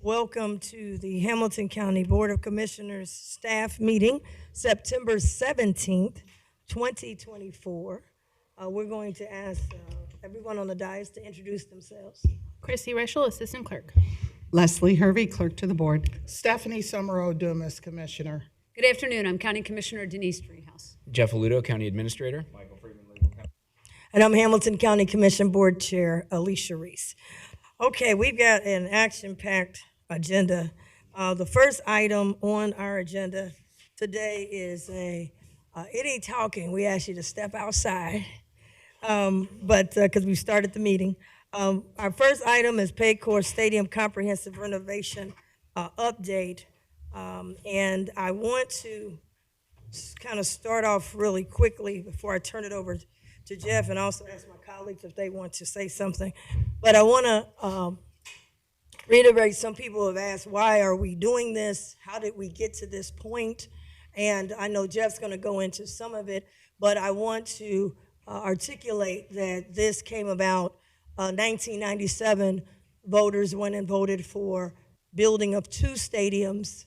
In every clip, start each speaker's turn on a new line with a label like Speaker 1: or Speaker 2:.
Speaker 1: Welcome to the Hamilton County Board of Commissioners staff meeting, September 17th, 2024. We're going to ask everyone on the dais to introduce themselves.
Speaker 2: Chrissy Reichel, Assistant Clerk.
Speaker 3: Leslie Hervey, Clerk to the Board.
Speaker 4: Stephanie Summerow Dumas, Commissioner.
Speaker 5: Good afternoon. I'm County Commissioner Denise Treehouse.
Speaker 6: Jeff Aludo, County Administrator.
Speaker 1: And I'm Hamilton County Commission Board Chair, Alicia Reese. Okay, we've got an action-packed agenda. The first item on our agenda today is any talking. We ask you to step outside, but because we started the meeting. Our first item is Paycor Stadium Comprehensive Renovation update, and I want to kind of start off really quickly before I turn it over to Jeff, and also ask my colleagues if they want to say something. But I want to reiterate, some people have asked, why are we doing this? How did we get to this point? And I know Jeff's going to go into some of it, but I want to articulate that this came about 1997. Voters went and voted for building of 2 stadiums.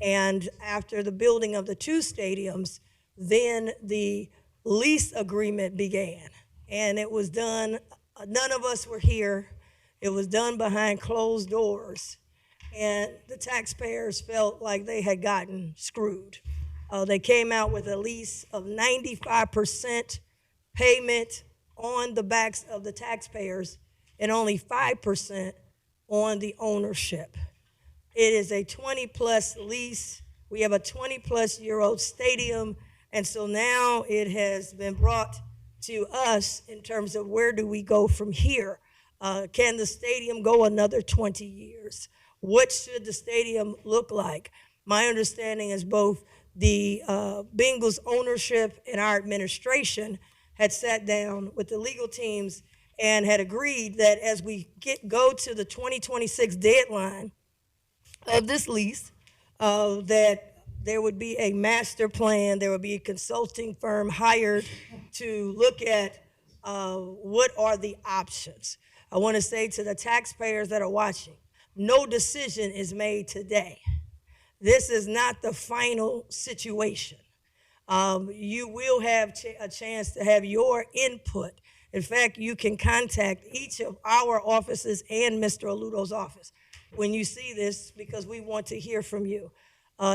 Speaker 1: And after the building of the 2 stadiums, then the lease agreement began, and it was done, none of us were here, it was done behind closed doors, and the taxpayers felt like they had gotten screwed. They came out with a lease of 95% payment on the backs of the taxpayers and only 5% on the ownership. It is a 20-plus lease. We have a 20-plus-year-old stadium. And so now it has been brought to us in terms of where do we go from here? Can the stadium go another 20 years? What should the stadium look like? My understanding is both the Bengals ownership and our administration had sat down with the legal teams and had agreed that as we go to the 2026 deadline of this lease, that there would be a master plan, there would be a consulting firm hired to look at what are the options. I want to say to the taxpayers that are watching, no decision is made today. This is not the final situation. You will have a chance to have your input. In fact, you can contact each of our offices and Mr. Aludo's office when you see this, because we want to hear from you.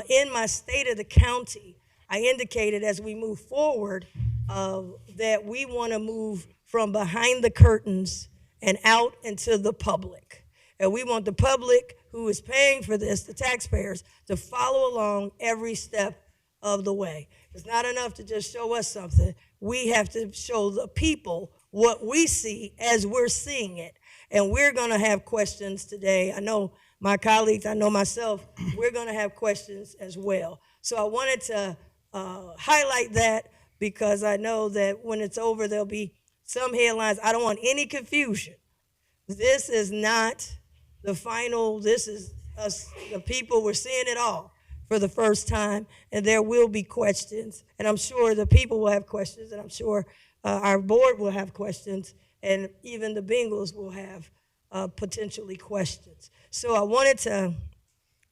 Speaker 1: In my state of the county, I indicated as we move forward that we want to move from behind the curtains and out into the public. And we want the public who is paying for this, the taxpayers, to follow along every step of the way. It's not enough to just show us something. We have to show the people what we see as we're seeing it. And we're going to have questions today. I know my colleagues, I know myself, we're going to have questions as well. So I wanted to highlight that, because I know that when it's over, there'll be some headlines. I don't want any confusion. This is not the final. This is us, the people. We're seeing it all for the first time, and there will be questions. And I'm sure the people will have questions, and I'm sure our board will have questions, and even the Bengals will have potentially questions. So I wanted to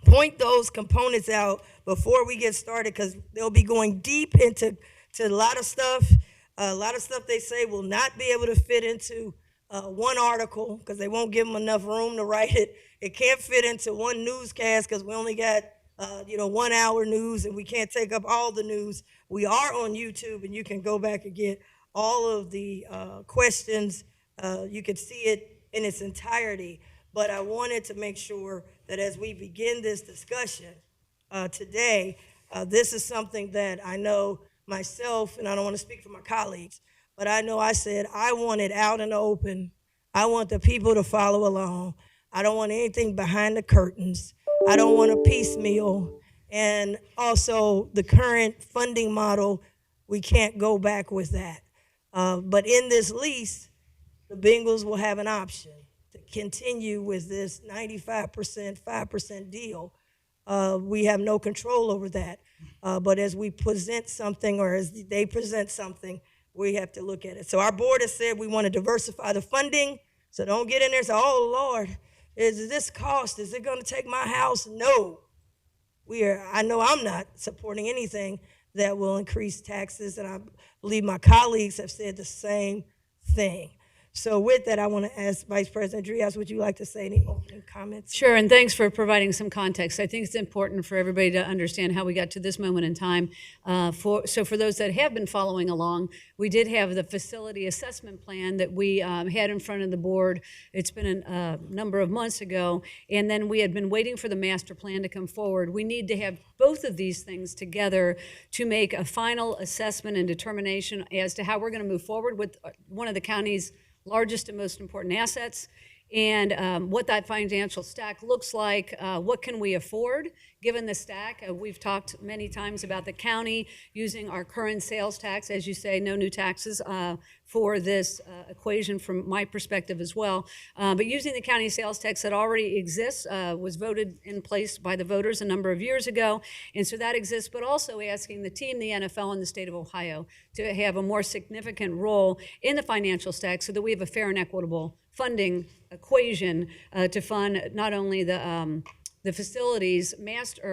Speaker 1: point those components out before we get started, because they'll be going deep into a lot of stuff. A lot of stuff they say will not be able to fit into one article, because they won't give them enough room to write it. It can't fit into one newscast, because we only got 1 hour news, and we can't take up all the news. We are on YouTube, and you can go back and get all of the questions. You can see it in its entirety. But I wanted to make sure that as we begin this discussion today, this is something that I know myself, and I don't want to speak for my colleagues, but I know I said I want it out in the open. I want the people to follow along. I don't want anything behind the curtains. I don't want a piecemeal. And also the current funding model, we can't go back with that. But in this lease, the Bengals will have an option to continue with this 95%, 5% deal. We have no control over that. But as we present something, or as they present something, we have to look at it. So our board has said we want to diversify the funding. So don't get in there and say, oh, Lord, Is this cost? Is it going to take my house? No. I know I'm not supporting anything that will increase taxes, and I believe my colleagues have said the same thing. So with that, I want to ask Vice President Dreehouse, would you like to say any opening comments?
Speaker 5: Sure, and thanks for providing some context. I think it's important for everybody to understand how we got to this moment in time. So for those that have been following along, we did have the facility assessment plan that we had in front of the board. It's been a number of months ago, and then we had been waiting for the master plan to come forward. We need to have both of these things together to make a final assessment and determination as to how we're going to move forward with one of the county's largest and most important assets, and what that financial stack looks like. What can we afford given the stack? We've talked many times about the county using our current sales tax, as you say, no new taxes for this equation from my perspective as well. But using the county sales tax that already exists, was voted in place by the voters a number of years ago, and so that exists, but also asking the team, the NFL, and the state of Ohio to have a more significant role in the financial stack so that we have a fair and equitable funding equation to fund not only the facilities, the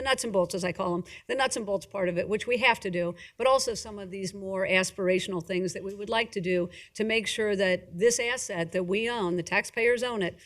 Speaker 5: nuts and bolts, as I call them, the nuts and bolts part of it, which we have to do, but also some of these more aspirational things that we would like to do to make sure that this asset that we own, the taxpayers own it,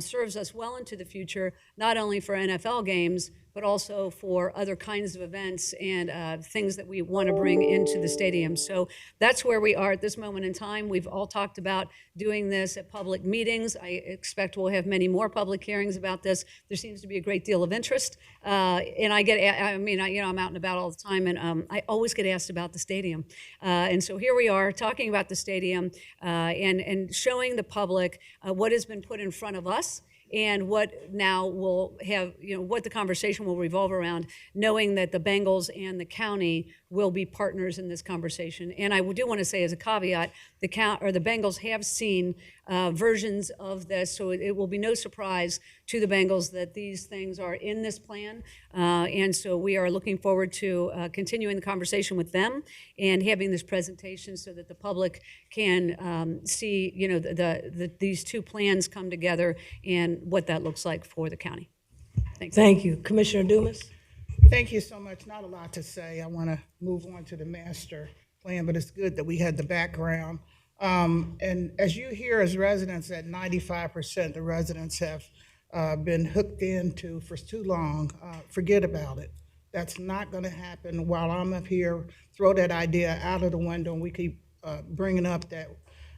Speaker 5: serves us well into the future, not only for NFL games, but also for other kinds of events and things that we want to bring into the stadium. So that's where we are at this moment in time. We've all talked about doing this at public meetings. I expect we'll have many more public hearings about this. There seems to be a great deal of interest. And I'm out and about all the time, and I always get asked about the stadium. And so here we are talking about the stadium and showing the public what has been put in front of us, and what now will have, what the conversation will revolve around, knowing that the Bengals and the county will be partners in this conversation. And I do want to say as a caveat, the Bengals have seen versions of this, so it will be no surprise to the Bengals that these things are in this plan. And so we are looking forward to continuing the conversation with them and having this presentation so that the public can see, these two plans come together and what that looks like for the county. Thanks.
Speaker 1: Thank you. Commissioner Dumas?
Speaker 4: Thank you so much. Not a lot to say. I want to move on to the master plan, but it's good that we had the background. And as you hear as residents, that 95% the residents have been hooked into for too long, forget about it. That's not going to happen while I'm up here. Throw that idea out of the window, and we keep bringing up that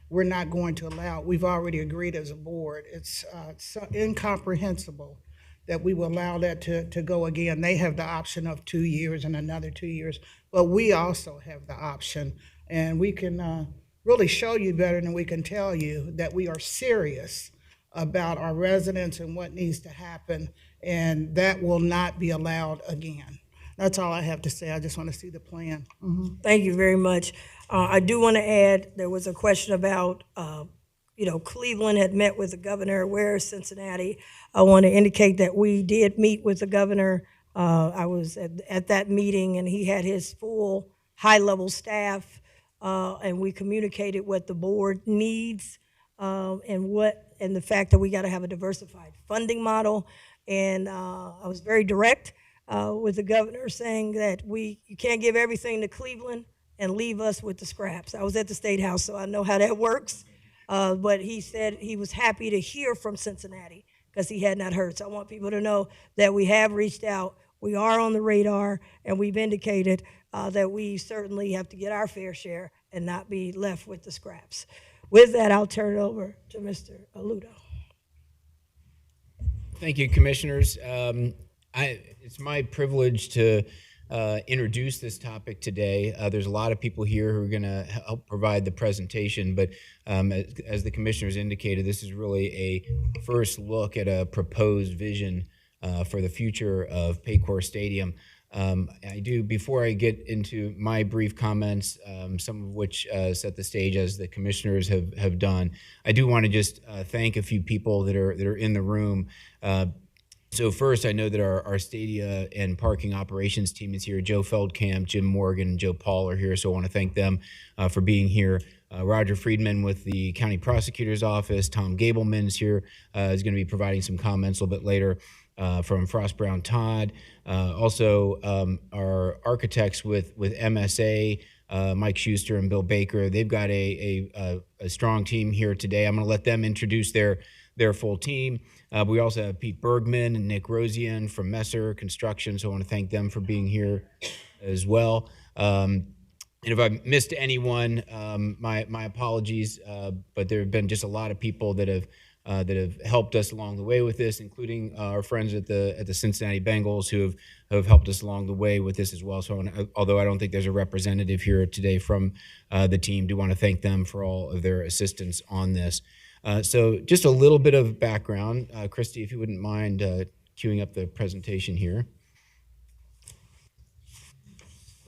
Speaker 4: we're not going to allow it. We've already agreed as a board. It's so incomprehensible that we will allow that to go again. They have the option of 2 years and another 2 years, but we also have the option, and we can really show you better than we can tell you that we are serious about our residents and what needs to happen, and that will not be allowed again. That's all I have to say. I just want to see the plan.
Speaker 1: Thank you very much. I do want to add, there was a question about, Cleveland had met with the governor. Where is Cincinnati? I want to indicate that we did meet with the governor. I was at that meeting, and he had his full high-level staff, and we communicated what the board needs and the fact that we got to have a diversified funding model. And I was very direct with the governor, saying that you can't give everything to Cleveland and leave us with the scraps. I was at the State House, so I know how that works. But he said he was happy to hear from Cincinnati because he had not heard. So I want people to know that we have reached out. We are on the radar, and we've indicated that we certainly have to get our fair share and not be left with the scraps. With that, I'll turn it over to Mr. Aludo.
Speaker 6: Thank you, commissioners. It's my privilege to introduce this topic today. There's a lot of people here who are going to help provide the presentation, but as the commissioners indicated, this is really a first look at a proposed vision for the future of Paycor Stadium. Before I get into my brief comments, some of which set the stage as the commissioners have done, I do want to just thank a few people that are in the room. So first, I know that our Stadia and parking operations team is here. Joe Feldkamp, Jim Morgan, and Joe Paul are here, so I want to thank them for being here. Roger Friedman with the County Prosecutor's Office. Tom Gableman's here, is going to be providing some comments a little bit later from Frost Brown Todd. Also, our architects with MSA, Mike Schuster and Bill Baker. They've got a strong team here today. I'm going to let them introduce their full team. We also have Pete Bergman and Nick Rosian from Messer Construction, so I want to thank them for being here as well. And if I missed anyone, my apologies, but there have been just a lot of people that have helped us along the way with this, including our friends at the Cincinnati Bengals who have helped us along the way with this as well. So although I don't think there's a representative here today from the team, do want to thank them for all of their assistance on this. So just a little bit of background. Christy, if you wouldn't mind queuing up the presentation here.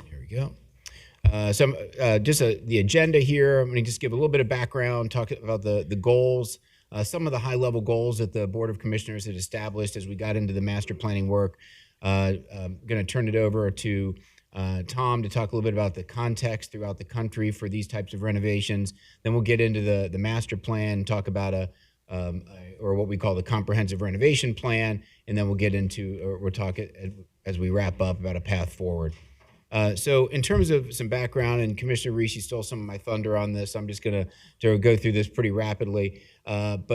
Speaker 6: There we go. The agenda here. I'm going to just give a little bit of background, talk about the goals, some of the high-level goals that the Board of Commissioners had established as we got into the master planning work. I'm going to turn it over to Tom to talk a little bit about the context throughout the country for these types of renovations. Then we'll get into the master plan, talk about or what we call the comprehensive renovation plan, and then we'll get into, or we'll talk as we wrap up about a path forward. So in terms of some background, and Commissioner Rishi stole some of my thunder on this, I'm just going to go through this pretty rapidly. But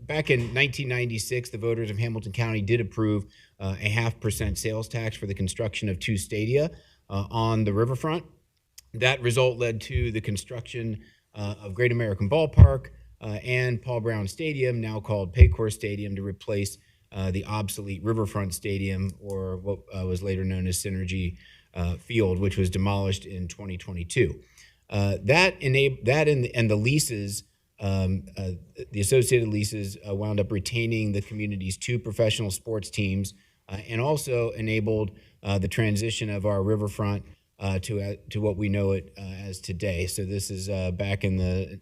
Speaker 6: back in 1996, the voters of Hamilton County did approve a 0.5% sales tax for the construction of 2 stadia on the riverfront. That result led to the construction of Great American Ballpark and Paul Brown Stadium, now called Paycor Stadium, to replace the obsolete Riverfront Stadium, or what was later known as Synergy Field, which was demolished in 2022. That and the leases, the associated leases, wound up retaining the community's 2 professional sports teams, and also enabled the transition of our riverfront to what we know it as today. So this is back in the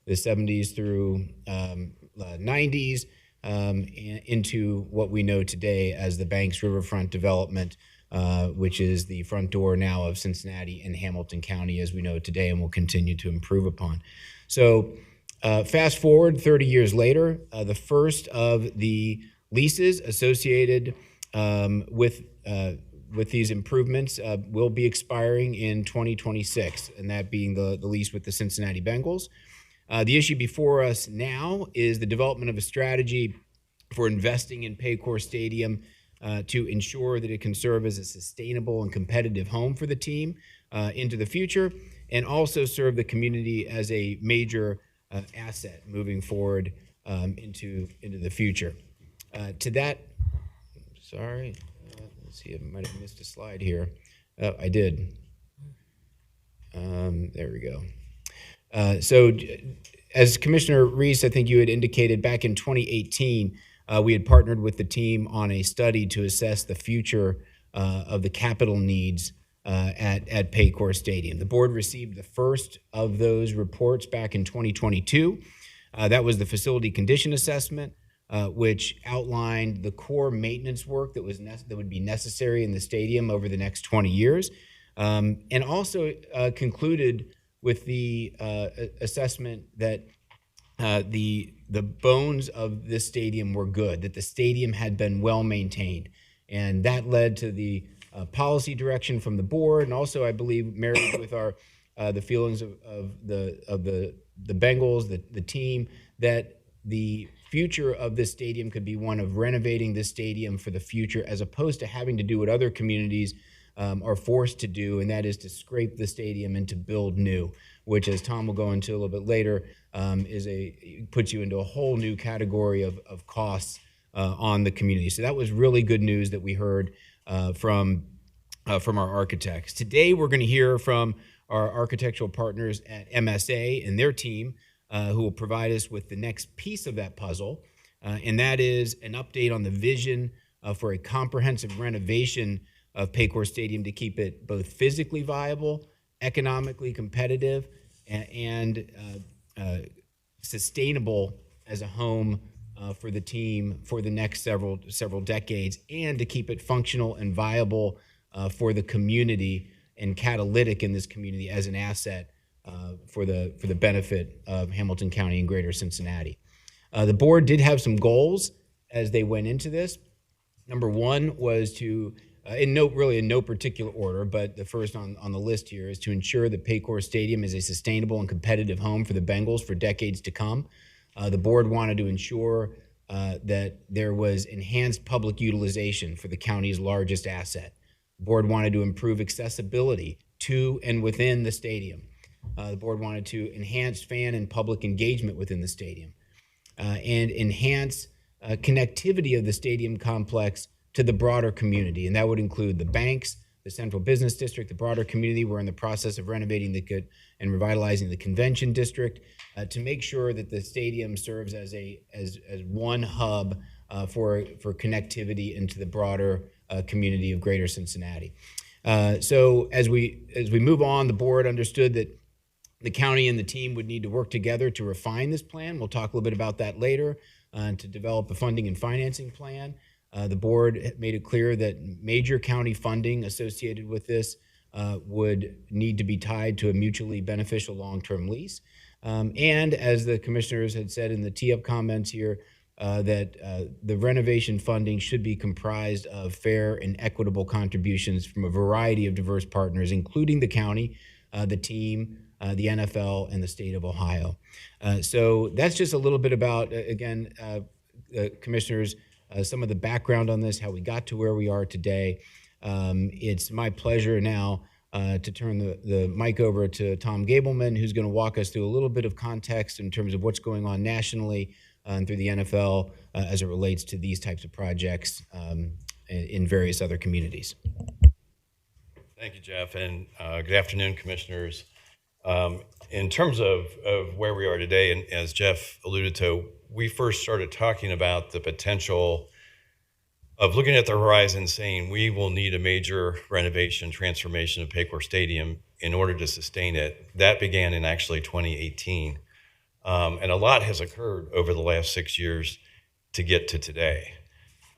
Speaker 6: 70s through 90s, into what we know today as the Banks Riverfront development, which is the front door now of Cincinnati and Hamilton County as we know it today, and will continue to improve upon. So fast forward 30 years later, the first of the leases associated with these improvements will be expiring in 2026, and that being the lease with the Cincinnati Bengals. The issue before us now is the development of a strategy for investing in Paycor Stadium to ensure that it can serve as a sustainable and competitive home for the team into the future, and also serve the community as a major asset moving forward into the future. To that, sorry, let's see, I might have missed a slide here. Oh, I did. There we go. So as Commissioner Reese, I think you had indicated back in 2018, we had partnered with the team on a study to assess the future of the capital needs at Paycor Stadium. The board received the first of those reports back in 2022. That was the facility condition assessment, which outlined the core maintenance work that would be necessary in the stadium over the next 20 years, and also concluded with the assessment that the bones of this stadium were good, that the stadium had been well maintained, and that led to the policy direction from the board, and also I believe married with our the feelings of the Bengals, the team, that the future of this stadium could be one of renovating this stadium for the future, as opposed to having to do what other communities are forced to do, and that is to scrape the stadium and to build new, which, as Tom will go into a little bit later, puts you into a whole new category of costs on the community. So that was really good news that we heard from our architects. Today, we're going to hear from our architectural partners at MSA and their team, who will provide us with the next piece of that puzzle, and that is an update on the vision for a comprehensive renovation of Paycor Stadium to keep it both physically viable, economically competitive, and sustainable as a home for the team for the next several decades, and to keep it functional and viable for the community and catalytic in this community as an asset for the benefit of Hamilton County and Greater Cincinnati. The board did have some goals as they went into this. Number one was to, in no particular order, but the first on the list here is to ensure that Paycor Stadium is a sustainable and competitive home for the Bengals for decades to come. The board wanted to ensure that there was enhanced public utilization for the county's largest asset. The board wanted to improve accessibility to and within the stadium. The board wanted to enhance fan and public engagement within the stadium and enhance connectivity of the stadium complex to the broader community. And that would include the banks, the central business district, the broader community. We're in the process of renovating and revitalizing the convention district to make sure that the stadium serves as one hub for connectivity into the broader community of Greater Cincinnati. So as we move on, the board understood that the county and the team would need to work together to refine this plan. We'll talk a little bit about that later, to develop a funding and financing plan. The board made it clear that major county funding associated with this would need to be tied to a mutually beneficial long-term lease. And as the commissioners had said in the tee-up comments here, that the renovation funding should be comprised of fair and equitable contributions from a variety of diverse partners, including the county, the team, the NFL, and the state of Ohio. So that's just a little bit about, again, commissioners, some of the background on this, how we got to where we are today. It's my pleasure now to turn the mic over to Tom Gableman, who's going to walk us through a little bit of context in terms of what's going on nationally and through the NFL as it relates to these types of projects in various other communities.
Speaker 7: Thank you, Jeff, and good afternoon, commissioners. In terms of where we are today, and as Jeff alluded to, we first started talking about the potential of looking at the horizon saying we will need a major renovation transformation of Paycor Stadium in order to sustain it. That began in actually 2018. And a lot has occurred over the last 6 years to get to today.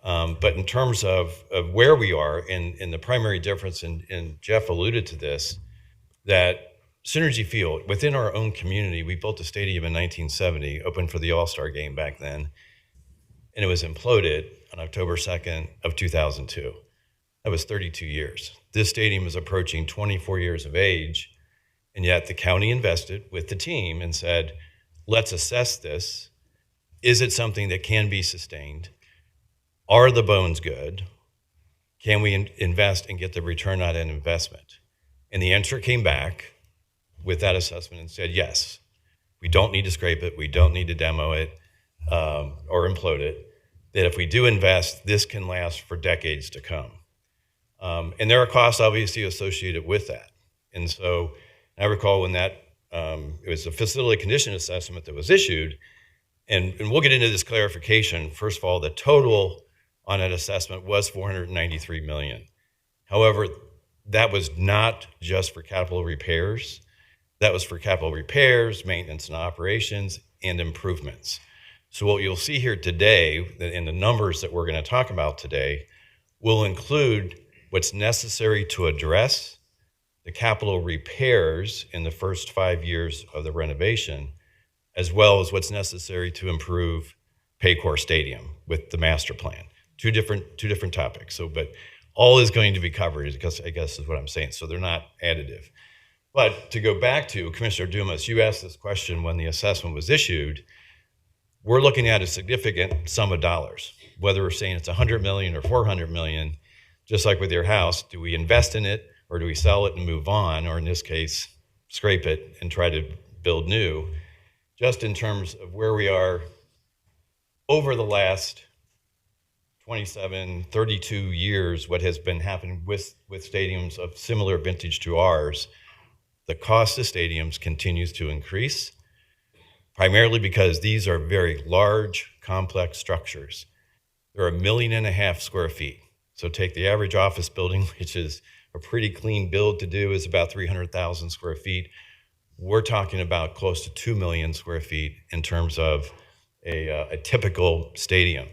Speaker 7: But in terms of where we are, and the primary difference, and Jeff alluded to this, that Synergy Field, within our own community, we built a stadium in 1970, open for the All-Star game back then, and it was imploded on October 2nd of 2002. That was 32 years. This stadium is approaching 24 years of age, and yet the county invested with the team and said, let's assess this. Is it something that can be sustained? Are the bones good? Can we invest and get the return on an investment? And the answer came back with that assessment and said, yes, we don't need to scrape it, we don't need to demo it or implode it, that if we do invest, this can last for decades to come. And there are costs obviously associated with that. And so I recall when that, it was a facility condition assessment that was issued, and we'll get into this clarification. First of all, the total on that assessment was $493 million. However, that was not just for capital repairs. That was for capital repairs, maintenance and operations, and improvements. So what you'll see here today, in the numbers that we're going to talk about today, will include what's necessary to address the capital repairs in the first 5 years of the renovation, as well as what's necessary to improve Paycor Stadium with the master plan. Two different topics. So, but all is going to be covered, because I guess is what I'm saying. So they're not additive. But to go back to Commissioner Dumas, you asked this question when the assessment was issued. We're looking at a significant sum of dollars, whether we're saying it's $100 million or $400 million, just like with your house. Do we invest in it, or do we sell it and move on, or in this case, scrape it and try to build new? Just in terms of where we are over the last 27, 32 years, what has been happening with stadiums of similar vintage to ours, the cost of stadiums continues to increase, primarily because these are very large, complex structures. They're 1.5 million square feet. So take the average office building, which is a pretty clean build to do, is about 300,000 square feet. We're talking about close to 2 million square feet in terms of a typical stadium.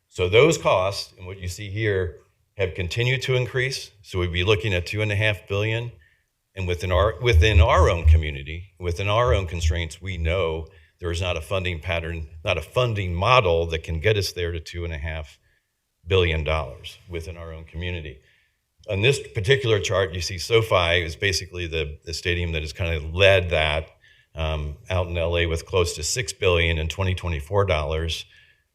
Speaker 7: So those costs, and what you see here, have continued to increase. So we'd be looking at $2.5 billion. And within our own community, within our own constraints, we know there is not a funding pattern, not a funding model that can get us there to $2.5 billion within our own community. On this particular chart, you see SoFi is basically the stadium that has kind of led that out in LA with close to $6 billion in 2024 dollars.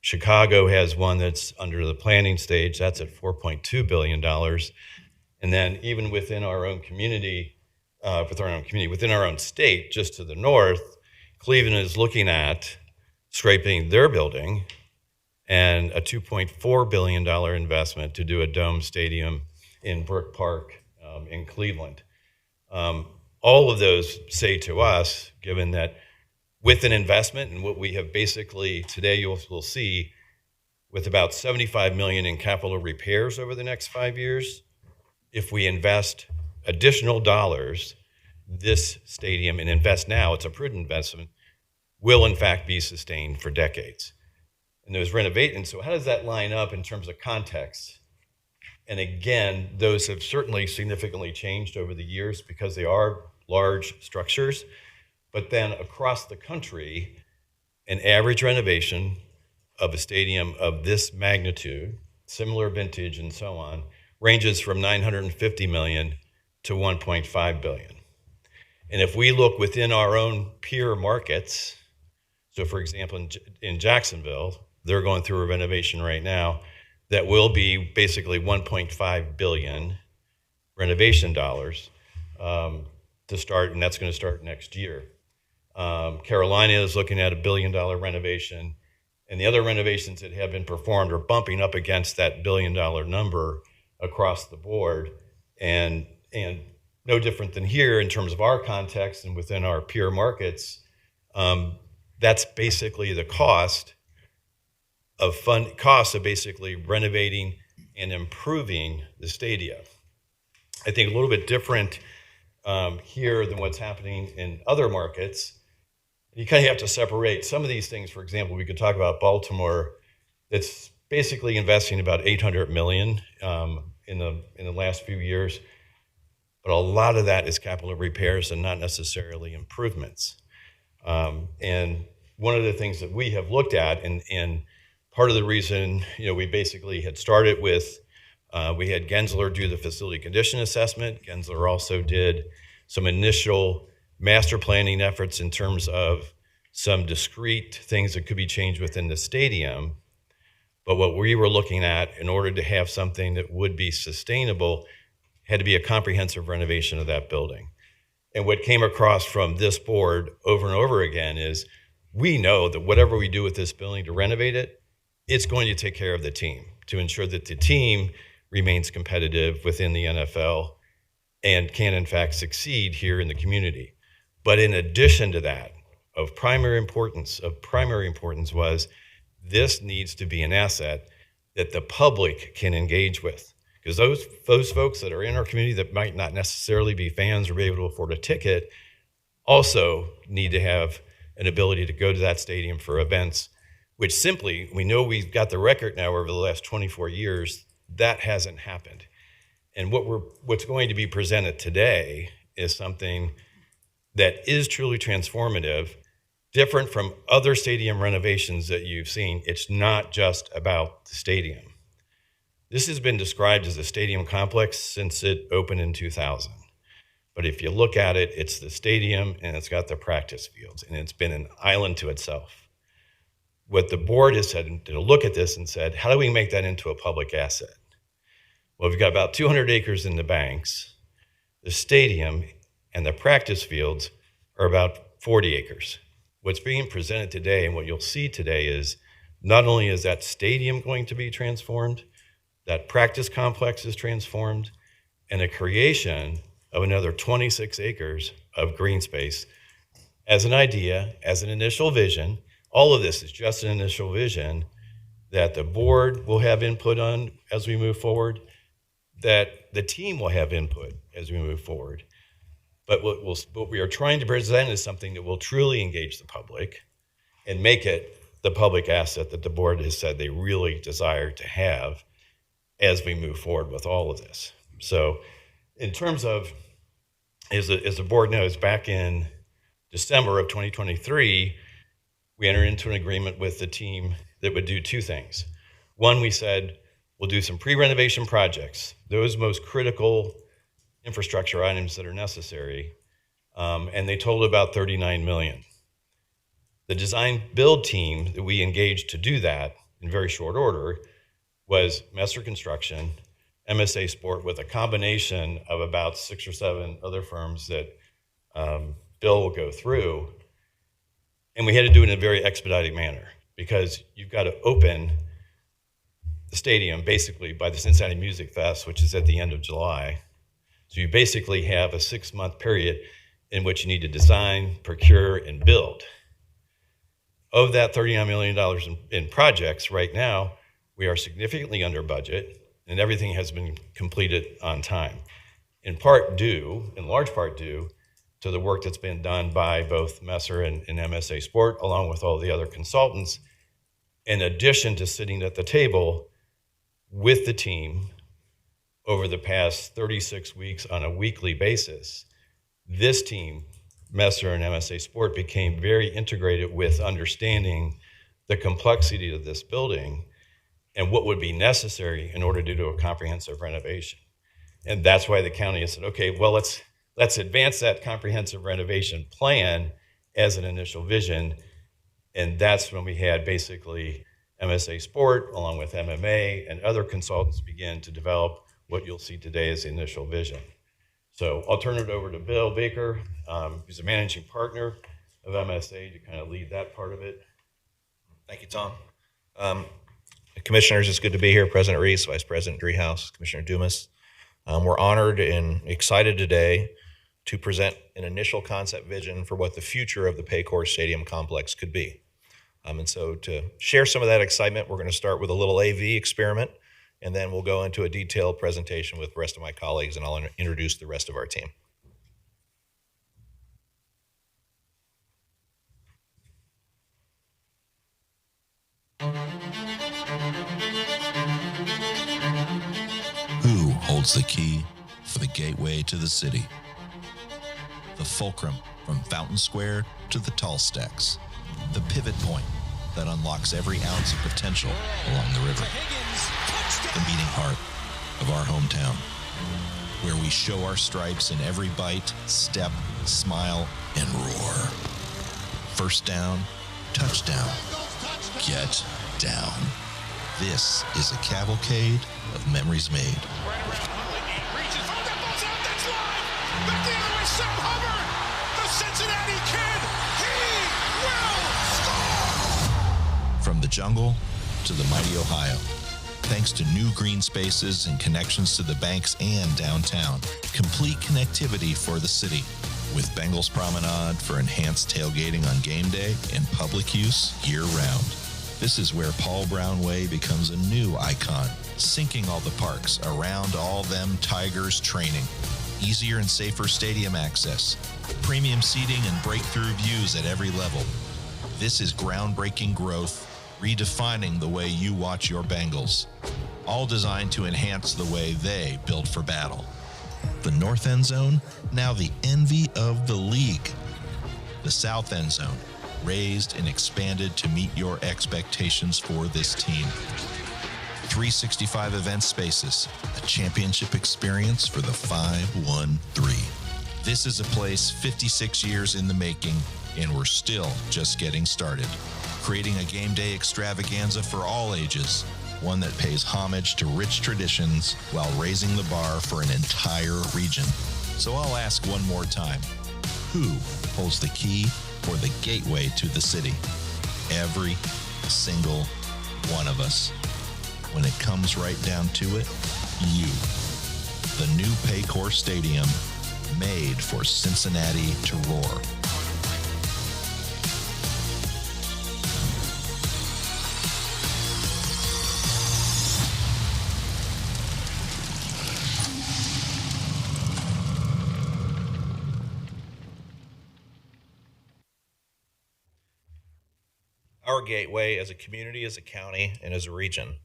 Speaker 7: Chicago has one that's under the planning stage, that's at $4.2 billion. And then even within our own community, within our own state, just to the north, Cleveland is looking at scraping their building and a $2.4 billion investment to do a dome stadium in Brook Park in Cleveland. All of those say to us, given that with an investment and what we have basically today, you'll see with about $75 million in capital repairs over the next 5 years, if we invest additional dollars, this stadium, and invest now, it's a prudent investment, will in fact be sustained for decades. And those renovations, so how does that line up in terms of context? And again, those have certainly significantly changed over the years because they are large structures. But then across the country, an average renovation of a stadium of this magnitude, similar vintage and so on, ranges from $950 million to $1.5 billion. And if we look within our own peer markets, so for example, in Jacksonville, they're going through a renovation right now that will be basically $1.5 billion renovation dollars to start, and that's going to start next year. Carolina is looking at $1 billion renovation, and the other renovations that have been performed are bumping up against that $1 billion number across the board, and no different than here in terms of our context and within our peer markets. That's basically the cost of basically renovating and improving the stadium. I think a little bit different here than what's happening in other markets. You kind of have to separate some of these things. For example, we could talk about Baltimore. It's basically investing about $800 million in the last few years, but a lot of that is capital repairs and not necessarily improvements. And one of the things that we have looked at, and part of the reason, we basically had started with, we had Gensler do the facility condition assessment. Gensler also did some initial master planning efforts in terms of some discrete things that could be changed within the stadium. But what we were looking at in order to have something that would be sustainable had to be a comprehensive renovation of that building. And what came across from this board over and over again is we know that whatever we do with this building to renovate it, it's going to take care of the team to ensure that the team remains competitive within the NFL and can in fact succeed here in the community. But in addition to that, of primary importance was this needs to be an asset that the public can engage with. Because those folks that are in our community that might not necessarily be fans or be able to afford a ticket also need to have an ability to go to that stadium for events, which simply, we know we've got the record now over the last 24 years, that hasn't happened. And what's going to be presented today is something that is truly transformative, different from other stadium renovations that you've seen. It's not just about the stadium. This has been described as a stadium complex since it opened in 2000. But if you look at it, it's the stadium and it's got the practice fields, and it's been an island to itself. What the board has said, to look at this and said, how do we make that into a public asset? Well, we've got about 200 acres in the banks. The stadium and the practice fields are about 40 acres. What's being presented today and what you'll see today is not only is that stadium going to be transformed, that practice complex is transformed, and the creation of another 26 acres of green space as an idea, as an initial vision. All of this is just an initial vision that the board will have input on as we move forward, that the team will have input as we move forward. But what we are trying to present is something that will truly engage the public and make it the public asset that the board has said they really desire to have as we move forward with all of this. So in terms of as the board knows, back in December of 2023, we entered into an agreement with the team that would do two things. One, we said, we'll do some pre-renovation projects, those most critical infrastructure items that are necessary, and they totaled about $39 million. The design build team that we engaged to do that in very short order was Messer Construction, MSA Sport, with a combination of about 6 or 7 other firms that Bill will go through. And we had to do it in a very expedited manner because you've got to open the stadium basically by the Cincinnati Music Fest, which is at the end of July. So you basically have a 6-month period in which you need to design, procure, and build. Of that $39 million in projects right now, we are significantly under budget, and everything has been completed on time. In large part due to the work that's been done by both Messer and MSA Sport, along with all the other consultants, in addition to sitting at the table with the team over the past 36 weeks on a weekly basis. This team, Messer and MSA Sport, became very integrated with understanding the complexity of this building and what would be necessary in order to do a comprehensive renovation. And that's why the county has said, okay, well, let's advance that comprehensive renovation plan as an initial vision. And that's when we had basically MSA Sport, along with MMA and other consultants, begin to develop what you'll see today as the initial vision. So I'll turn it over to Bill Baker, who's a managing partner of MSA, to kind of lead that part of it.
Speaker 8: Thank you, Tom. Commissioners, it's good to be here. President Reese, Vice President Driehaus, Commissioner Dumas. We're honored and excited today to present an initial concept vision for what the future of the Paycor Stadium complex could be. And so to share some of that excitement, we're going to start with a little AV experiment, and then we'll go into a detailed presentation with the rest of my colleagues, and I'll introduce the rest of our team.
Speaker 9: Who holds the key for the gateway to the city? The fulcrum from Fountain Square to the Tall Stacks. The pivot point that unlocks every ounce of potential along the river. The beating heart of our hometown, where we show our stripes in every bite, step, smile, and roar. First down, touchdown, get down. This is a cavalcade of memories made. From the jungle to the mighty Ohio, thanks to new green spaces and connections to the banks and downtown, complete connectivity for the city, with Bengals Promenade for enhanced tailgating on game day and public use year-round. This is where Paul Brown Way becomes a new icon, syncing all the parks around all them Tigers training. Easier and safer stadium access, premium seating and breakthrough views at every level. This is groundbreaking growth, redefining the way you watch your Bengals, all designed to enhance the way they build for battle. The north end zone, now the envy of the league. The south end zone, raised and expanded to meet your expectations for this team. 365 event spaces, a championship experience for the 513. This is a place 56 years in the making, and we're still just getting started. Creating a game day extravaganza for all ages, one that pays homage to rich traditions while raising the bar for an entire region. So I'll ask one more time, who holds the key for the gateway to the city? Every single one of us. When it comes right down to it, you. The new Paycor Stadium, made for Cincinnati to roar.
Speaker 8: Our gateway as a community, as a county, and as a region.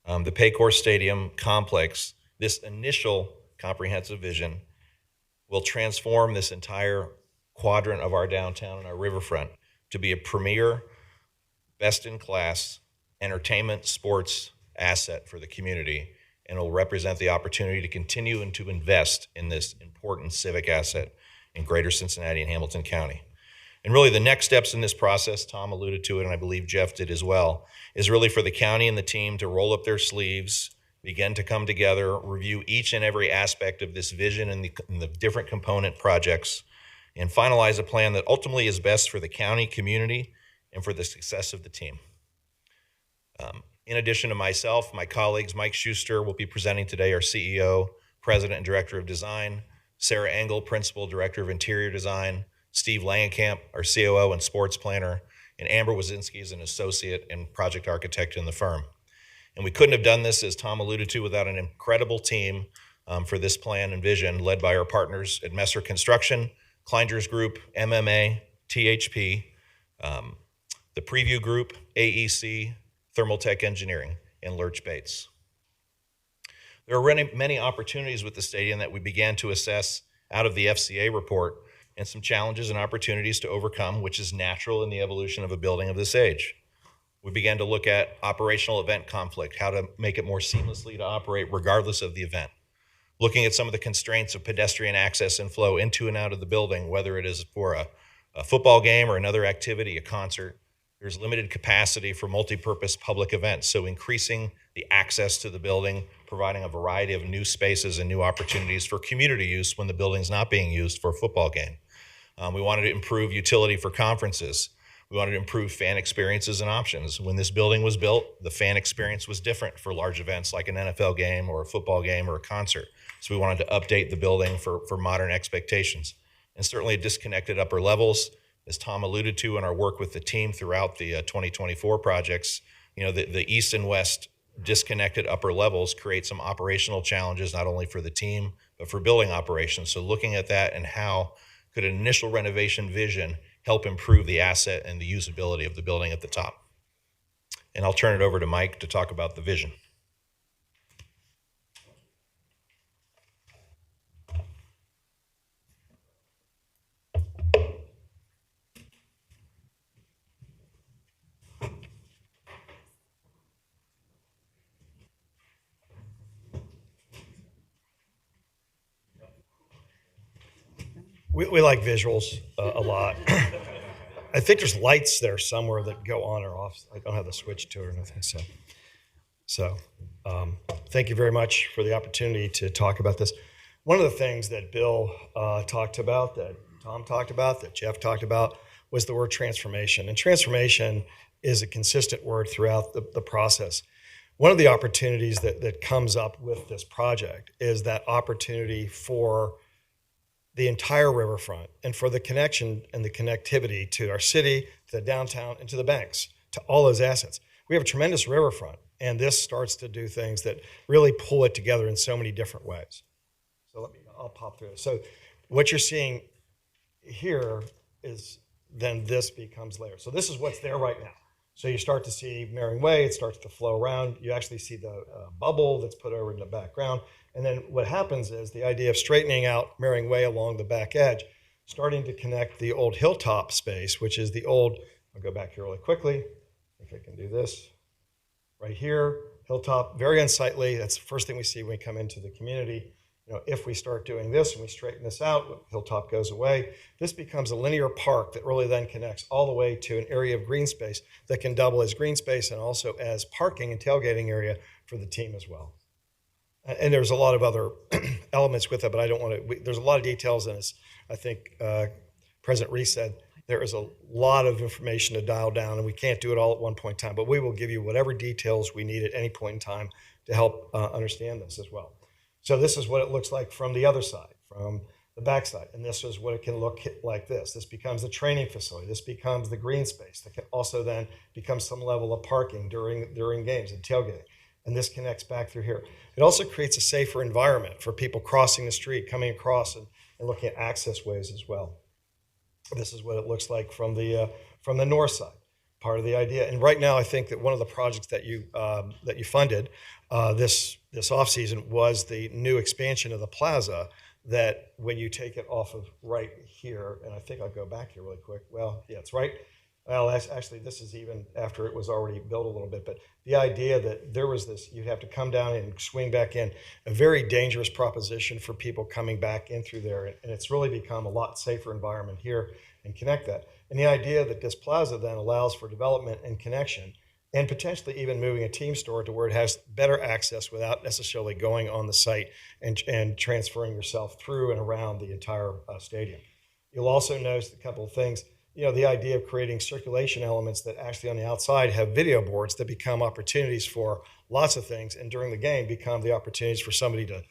Speaker 8: The Paycor Stadium complex, this initial comprehensive vision, will transform this entire quadrant of our downtown and our riverfront to be a premier, best-in-class entertainment, sports asset for the community, and will represent the opportunity to continue and to invest in this important civic asset in greater Cincinnati and Hamilton County. And really the next steps in this process, Tom alluded to it, and I believe Jeff did as well, is really for the county and the team to roll up their sleeves, begin to come together, review each and every aspect of this vision and the different component projects, and finalize a plan that ultimately is best for the county, community, and for the success of the team. In addition to myself, my colleagues, Mike Schuster will be presenting today, our CEO, President and Director of Design, Sarah Engel, Principal Director of Interior Design, Steve Langenkamp, our COO and Sports Planner, and Amber Wazinski is an Associate and Project Architect in the firm. And we couldn't have done this, as Tom alluded to, without an incredible team for this plan and vision, led by our partners at Messer Construction, Kleinger's Group, MMA, THP, the Preview Group, AEC, Thermaltech Engineering, and Lurch Bates. There are many opportunities with the stadium that we began to assess out of the FCA report, and some challenges and opportunities to overcome, which is natural in the evolution of a building of this age. We began to look at operational event conflict, how to make it more seamlessly to operate regardless of the event. Looking at some of the constraints of pedestrian access and flow into and out of the building, whether it is for a football game or another activity, a concert. There's limited capacity for multi-purpose public events, so increasing the access to the building, providing a variety of new spaces and new opportunities for community use when the building's not being used for a football game. We wanted to improve utility for conferences. We wanted to improve fan experiences and options. When this building was built, the fan experience was different for large events like an NFL game or a football game or a concert. So we wanted to update the building for modern expectations. And certainly disconnected upper levels, as Tom alluded to in our work with the team throughout the 2024 projects, the east and west disconnected upper levels create some operational challenges, not only for the team, but for building operations. So looking at that and how could an initial renovation vision help improve the asset and the usability of the building at the top. And I'll turn it over to Mike to talk about the vision.
Speaker 10: We like visuals a lot. I think there's lights there somewhere that go on or off. I don't have the switch to it or anything. So thank you very much for the opportunity to talk about this. One of the things that Bill talked about, that Tom talked about, that Jeff talked about, was the word transformation. And transformation is a consistent word throughout the process. One of the opportunities that comes up with this project is that opportunity for the entire riverfront and for the connection and the connectivity to our city, to the downtown, and to the banks, to all those assets. We have a tremendous riverfront, and this starts to do things that really pull it together in so many different ways. So I'll pop through it. So what you're seeing here is then this becomes layered. So this is what's there right now. So you start to see Marion Way, it starts to flow around. You actually see the bubble that's put over in the background. And then what happens is the idea of straightening out Marion Way along the back edge, starting to connect the old hilltop space, which is the old, I'll go back here really quickly, if I can do this, right here, hilltop, very unsightly. That's the first thing we see when we come into the community. If we start doing this and we straighten this out, hilltop goes away. This becomes a linear park that really then connects all the way to an area of green space that can double as green space and also as parking and tailgating area for the team as well. And there's a lot of other elements with it, but I don't want to, there's a lot of details, and as I think President Reese said, there is a lot of information to dial down, and we can't do it all at one point in time, but we will give you whatever details we need at any point in time to help understand this as well. So this is what it looks like from the other side, from the backside, and this is what it can look like this. This becomes the training facility. This becomes the green space that can also then become some level of parking during games and tailgating. And this connects back through here. It also creates a safer environment for people crossing the street, coming across and looking at access ways as well. This is what it looks like from the north side, part of the idea. And right now, I think that one of the projects that you funded this off season was the new expansion of the plaza that when you take it off of right here, and I think I'll go back here really quick. Well, yeah, it's right. Well, actually, this is even after it was already built a little bit, but the idea that there was this, you'd have to come down and swing back in, a very dangerous proposition for people coming back in through there. And it's really become a lot safer environment here and connect that. And the idea that this plaza then allows for development and connection and potentially even moving a team store to where it has better access without necessarily going on the site and transferring yourself through and around the entire stadium. You'll also notice a couple of things. The idea of creating circulation elements that actually on the outside have video boards that become opportunities for lots of things, and during the game become the opportunities for somebody to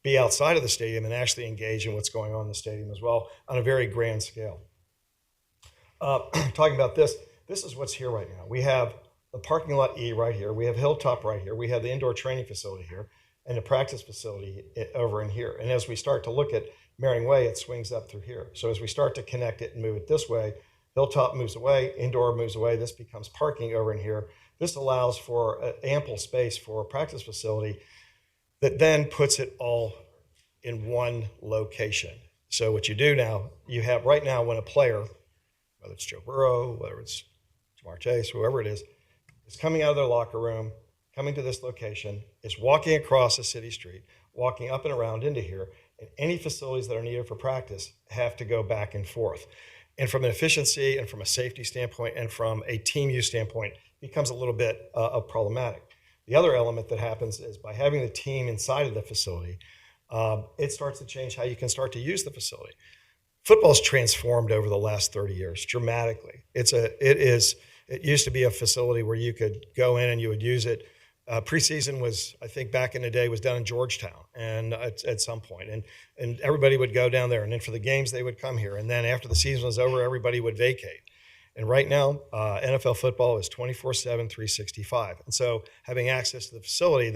Speaker 10: be outside of the stadium and actually engage in what's going on in the stadium as well on a very grand scale. Talking about this is what's here right now. We have the parking lot E right here. We have Hilltop right here. We have the indoor training facility here and the practice facility over in here. And as we start to look at Marion Way, it swings up through here. So as we start to connect it and move it this way, Hilltop moves away, indoor moves away. This becomes parking over in here. This allows for ample space for a practice facility that then puts it all in one location. So what you do now, you have right now when a player, whether it's Joe Burrow, whether it's Jamar Chase, whoever it is coming out of their locker room, coming to this location, is walking across a city street, walking up and around into here, and any facilities that are needed for practice have to go back and forth. And from an efficiency and from a safety standpoint and from a team use standpoint, it becomes a little bit problematic. The other element that happens is by having the team inside of the facility, it starts to change how you can start to use the facility. Football's transformed over the last 30 years dramatically. It used to be a facility where you could go in and you would use it. Preseason was, I think back in the day, was down in Georgetown and at some point. And everybody would go down there. And then for the games, they would come here. And then after the season was over, everybody would vacate. And right now, NFL football is 24/7, 365. And so having access to the facility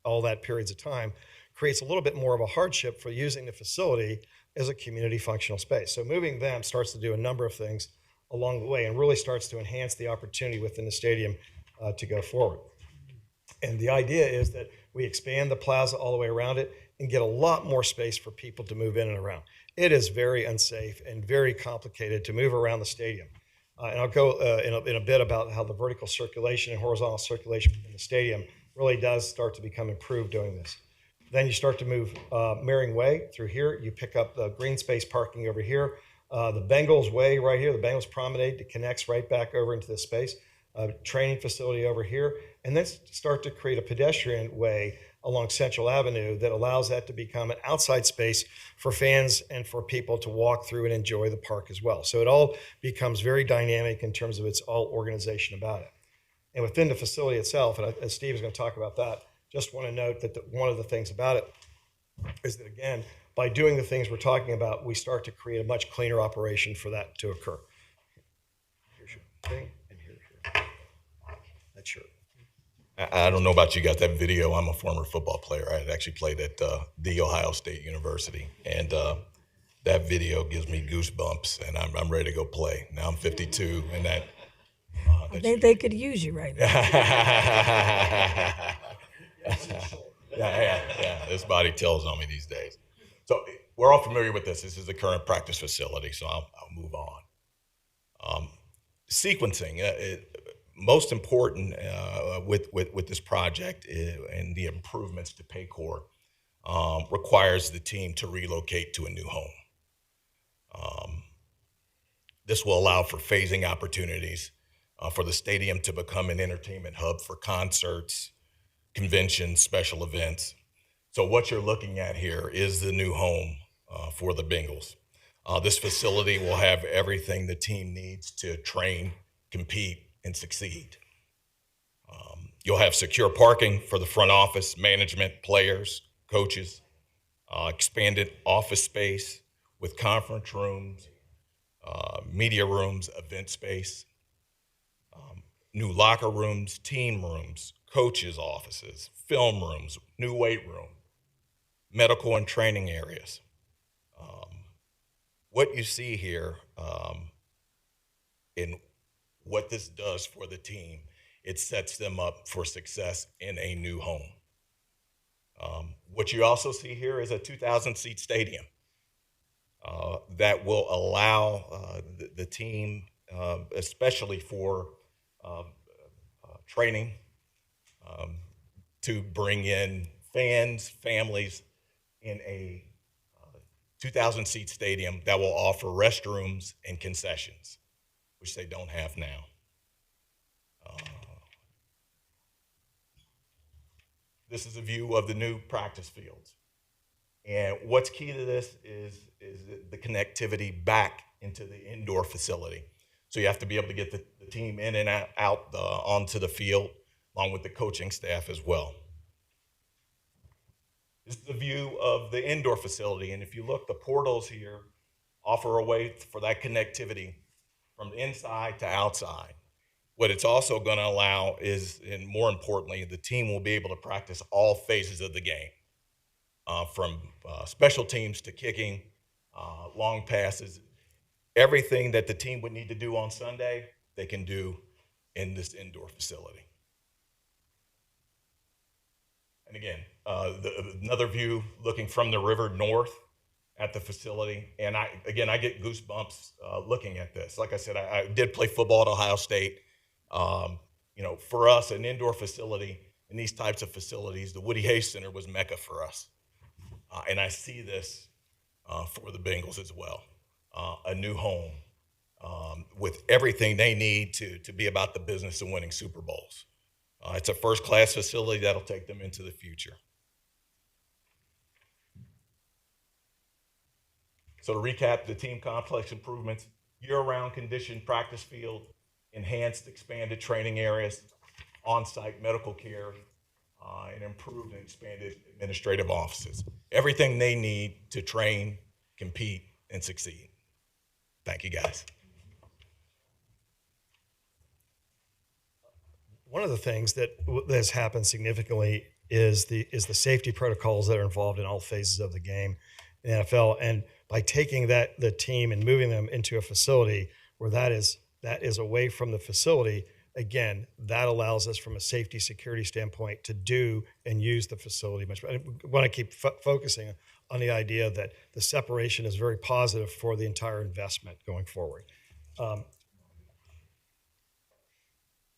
Speaker 10: all that periods of time creates a little bit more of a hardship for using the facility as a community functional space. So moving them starts to do a number of things along the way and really starts to enhance the opportunity within the stadium to go forward. And the idea is that we expand the plaza all the way around it and get a lot more space for people to move in and around. It is very unsafe and very complicated to move around the stadium. And I'll go in a bit about how the vertical circulation and horizontal circulation in the stadium really does start to become improved doing this. Then you start to move Marion Way through here. You pick up the green space parking over here. The Bengals Way right here, the Bengals Promenade that connects right back over into this space. Training facility over here. And then start to create a pedestrian way along Central Avenue that allows that to become an outside space for fans and for people to walk through and enjoy the park as well. So it all becomes very dynamic in terms of its all organization about it. And within the facility itself, and as Steve is going to talk about that, just want to note that one of the things about it is that, again, by doing the things we're talking about, we start to create a much cleaner operation for that to occur. Here's your thing, and here's your, that's your.
Speaker 8: I don't know about you guys, that video, I'm a former football player. I had actually played at the Ohio State University, and that video gives me goosebumps, and I'm ready to go play. Now I'm 52, and that.
Speaker 1: I think they could use you right now.
Speaker 8: Yeah, this body tells on me these days. So we're all familiar with this. This is the current practice facility, so I'll move on. Sequencing, most important with this project and the improvements to Paycor requires the team to relocate to a new home. This will allow for phasing opportunities for the stadium to become an entertainment hub for concerts, conventions, special events. So what you're looking at here is the new home for the Bengals. This facility will have everything the team needs to train, compete, and succeed. You'll have secure parking for the front office, management, players, coaches, expanded office space with conference rooms, media rooms, event space, new locker rooms, team rooms, coaches' offices, film rooms, new weight room, medical and training areas. What you see here in what this does for the team, it sets them up for success in a new home.
Speaker 11: What you also see here is a 2,000-seat stadium that will allow the team, especially for training, to bring in fans, families in a 2,000-seat stadium that will offer restrooms and concessions, which they don't have now. This is a view of the new practice fields. And what's key to this is the connectivity back into the indoor facility. So you have to be able to get the team in and out onto the field, along with the coaching staff as well. This is the view of the indoor facility. And if you look, the portals here offer a way for that connectivity from inside to outside. What it's also going to allow is, and more importantly, the team will be able to practice all phases of the game, from special teams to kicking, long passes. Everything that the team would need to do on Sunday, they can do in this indoor facility. And again, another view looking from the river north at the facility. And I get goosebumps looking at this. Like I said, I did play football at Ohio State. For us, an indoor facility and these types of facilities, the Woody Hayes Center was Mecca for us. And I see this for the Bengals as well. A new home with everything they need to be about the business of winning Super Bowls. It's a first-class facility that'll take them into the future. So to recap, the team complex improvements, year-round conditioned practice field, enhanced expanded training areas, on-site medical care, and improved and expanded administrative offices. Everything they need to train, compete, and succeed. Thank you, guys.
Speaker 10: One of the things that has happened significantly is the safety protocols that are involved in all phases of the game in the NFL. And by taking the team and moving them into a facility where that is away from the facility, again, that allows us from a safety security standpoint to do and use the facility much better. I want to keep focusing on the idea that the separation is very positive for the entire investment going forward.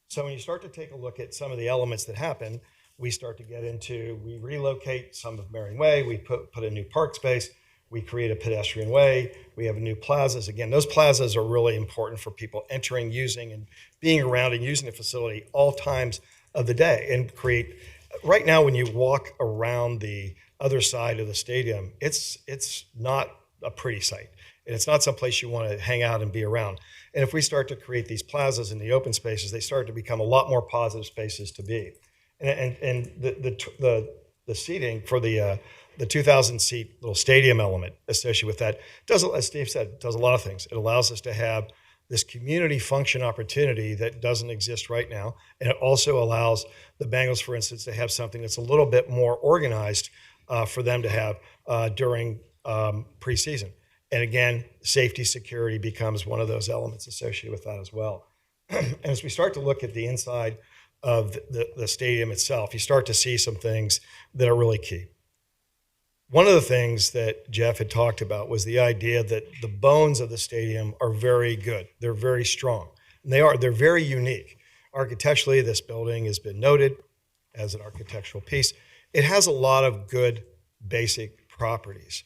Speaker 10: So when you start to take a look at some of the elements that happen, we start to get into, we relocate some of Marion Way, we put a new park space, we create a pedestrian way, we have new plazas. Again, those plazas are really important for people entering, using, and being around and using the facility all times of the day and create, right now when you walk around the other side of the stadium, it's not a pretty sight. And it's not someplace you want to hang out and be around. And if we start to create these plazas in the open spaces, they start to become a lot more positive spaces to be. And the seating for the 2,000-seat little stadium element associated with that does, as Steve said, does a lot of things. It allows us to have this community function opportunity that doesn't exist right now. And it also allows the Bengals, for instance, to have something that's a little bit more organized for them to have during preseason. And again, safety security becomes one of those elements associated with that as well. And as we start to look at the inside of the stadium itself, you start to see some things that are really key. One of the things that Jeff had talked about was the idea that the bones of the stadium are very good. They're very strong. And they're very unique. Architecturally, this building has been noted as an architectural piece. It has a lot of good basic properties.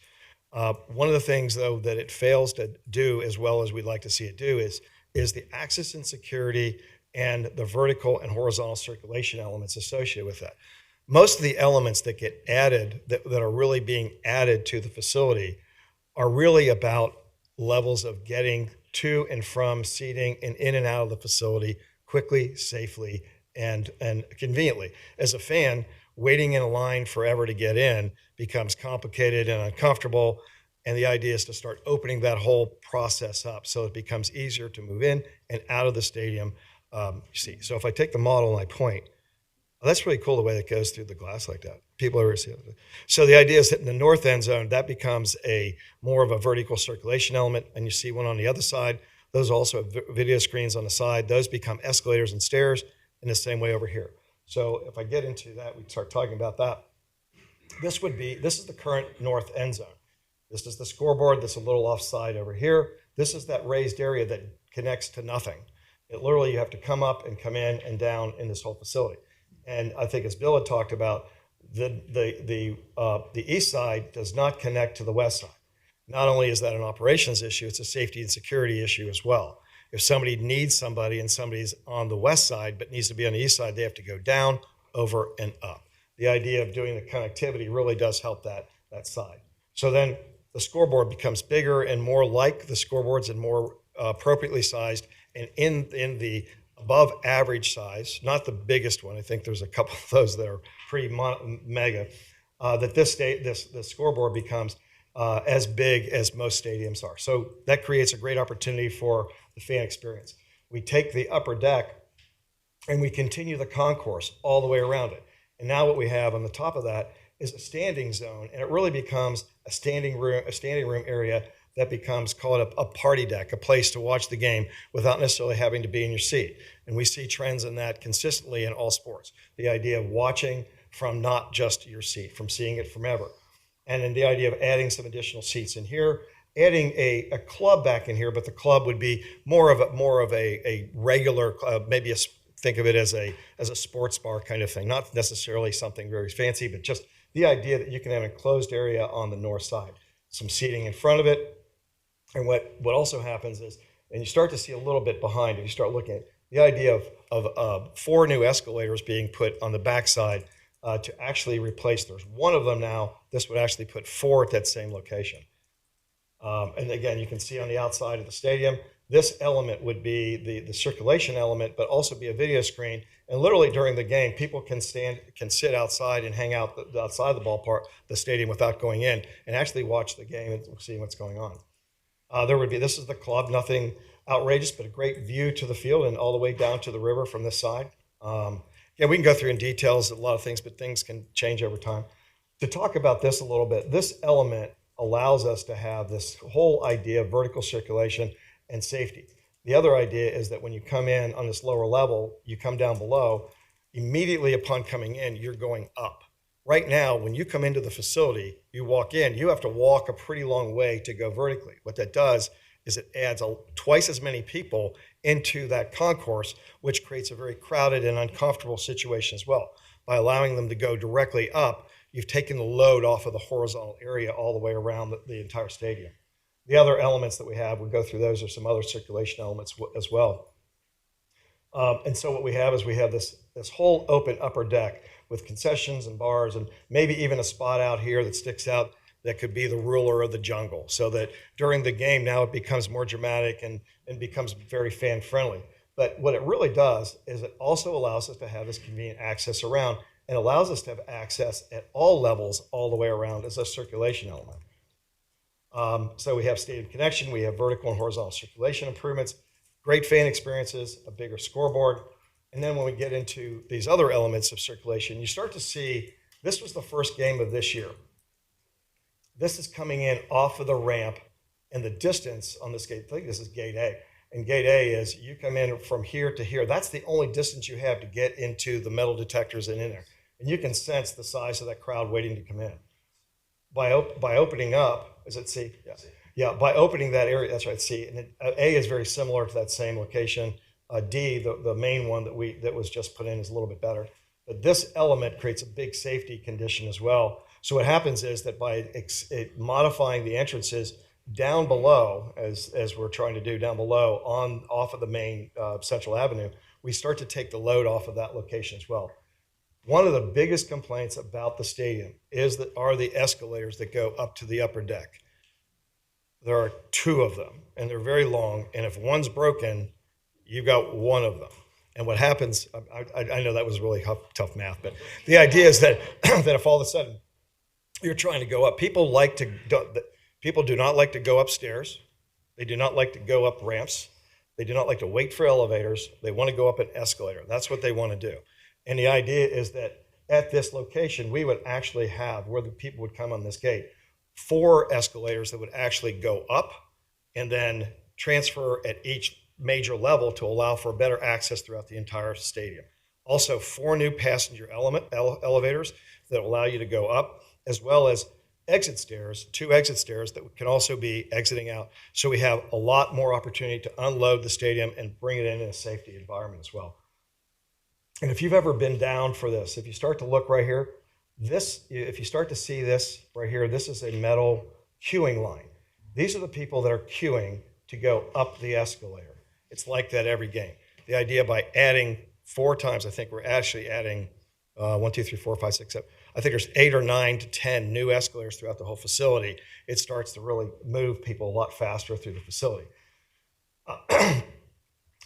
Speaker 10: One of the things, though, that it fails to do as well as we'd like to see it do is the access and security and the vertical and horizontal circulation elements associated with that. Most of the elements that get added, that are really being added to the facility, are really about levels of getting to and from seating and in and out of the facility quickly, safely, and conveniently. As a fan, waiting in a line forever to get in becomes complicated and uncomfortable. And the idea is to start opening that whole process up so it becomes easier to move in and out of the stadium. So if I take the model and I point, that's really cool the way it goes through the glass like that. People ever see it. So the idea is that in the north end zone, that becomes more of a vertical circulation element. And you see one on the other side. Those also have video screens on the side. Those become escalators and stairs in the same way over here. So if I get into that, we start talking about that. this is the current north end zone. This is the scoreboard that's a little offside over here. This is that raised area that connects to nothing. It literally, you have to come up and come in and down in this whole facility. And I think as Bill had talked about, the east side does not connect to the west side. Not only is that an operations issue, it's a safety and security issue as well. If somebody needs somebody and somebody's on the west side but needs to be on the east side, they have to go down, over, and up. The idea of doing the connectivity really does help that side. So then the scoreboard becomes bigger and more like the scoreboards and more appropriately sized and in the above average size, not the biggest one. I think there's a couple of those that are pretty mega, that the scoreboard becomes as big as most stadiums are. So that creates a great opportunity for the fan experience. We take the upper deck and we continue the concourse all the way around it. And now what we have on the top of that is a standing zone, and it really becomes a standing room area that becomes, call it a party deck, a place to watch the game without necessarily having to be in your seat. And we see trends in that consistently in all sports. The idea of watching from not just your seat, from seeing it from ever. And then the idea of adding some additional seats in here, adding a club back in here, but the club would be more of a regular club, maybe think of it as a sports bar kind of thing, not necessarily something very fancy, but just the idea that you can have an enclosed area on the north side, some seating in front of it. And what also happens is, and you start to see a little bit behind, if you start looking at the idea of 4 new escalators being put on the backside to actually replace, there's one of them now, this would actually put 4 at that same location. And again, you can see on the outside of the stadium, this element would be the circulation element, but also be a video screen. And literally during the game, people can sit outside and hang out outside the ballpark, the stadium, without going in, and actually watch the game and see what's going on. This is the club, nothing outrageous, but a great view to the field and all the way down to the river from this side. Yeah, we can go through in details a lot of things, but things can change over time. To talk about this a little bit, this element allows us to have this whole idea of vertical circulation and safety. The other idea is that when you come in on this lower level, you come down below, immediately upon coming in, you're going up. Right now, when you come into the facility, you walk in, you have to walk a pretty long way to go vertically. What that does is it adds twice as many people into that concourse, which creates a very crowded and uncomfortable situation as well. By allowing them to go directly up, you've taken the load off of the horizontal area all the way around the entire stadium. The other elements that we have, we'll go through those, are some other circulation elements as well. And so what we have is we have this whole open upper deck with concessions and bars and maybe even a spot out here that sticks out that could be the ruler of the jungle, so that during the game now it becomes more dramatic and becomes very fan friendly. But what it really does is it also allows us to have this convenient access around and allows us to have access at all levels all the way around as a circulation element. So we have stadium connection, we have vertical and horizontal circulation improvements, great fan experiences, a bigger scoreboard. And then when we get into these other elements of circulation, you start to see, this was the first game of this year. This is coming in off of the ramp, and the distance on this gate, I think this is gate A. And gate A is you come in from here to here. That's the only distance you have to get into the metal detectors and in there. And you can sense the size of that crowd waiting to come in. By opening up, is it C? Yeah. Yeah, by opening that area, that's right, C. And A is very similar to that same location. D, the main one that was just put in, is a little bit better. But this element creates a big safety condition as well. So what happens is that by modifying the entrances down below, as we're trying to do down below off of the main Central Avenue, we start to take the load off of that location as well. One of the biggest complaints about the stadium are the escalators that go up to the upper deck. There are 2 of them, and they're very long, and if one's broken, you've got 1 of them. And what happens, I know that was really tough math, but the idea is that if all of a sudden you're trying to go up, people do not like to go upstairs. They do not like to go up ramps. They do not like to wait for elevators. They want to go up an escalator. That's what they want to do. And the idea is that at this location, we would actually have, where the people would come on this gate, 4 escalators that would actually go up and then transfer at each major level to allow for better access throughout the entire stadium. Also, 4 new passenger elevators that allow you to go up, as well as exit stairs, 2 exit stairs that can also be exiting out. So we have a lot more opportunity to unload the stadium and bring it in a safety environment as well. And if you've ever been down for this, if you start to look right here, if you start to see this right here, this is a metal queuing line. These are the people that are queuing to go up the escalator. It's like that every game. The idea by adding 4 times, I think we're actually adding 1, 2, 3, 4, 5, 6, 7. I think there's 8 or 9 to 10 new escalators throughout the whole facility. It starts to really move people a lot faster through the facility.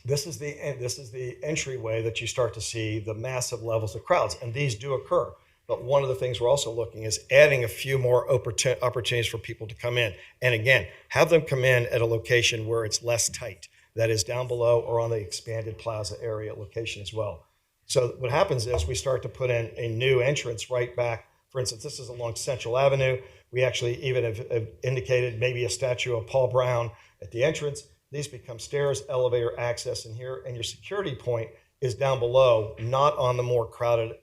Speaker 10: This is the entryway that you start to see the massive levels of crowds, and these do occur. But one of the things we're also looking is adding a few more opportunities for people to come in. And again, have them come in at a location where it's less tight. That is down below or on the expanded plaza area location as well. So what happens is we start to put in a new entrance right back. For instance, this is along Central Avenue. We actually even have indicated maybe a statue of Paul Brown at the entrance. These become stairs, elevator access in here, and your security point is down below, not on the more crowded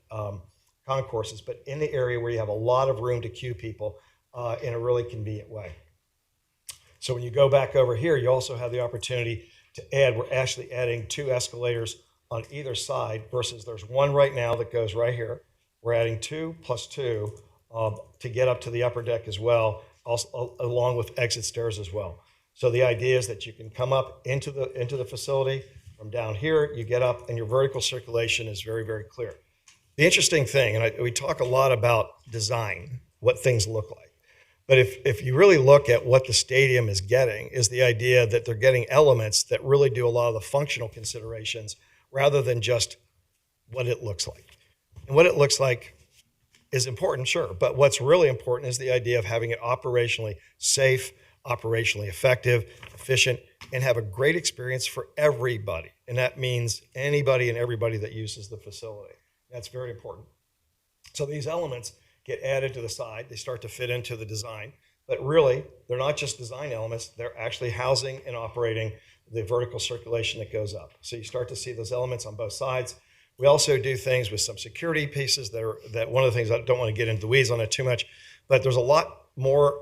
Speaker 10: concourses, but in the area where you have a lot of room to queue people in a really convenient way. So when you go back over here, you also have the opportunity to add, we're actually adding 2 escalators on either side versus there's 1 right now that goes right here. We're adding 2 plus 2 to get up to the upper deck as well, also, along with exit stairs as well. So the idea is that you can come up into the facility from down here, you get up, and your vertical circulation is very, very clear. The interesting thing, and we talk a lot about design, what things look like. But if you really look at what the stadium is getting, is the idea that they're getting elements that really do a lot of the functional considerations rather than just what it looks like. And what it looks like is important, sure, but what's really important is the idea of having it operationally safe, operationally effective, efficient, and have a great experience for everybody. And that means anybody and everybody that uses the facility. That's very important. So these elements get added to the side. They start to fit into the design. But really, they're not just design elements. They're actually housing and operating the vertical circulation that goes up. So you start to see those elements on both sides. We also do things with some security pieces that one of the things, I don't want to get into the weeds on it too much, but there's a lot more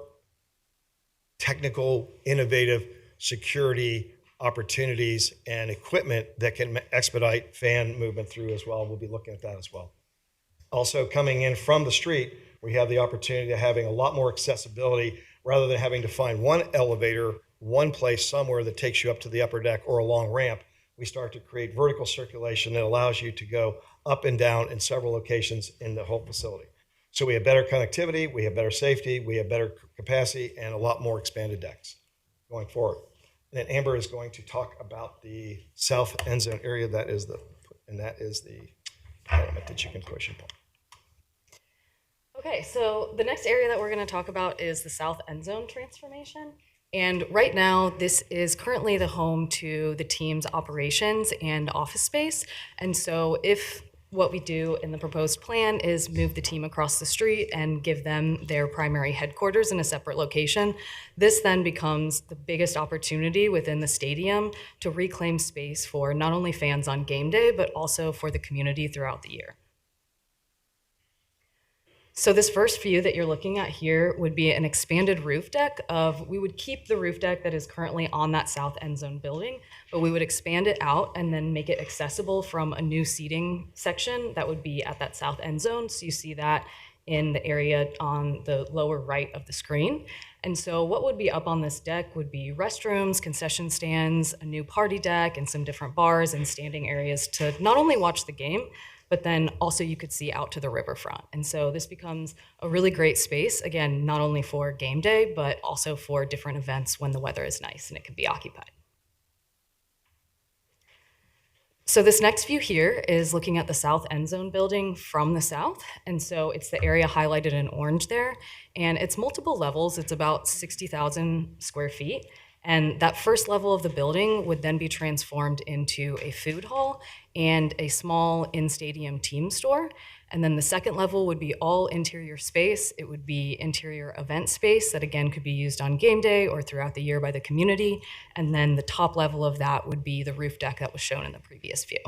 Speaker 10: technical, innovative security opportunities and equipment that can expedite fan movement through as well. We'll be looking at that as well. Also, coming in from the street, we have the opportunity of having a lot more accessibility rather than having to find one elevator, one place somewhere that takes you up to the upper deck or a long ramp. We start to create vertical circulation that allows you to go up and down in several locations in the whole facility. So we have better connectivity, we have better safety, we have better capacity, and a lot more expanded decks going forward. And then Amber is going to talk about the south end zone area. That is the element that you can push and pull.
Speaker 12: Okay, so the next area that we're going to talk about is the south end zone transformation. And right now, this is currently the home to the team's operations and office space. And so if what we do in the proposed plan is move the team across the street and give them their primary headquarters in a separate location, this then becomes the biggest opportunity within the stadium to reclaim space for not only fans on game day, but also for the community throughout the year. So this first view that you're looking at here would be an expanded roof deck we would keep the roof deck that is currently on that south end zone building, but we would expand it out and then make it accessible from a new seating section that would be at that south end zone. So you see that in the area on the lower right of the screen. And so what would be up on this deck would be restrooms, concession stands, a new party deck, and some different bars and standing areas to not only watch the game, but then also you could see out to the riverfront. And so this becomes a really great space, again, not only for game day, but also for different events when the weather is nice and it can be occupied. So this next view here is looking at the south end zone building from the south. And so it's the area highlighted in orange there. And it's multiple levels. It's about 60,000 square feet. And that first level of the building would then be transformed into a food hall and a small in-stadium team store. And then the second level would be all interior space. It would be interior event space that, again, could be used on game day or throughout the year by the community. And then the top level of that would be the roof deck that was shown in the previous view.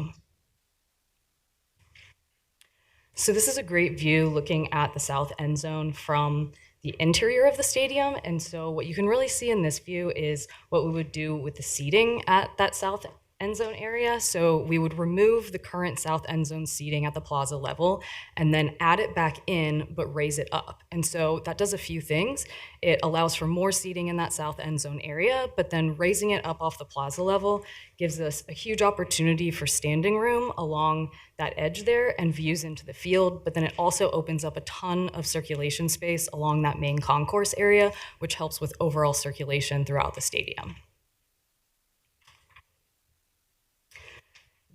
Speaker 12: So this is a great view looking at the south end zone from the interior of the stadium. And so what you can really see in this view is what we would do with the seating at that south end zone area. So we would remove the current south end zone seating at the plaza level and then add it back in, but raise it up. And so that does a few things. It allows for more seating in that south end zone area, but then raising it up off the plaza level gives us a huge opportunity for standing room along that edge there and views into the field. But then it also opens up a ton of circulation space along that main concourse area, which helps with overall circulation throughout the stadium.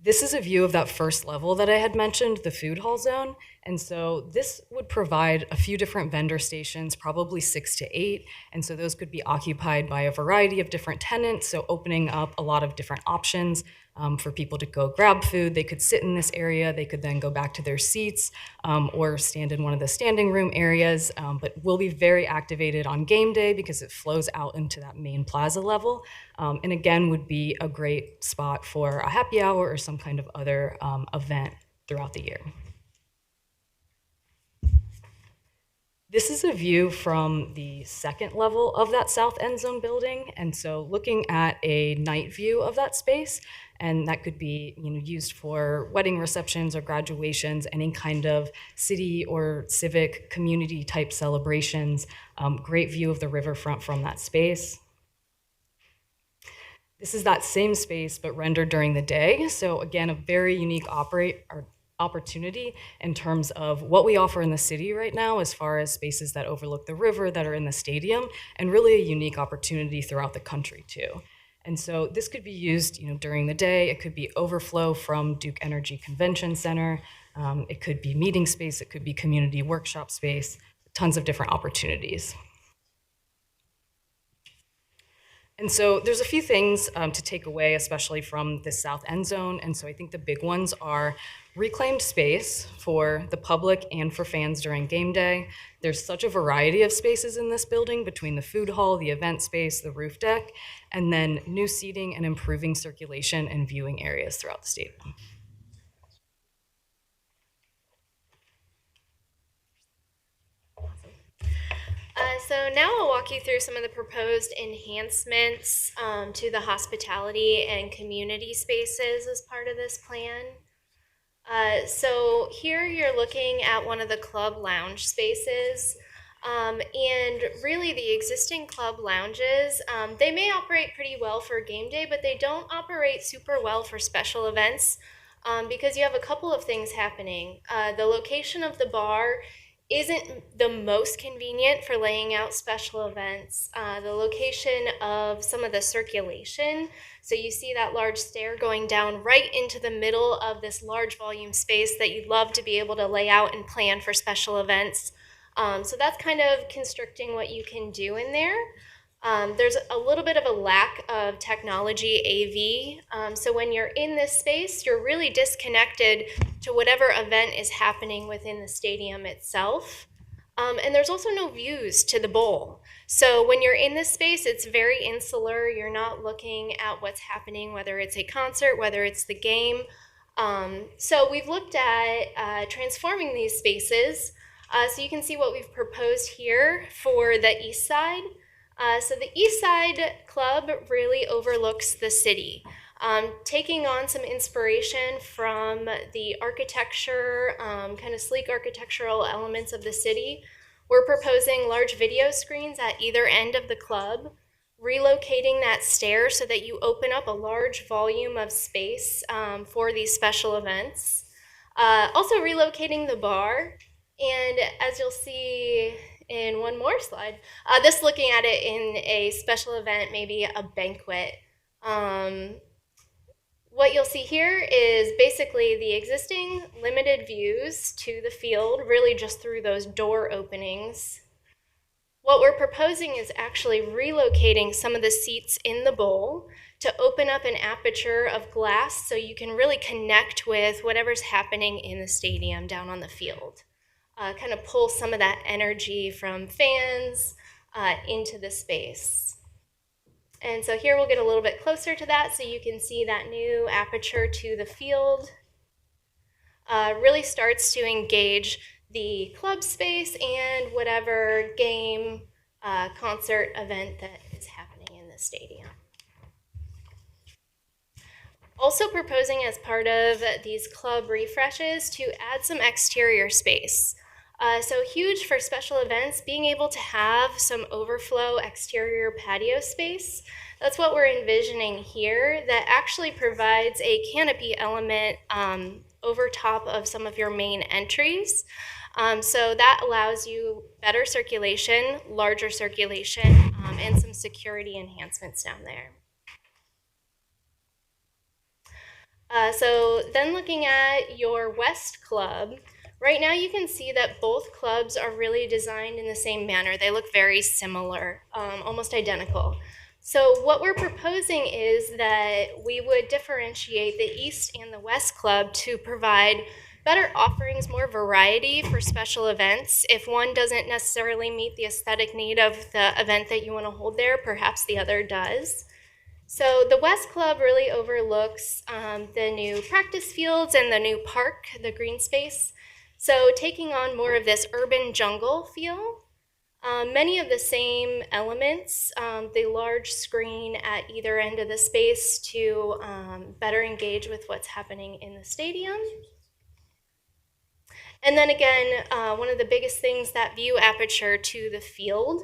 Speaker 12: This is a view of that first level that I had mentioned, the food hall zone. And so this would provide a few different vendor stations, probably 6 to 8. And so those could be occupied by a variety of different tenants. So opening up a lot of different options for people to go grab food. They could sit in this area. They could then go back to their seats or stand in one of the standing room areas. But we'll be very activated on game day because it flows out into that main plaza level. And again, would be a great spot for a happy hour or some kind of other event throughout the year. This is a view from the second level of that south end zone building. And so looking at a night view of that space, and that could be used for wedding receptions or graduations, any kind of city or civic community type celebrations. Great view of the riverfront from that space. This is that same space, but rendered during the day. So again, a very unique opportunity in terms of what we offer in the city right now as far as spaces that overlook the river that are in the stadium, and really a unique opportunity throughout the country too. And so this could be used during the day. It could be overflow from Duke Energy Convention Center. It could be meeting space. It could be community workshop space, tons of different opportunities. And so there's a few things to take away, especially from this south end zone. And so I think the big ones are reclaimed space for the public and for fans during game day. There's such a variety of spaces in this building between the food hall, the event space, the roof deck, and then new seating and improving circulation and viewing areas throughout the stadium.
Speaker 13: So now I'll walk you through some of the proposed enhancements to the hospitality and community spaces as part of this plan. So here you're looking at one of the club lounge spaces. And really the existing club lounges, they may operate pretty well for game day, but they don't operate super well for special events because you have a couple of things happening. The location of the bar isn't the most convenient for laying out special events. The location of some of the circulation, so you see that large stair going down right into the middle of this large volume space that you'd love to be able to lay out and plan for special events. So that's kind of constricting what you can do in there. There's a little bit of a lack of technology AV. So when you're in this space, you're really disconnected to whatever event is happening within the stadium itself. And there's also no views to the bowl. So when you're in this space, it's very insular. You're not looking at what's happening, whether it's a concert, whether it's the game. So we've looked at transforming these spaces. So you can see what we've proposed here for the east side. So the East Side Club really overlooks the city, taking on some inspiration from the architecture, kind of sleek architectural elements of the city. We're proposing large video screens at either end of the club, relocating that stair so that you open up a large volume of space for these special events. Also relocating the bar, and as you'll see in one more slide, this looking at it in a special event, maybe a banquet. What you'll see here is basically the existing limited views to the field, really just through those door openings. What we're proposing is actually relocating some of the seats in the bowl to open up an aperture of glass so you can really connect with whatever's happening in the stadium down on the field. Kind of pull some of that energy from fans into the space. And so here we'll get a little bit closer to that so you can see that new aperture to the field. really starts to engage the club space and whatever game, concert event that is happening in the stadium. Also proposing as part of these club refreshes to add some exterior space. So huge for special events, being able to have some overflow exterior patio space. That's what we're envisioning here, that actually provides a canopy element over top of some of your main entries. So that allows you better circulation, larger circulation, and some security enhancements down there. So then looking at your West Club, right now you can see that both clubs are really designed in the same manner. They look very similar, almost identical. So what we're proposing is that we would differentiate the East and the West Club to provide better offerings, more variety for special events. If one doesn't necessarily meet the aesthetic need of the event that you want to hold there, perhaps the other does. So the West Club really overlooks the new practice fields and the new park, the green space. So taking on more of this urban jungle feel. Many of the same elements, the large screen at either end of the space to better engage with what's happening in the stadium. And then again, one of the biggest things, that view aperture to the field,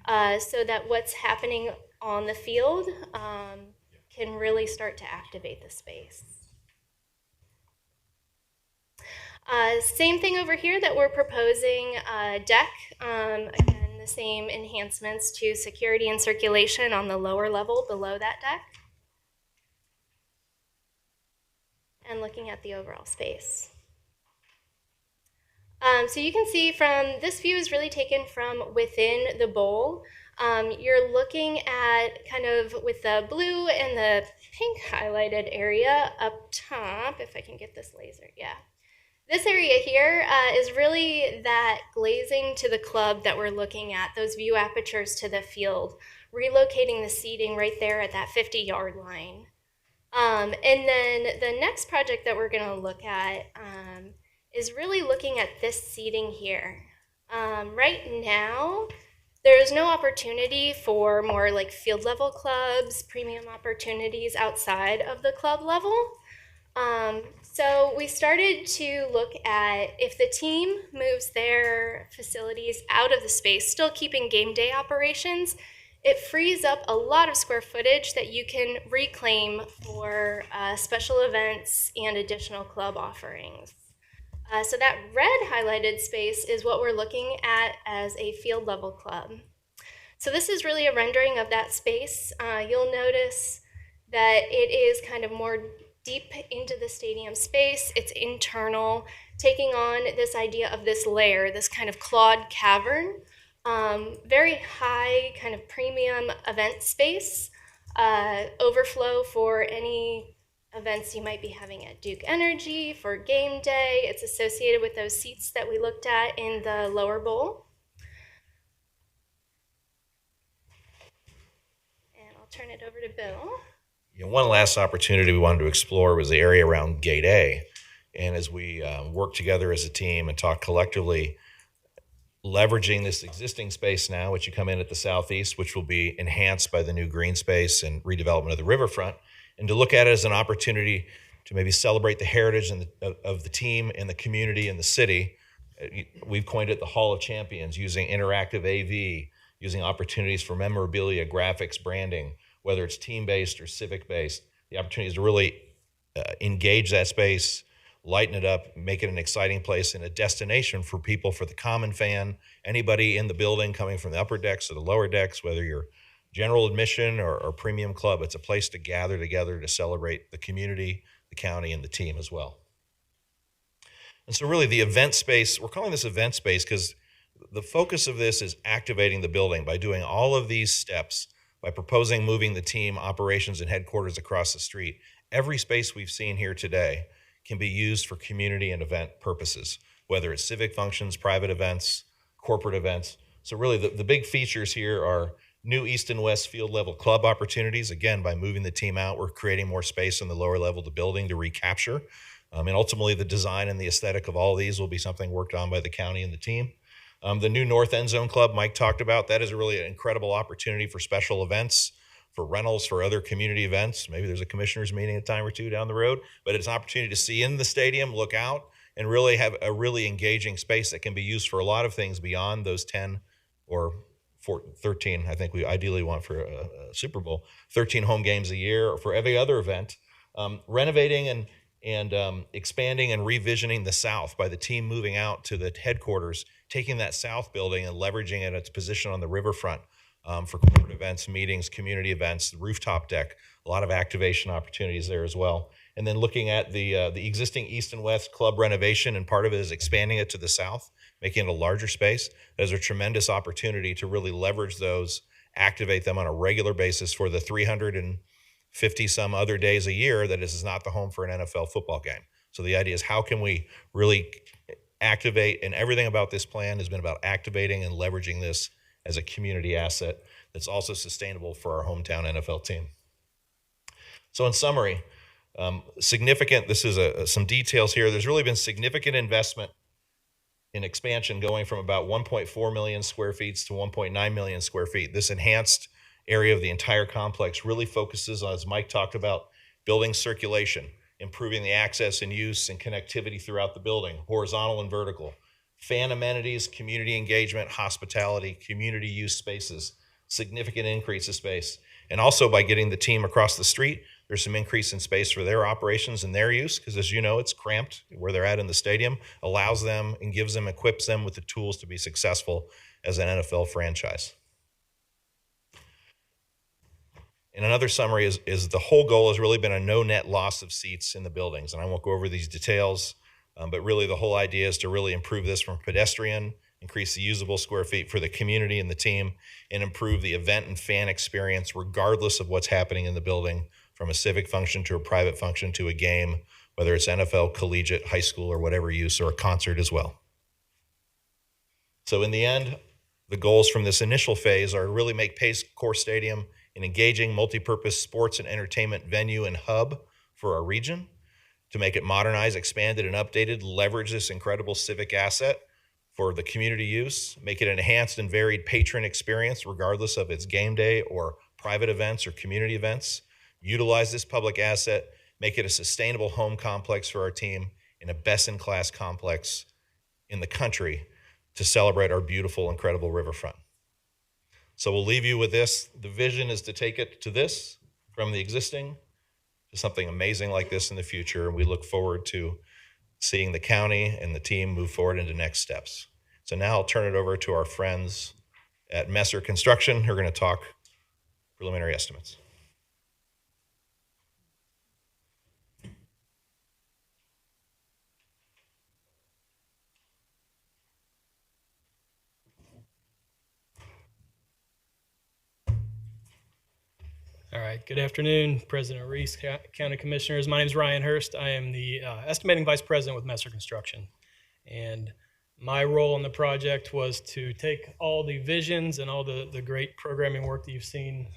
Speaker 13: so that what's happening on the field can really start to activate the space. Same thing over here that we're proposing, deck. Again, the same enhancements to security and circulation on the lower level below that deck. And looking at the overall space. So you can see from this view is really taken from within the bowl. You're looking at kind of with the blue and the pink highlighted area up top, if I can get this laser, yeah. This area here is really that glazing to the club that we're looking at, those view apertures to the field, relocating the seating right there at that 50-yard line. And then the next project that we're gonna look at is really looking at this seating here. Right now, there's no opportunity for more like field level clubs, premium opportunities outside of the club level. So we started to look at if the team moves their facilities out of the space, still keeping game day operations, it frees up a lot of square footage that you can reclaim for special events and additional club offerings. So that red highlighted space is what we're looking at as a field level club. So this is really a rendering of that space. You'll notice that it is kind of more deep into the stadium space. It's internal, taking on this idea of this layer, this kind of clawed cavern. Very high kind of premium event space, overflow for any events you might be having at Duke Energy, for game day. It's associated with those seats that we looked at in the lower bowl. And I'll turn it over to Bill.
Speaker 8: One last opportunity we wanted to explore was the area around Gate A. And as we work together as a team and talk collectively, leveraging this existing space now, which you come in at the southeast, which will be enhanced by the new green space and redevelopment of the riverfront, and to look at it as an opportunity to maybe celebrate the heritage of the team and the community and the city. We've coined it the Hall of Champions, using interactive AV, using opportunities for memorabilia, graphics, branding, whether it's team-based or civic-based. The opportunity is to really engage that space, lighten it up, make it an exciting place and a destination for people, for the common fan, anybody in the building coming from the upper decks or the lower decks, whether you're general admission or premium club. It's a place to gather together to celebrate the community, the county, and the team as well. And so really the event space, we're calling this event space because the focus of this is activating the building by doing all of these steps, by proposing moving the team, operations, and headquarters across the street. Every space we've seen here today can be used for community and event purposes, whether it's civic functions, private events, corporate events. So really the big features here are new east and west field level club opportunities. Again, by moving the team out, we're creating more space in the lower level of the building to recapture And ultimately, the design and the aesthetic of all these will be something worked on by the county and the team. The new North End Zone Club Mike talked about, that is really an incredible opportunity for special events, for rentals, for other community events. Maybe there's a commissioners meeting a time or two down the road, but it's an opportunity to see in the stadium, look out, and really have a really engaging space that can be used for a lot of things beyond those 10 or 13, I think we ideally want for a Super Bowl, 13 home games a year, or for every other event. Renovating and expanding and revisioning the South by the team moving out to the headquarters, taking that South building and leveraging it its position on the riverfront for corporate events, meetings, community events, the rooftop deck, a lot of activation opportunities there as well. And then looking at the existing East and West club renovation, and part of it is expanding it to the South, making it a larger space. There's a tremendous opportunity to really leverage those, activate them on a regular basis for the 350 some other days a year that this is not the home for an NFL football game. So the idea is, how can we really activate, and everything about this plan has been about activating and leveraging this as a community asset that's also sustainable for our hometown NFL team. So in summary, significant, this is some details here. There's really been significant investment in expansion, going from about 1.4 million square feet to 1.9 million square feet. This enhanced area of the entire complex really focuses on, as Mike talked about, building circulation, improving the access and use and connectivity throughout the building, horizontal and vertical, fan amenities, community engagement, hospitality, community use spaces, significant increase of space. And also by getting the team across the street, there's some increase in space for their operations and their use, because as you know, it's cramped where they're at in the stadium, allows them and gives them, equips them with the tools to be successful as an NFL franchise. And another summary is the whole goal has really been a no net loss of seats in the buildings. And I won't go over these details, but really the whole idea is to really improve this from pedestrian, increase the usable square feet for the community and the team, and improve the event and fan experience regardless of what's happening in the building, from a civic function to a private function to a game, whether it's NFL, collegiate, high school, or whatever use, or a concert as well. So in the end, the goals from this initial phase are to really make Paycor Stadium an engaging multi-purpose sports and entertainment venue and hub for our region, to make it modernized, expanded, and updated, leverage this incredible civic asset for the community use, make it an enhanced and varied patron experience regardless of its game day or private events or community events, utilize this public asset, make it a sustainable home complex for our team, and a best-in-class complex in the country to celebrate our beautiful, incredible riverfront. So we'll leave you with this. The vision is to take it to this, from the existing to something amazing like this in the future, and we look forward to seeing the county and the team move forward into next steps. So now I'll turn it over to our friends at Messer Construction, who are going to talk preliminary estimates.
Speaker 14: All right, good afternoon, President Reese, County Commissioners. My name is Ryan Hurst. I am the Estimating Vice President with Messer Construction. And my role on the project was to take all the visions and all the great programming work that you've seen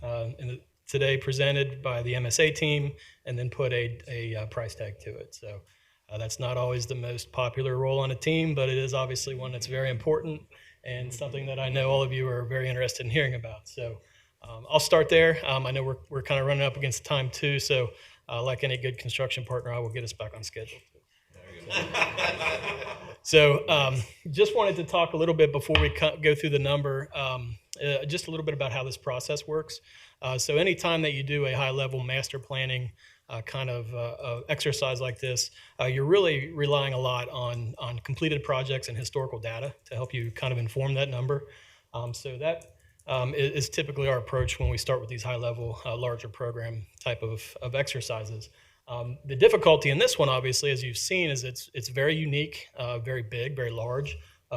Speaker 14: today presented by the MSA team, and then put a price tag to it. So that's not always the most popular role on a team, but it is obviously one that's very important and something that I know all of you are very interested in hearing about. So I'll start there. I know we're kind of running up against time too, so like any good construction partner, I will get us back on schedule. So just wanted to talk a little bit before we go through the number, just a little bit about how this process works. So anytime that you do a high-level master planning kind of exercise like this, you're really relying a lot on completed projects and historical data to help you kind of inform that number. So that is typically our approach when we start with these high-level, larger program type of exercises. The difficulty in this one, obviously, as you've seen, is it's very unique, very big, very large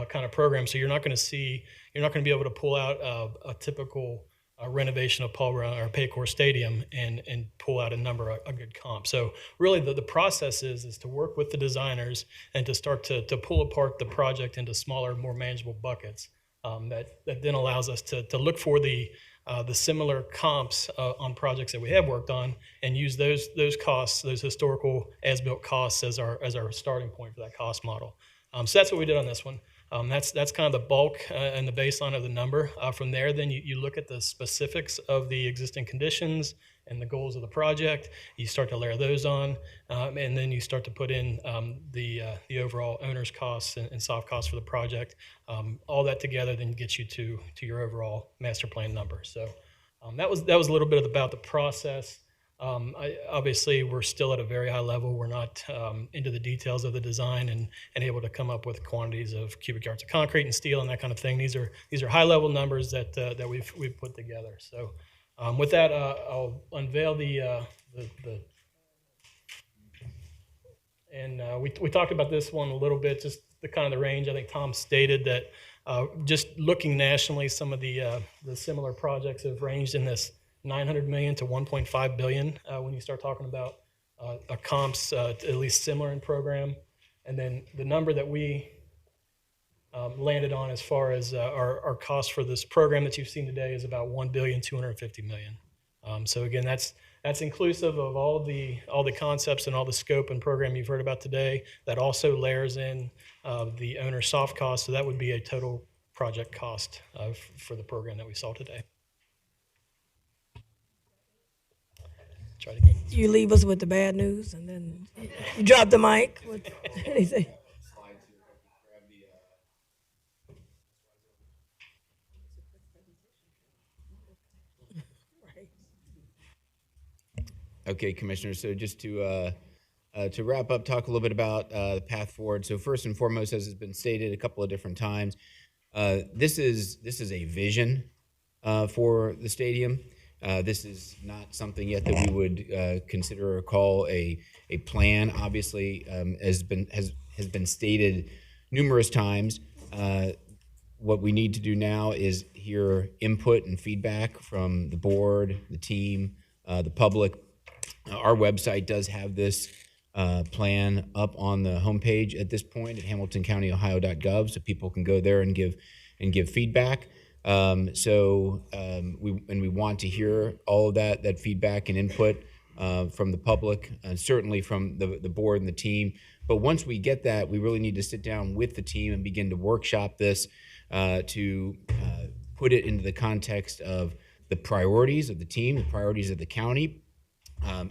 Speaker 14: kind of program. So you're not going to be able to pull out a typical renovation of Paul Brown or Paycor Stadium and pull out a good comp. So really, the process is to work with the designers and to start to pull apart the project into smaller, more manageable buckets. that then allows us to look for the similar comps on projects that we have worked on and use those costs, those historical as-built costs as our starting point for that cost model. So that's what we did on this one. That's kind of the bulk and the baseline of the number. From there, then you look at the specifics of the existing conditions and the goals of the project. You start to layer those on, and then you start to put in the overall owner's costs and soft costs for the project. All that together then gets you to your overall master plan number. So that was a little bit about the process. Obviously, we're still at a very high level. We're not into the details of the design and able to come up with quantities of cubic yards of concrete and steel and that kind of thing. These are high level numbers that we've put together. So with that, I'll unveil we talked about this one a little bit, just the kind of the range. I think Tom stated that just looking nationally, some of the similar projects have ranged in this 900 million to 1.5 billion when you start talking about a comps at least similar in program. And then the number that we landed on as far as our cost for this program that you've seen today is about 1.25 billion. So again, that's inclusive of all the concepts and all the scope and program you've heard about today. That also layers in the owner soft cost. So that would be a total project cost for the program that we saw today. Try to get
Speaker 1: You leave us with the bad news, and then you drop the mic. What did he say?
Speaker 6: Okay, Commissioners, so just to wrap up, talk a little bit about the path forward. So first and foremost, as has been stated a couple of different times, this is a vision for the stadium. This is not something yet that we would consider or call a plan. Obviously, has been stated numerous times. What we need to do now is hear input and feedback from the board, the team, the public. Our website does have this plan up on the homepage at this point at hamiltoncounty.ohio.gov, so people can go there and give feedback. We want to hear all of that feedback and input from the public, and certainly from the board and the team. But once we get that, we really need to sit down with the team and begin to workshop this to put it into the context of the priorities of the team, the priorities of the county,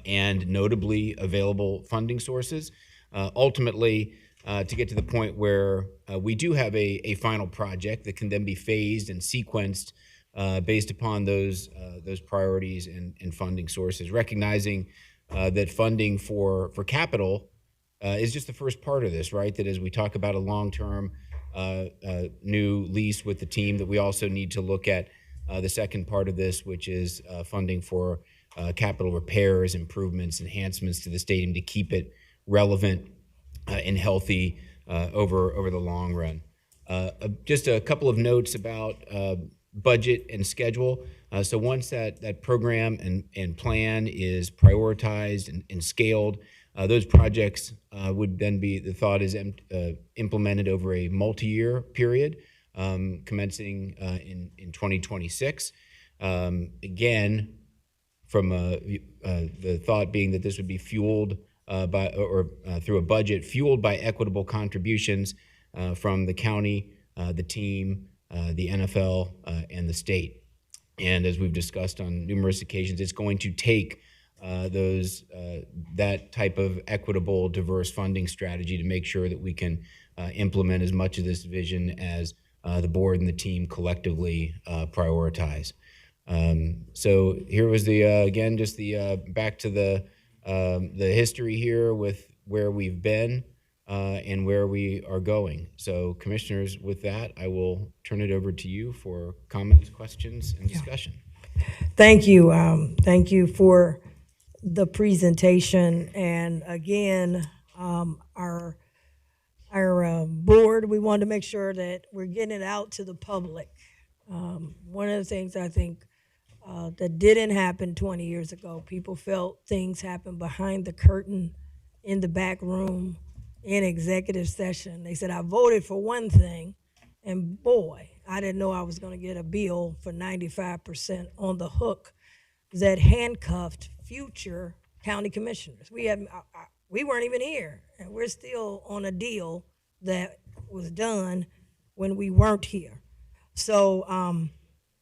Speaker 6: and notably available funding sources. Ultimately, to get to the point where we do have a final project that can then be phased and sequenced based upon those priorities and funding sources, recognizing that funding for capital is just the first part of this, right? That as we talk about a long-term new lease with the team, that we also need to look at the second part of this, which is funding for capital repairs, improvements, enhancements to the stadium to keep it relevant and healthy over the long run. Just a couple of notes about budget and schedule. So once that program and plan is prioritized and scaled, those projects would then be, the thought is implemented over a multi-year period, commencing in 2026. Again, from the thought being that this would be fueled through a budget fueled by equitable contributions from the county, the team, the NFL, and the state. And as we've discussed on numerous occasions, it's going to take that type of equitable, diverse funding strategy to make sure that we can implement as much of this vision as the board and the team collectively prioritize. So here was again, just back to the history here with where we've been and where we are going. So commissioners, with that, I will turn it over to you for comments, questions, and discussion.
Speaker 1: Thank you. Thank you for the presentation. And again, our board, we wanted to make sure that we're getting it out to the public. One of the things I think that didn't happen 20 years ago, people felt things happened behind the curtain in the back room in executive session. They said, I voted for one thing, and boy, I didn't know I was going to get a bill for 95% on the hook that handcuffed future county commissioners. We weren't even here, and we're still on a deal that was done when we weren't here. So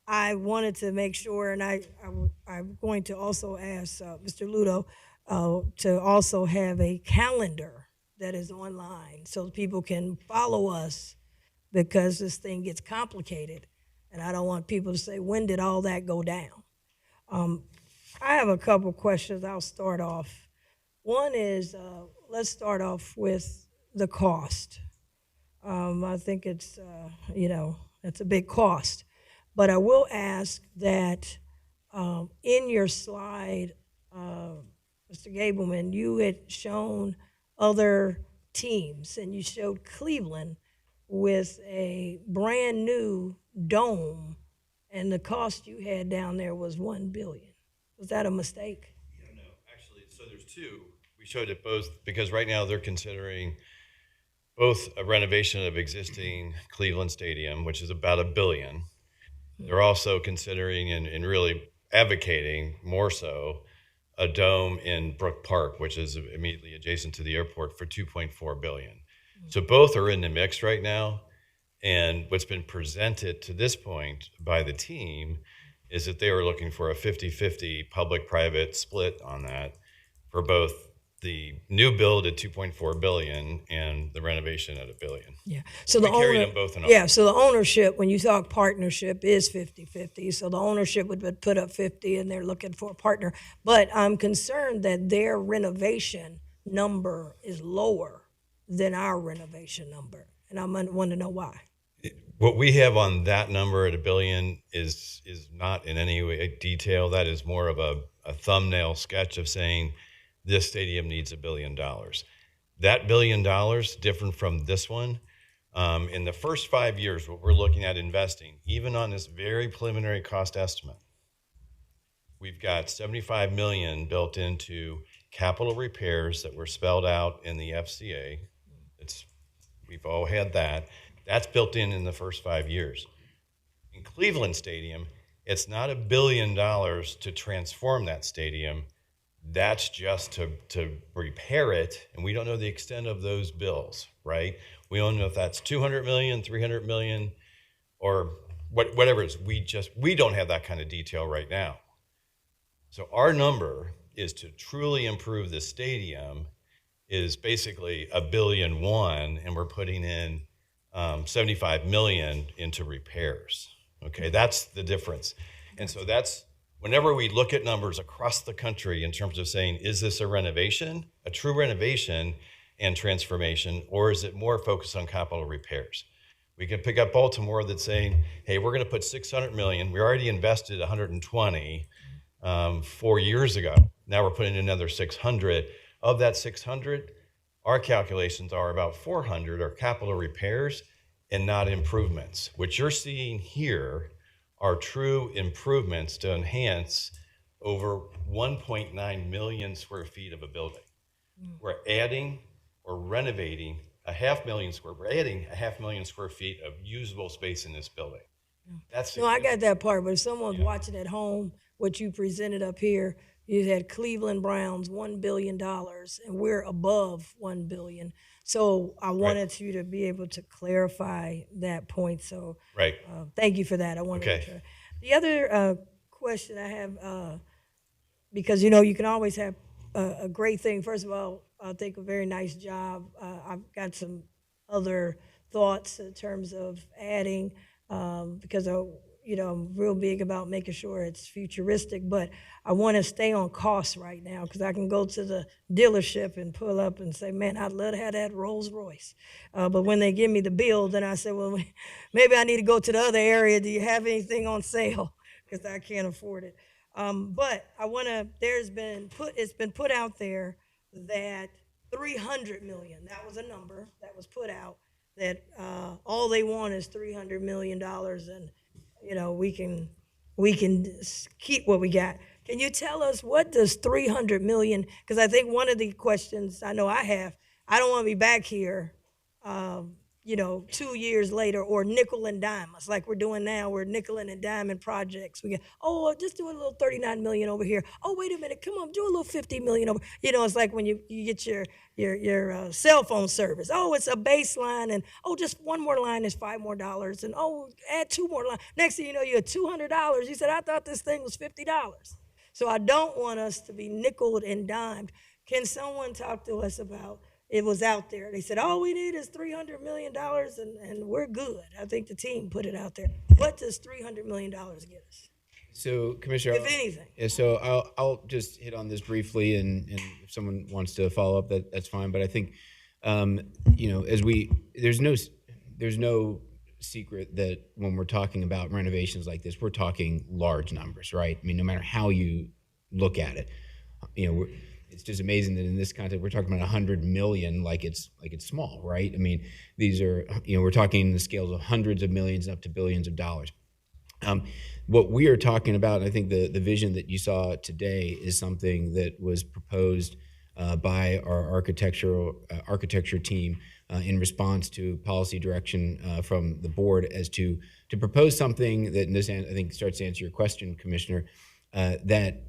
Speaker 1: I wanted to make sure, and I'm going to also ask Mr. Ludo to also have a calendar that is online so people can follow us, because this thing gets complicated, and I don't want people to say, when did all that go down? I have a couple questions. I'll start off. One is, let's start off with the cost. I think it's, it's a big cost. But I will ask that in your slide, Mr. Gableman, you had shown other teams, and you showed Cleveland with a brand new dome, and the cost you had down there was $1 billion. Was that a mistake?
Speaker 7: Yeah, no, actually, so there's two. We showed it both because right now they're considering both a renovation of existing Cleveland Stadium, which is about $1 billion. They're also considering and really advocating more so a dome in Brook Park, which is immediately adjacent to the airport, for $2.4 billion. So both are in the mix right now. And what's been presented to this point by the team is that they were looking for a 50-50 public-private split on that for both the new build at $2.4 billion and the renovation at $1 billion.
Speaker 1: Yeah. So
Speaker 7: we carried them both in our.
Speaker 1: Yeah. So the ownership, when you talk partnership, is 50-50. So the ownership would put up 50, and they're looking for a partner. But I'm concerned that their renovation number is lower than our renovation number, and I want to know why.
Speaker 7: What we have on that number at $1 billion is not in any way detail. That is more of a thumbnail sketch of saying this stadium needs $1 billion. That $1 billion, different from this one, in the first 5 years, what we're looking at investing, even on this very preliminary cost estimate, we've got $75 million built into capital repairs that were spelled out in the FCA. We've all had that. That's built in the first 5 years. In Cleveland Stadium, it's not $1 billion to transform that stadium. That's just to repair it, and we don't know the extent of those bills, right? We don't know if that's 200 million, 300 million, or whatever it is. We don't have that kind of detail right now. So our number is to truly improve the stadium is basically $1.1 billion, and we're putting in 75 million into repairs. Okay, that's the difference. And so that's, whenever we look at numbers across the country in terms of saying, is this a renovation, a true renovation and transformation, or is it more focused on capital repairs? We can pick up Baltimore that's saying, hey, we're going to put 600 million. We already invested 120 4 years ago. Now we're putting another 600. Of that 600, our calculations are about 400 are capital repairs and not improvements. What you're seeing here are true improvements to enhance over 1.9 million square feet of a building. We're adding or renovating we're adding a 500,000 square feet of usable space in this building. That's
Speaker 1: No, I got that part, but if someone's watching at home, what you presented up here, you had Cleveland Browns, $1 billion, and we're above $1 billion. So I wanted you to be able to clarify that point. So
Speaker 7: right.
Speaker 1: Thank you for that. I wanted to make sure. The other question I have, because you can always have a great thing. First of all, I think a very nice job. I've got some other thoughts in terms of adding, because I'm real big about making sure it's futuristic, but I want to stay on cost right now, because I can go to the dealership and pull up and say, man, I'd love to have that Rolls Royce. But when they give me the bill, then I say, well, maybe I need to go to the other area. Do you have anything on sale? Because I can't afford it. But I want to, it's been put out there that 300 million, that was a number that was put out, that all they want is $300 million, and we can keep what we got. Can you tell us, what does 300 million, because I think one of the questions I know I have, I don't want to be back here, 2 years later, or nickel and dime us like we're doing now. We're nickel and diming projects. We get, oh, just do a little 39 million over here. Oh, wait a minute, come on, do a little 50 million over. It's like when you get your cell phone service. Oh, it's a baseline, and oh, just one more line is $5 more, and oh, add 2 more lines. Next thing you know, you're at $200. You said, I thought this thing was $50. So I don't want us to be nickeled and dimed. Can someone talk to us about? It was out there. They said, all we need is $300 million and we're good. I think the team put it out there. What does $300 million get us?
Speaker 6: So, Commissioner,
Speaker 1: If anything.
Speaker 6: Yeah, so I'll just hit on this briefly, and if someone wants to follow up, that's fine. But I think, there's no secret that when we're talking about renovations like this, we're talking large numbers, right? I mean, no matter how you look at it, it's just amazing that in this context we're talking about 100 million, like it's small, right? I mean, these are, we're talking in the scales of hundreds of millions up to billions of dollars. What we are talking about, I think the vision that you saw today is something that was proposed by our architecture team in response to policy direction from the board as to propose something that, in this, I think, starts to answer your question, Commissioner, that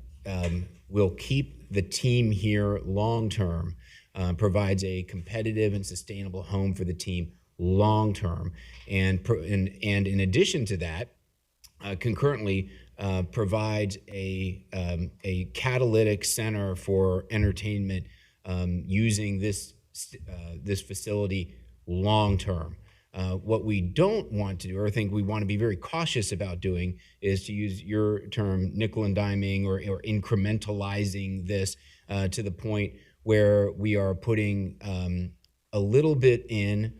Speaker 6: will keep the team here long term, provides a competitive and sustainable home for the team long term, and in addition to that, concurrently provides a catalytic center for entertainment using this facility long term. What we don't want to do, or I think we want to be very cautious about doing, is to use your term, nickel and diming or incrementalizing this to the point where we are putting a little bit in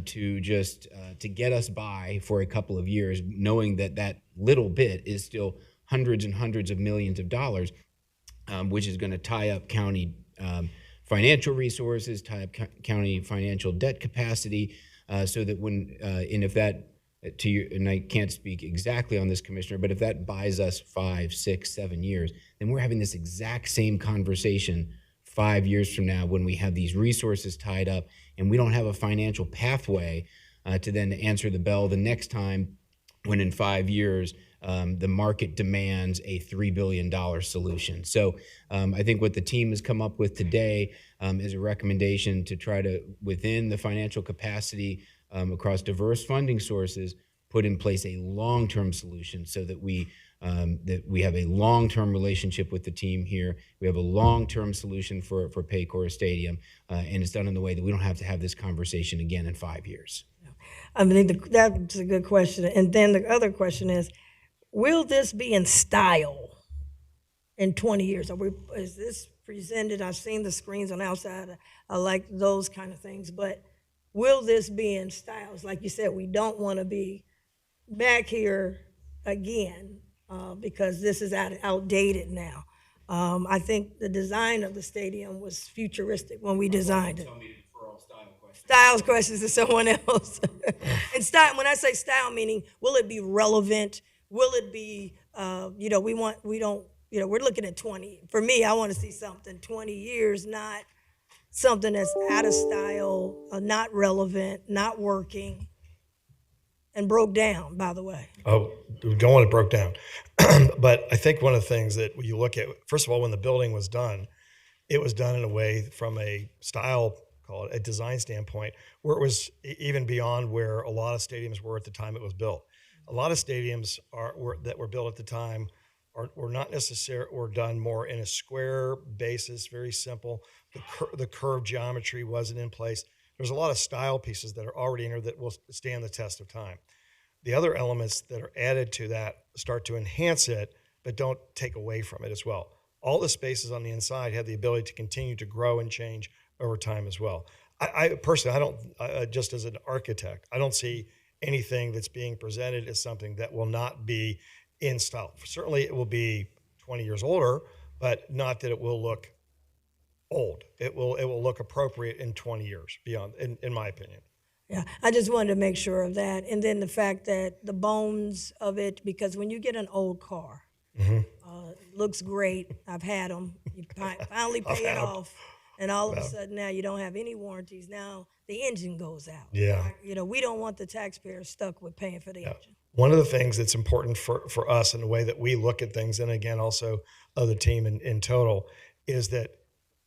Speaker 6: to just to get us by for a couple of years, knowing that little bit is still hundreds and hundreds of millions of dollars, which is going to tie up county financial resources, tie up county financial debt capacity, so that when and if that to you, and I can't speak exactly on this, Commissioner, but if that buys us 5, 6, 7 years, then we're having this exact same conversation 5 years from now when we have these resources tied up and we don't have a financial pathway to then answer the bell the next time when in 5 years the market demands a $3 billion solution. So I think what the team has come up with today is a recommendation to try to, within the financial capacity across diverse funding sources, put in place a long-term solution so that we have a long-term relationship with the team here. We have a long-term solution for Paycor Stadium, and it's done in the way that we don't have to have this conversation again in 5 years.
Speaker 1: I mean, that's a good question. And then the other question is, will this be in style in 20 years? Is this presented? I've seen the screens on the outside. I like those kind of things. But will this be in style? It's like you said, we don't want to be back here again because this is outdated now. I think the design of the stadium was futuristic when we designed it. Styles questions to someone else. And style, when I say style, meaning will it be relevant? Will it be, we're looking at 20. For me, I want to see something 20 years, not something that's out of style, not relevant, not working, and broke down, by the way.
Speaker 10: Oh, we don't want it broke down. But I think one of the things that you look at, first of all, when the building was done, it was done in a way from a style, call it a design standpoint, where it was even beyond where a lot of stadiums were at the time it was built. A lot of stadiums that were built at the time were not necessarily, or done more in a square basis, very simple. The curved geometry wasn't in place. There's a lot of style pieces that are already in there that will stand the test of time. The other elements that are added to that start to enhance it, but don't take away from it as well. All the spaces on the inside have the ability to continue to grow and change over time as well. I personally, I don't, just as an architect, I don't see anything that's being presented as something that will not be in style. Certainly it will be 20 years older, but not that it will look old. It will look appropriate in 20 years beyond, in my opinion.
Speaker 1: Yeah, I just wanted to make sure of that. And then the fact that the bones of it, because when you get an old car, it looks great. I've had them. You finally pay it off. And all of a sudden now you don't have any warranties. Now the engine goes out.
Speaker 10: Yeah.
Speaker 1: You know, we don't want the taxpayers stuck with paying for the engine.
Speaker 10: One of the things that's important for us in the way that we look at things, and again, also other team in total, is that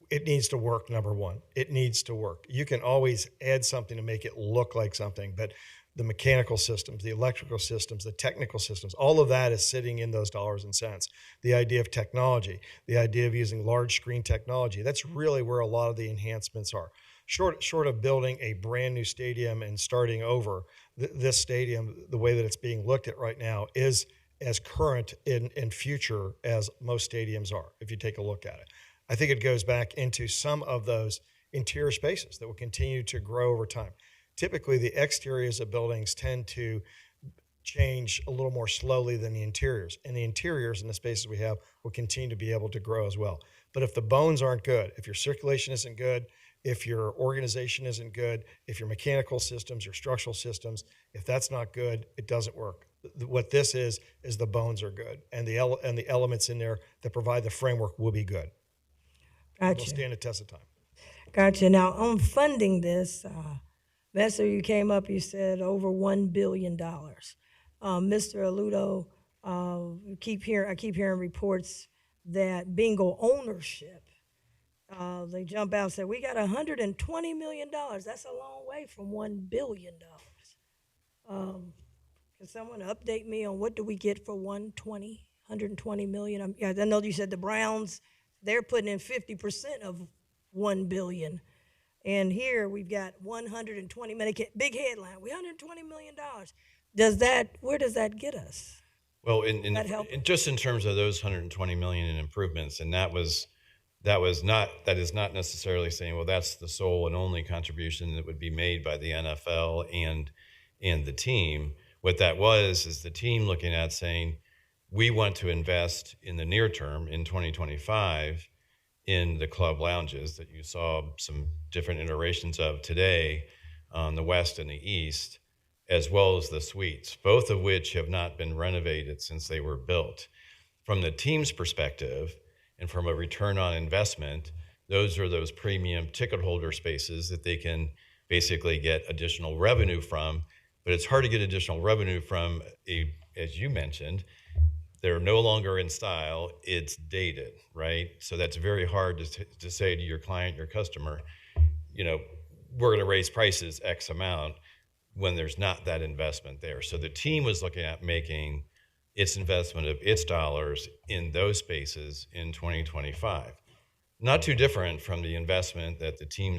Speaker 10: it needs to work, number one. It needs to work. You can always add something to make it look like something, but the mechanical systems, the electrical systems, the technical systems, all of that is sitting in those dollars and cents. The idea of technology, the idea of using large screen technology, that's really where a lot of the enhancements are. Short of building a brand new stadium and starting over, this stadium, the way that it's being looked at right now, is as current in future as most stadiums are, if you take a look at it. I think it goes back into some of those interior spaces that will continue to grow over time. Typically, the exteriors of buildings tend to change a little more slowly than the interiors. And the interiors and the spaces we have will continue to be able to grow as well. But if the bones aren't good, if your circulation isn't good, if your organization isn't good, if your mechanical systems, your structural systems, if that's not good, it doesn't work. What this is the bones are good, and the elements in there that provide the framework will be good.
Speaker 1: Gotcha.
Speaker 10: Will stand the test of time.
Speaker 1: Gotcha. Now, on funding this, Messer, you came up, you said over $1 billion. Mr. Aludo, I keep hearing reports that bingo ownership, they jump out and say, we got $120 million. That's a long way from $1 billion. Can someone update me on what do we get for 120 million? I know you said the Browns, they're putting in 50% of 1 billion. And here we've got 120 million, big headline, $120 million. Where does that get us?
Speaker 7: Well, just in terms of those 120 million in improvements, and that is not necessarily saying, well, that's the sole and only contribution that would be made by the NFL and the team. What that is the team looking at saying, we want to invest in the near term in 2025 in the club lounges that you saw some different iterations of today on the west and the east, as well as the suites, both of which have not been renovated since they were built. From the team's perspective and from a return on investment, those are those premium ticket holder spaces that they can basically get additional revenue from. But it's hard to get additional revenue from, as you mentioned, they're no longer in style, it's dated, right? So that's very hard to say to your client, your customer, we're gonna raise prices X amount when there's not that investment there. So the team was looking at making its investment of its dollars in those spaces in 2025. Not too different from the investment that the team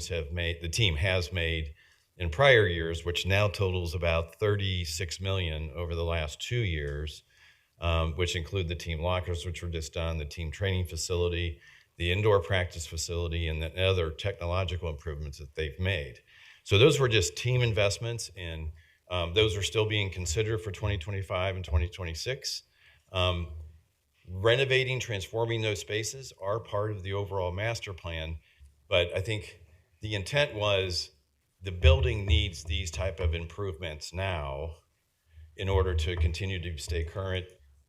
Speaker 7: has made in prior years, which now totals about 36 million over the last 2 years, which include the team lockers, which were just done, the team training facility, the indoor practice facility, and the other technological improvements that they've made. So those were just team investments, and those are still being considered for 2025 and 2026. Renovating, transforming those spaces are part of the overall master plan, but I think the intent was the building needs these type of improvements now in order to continue to stay current,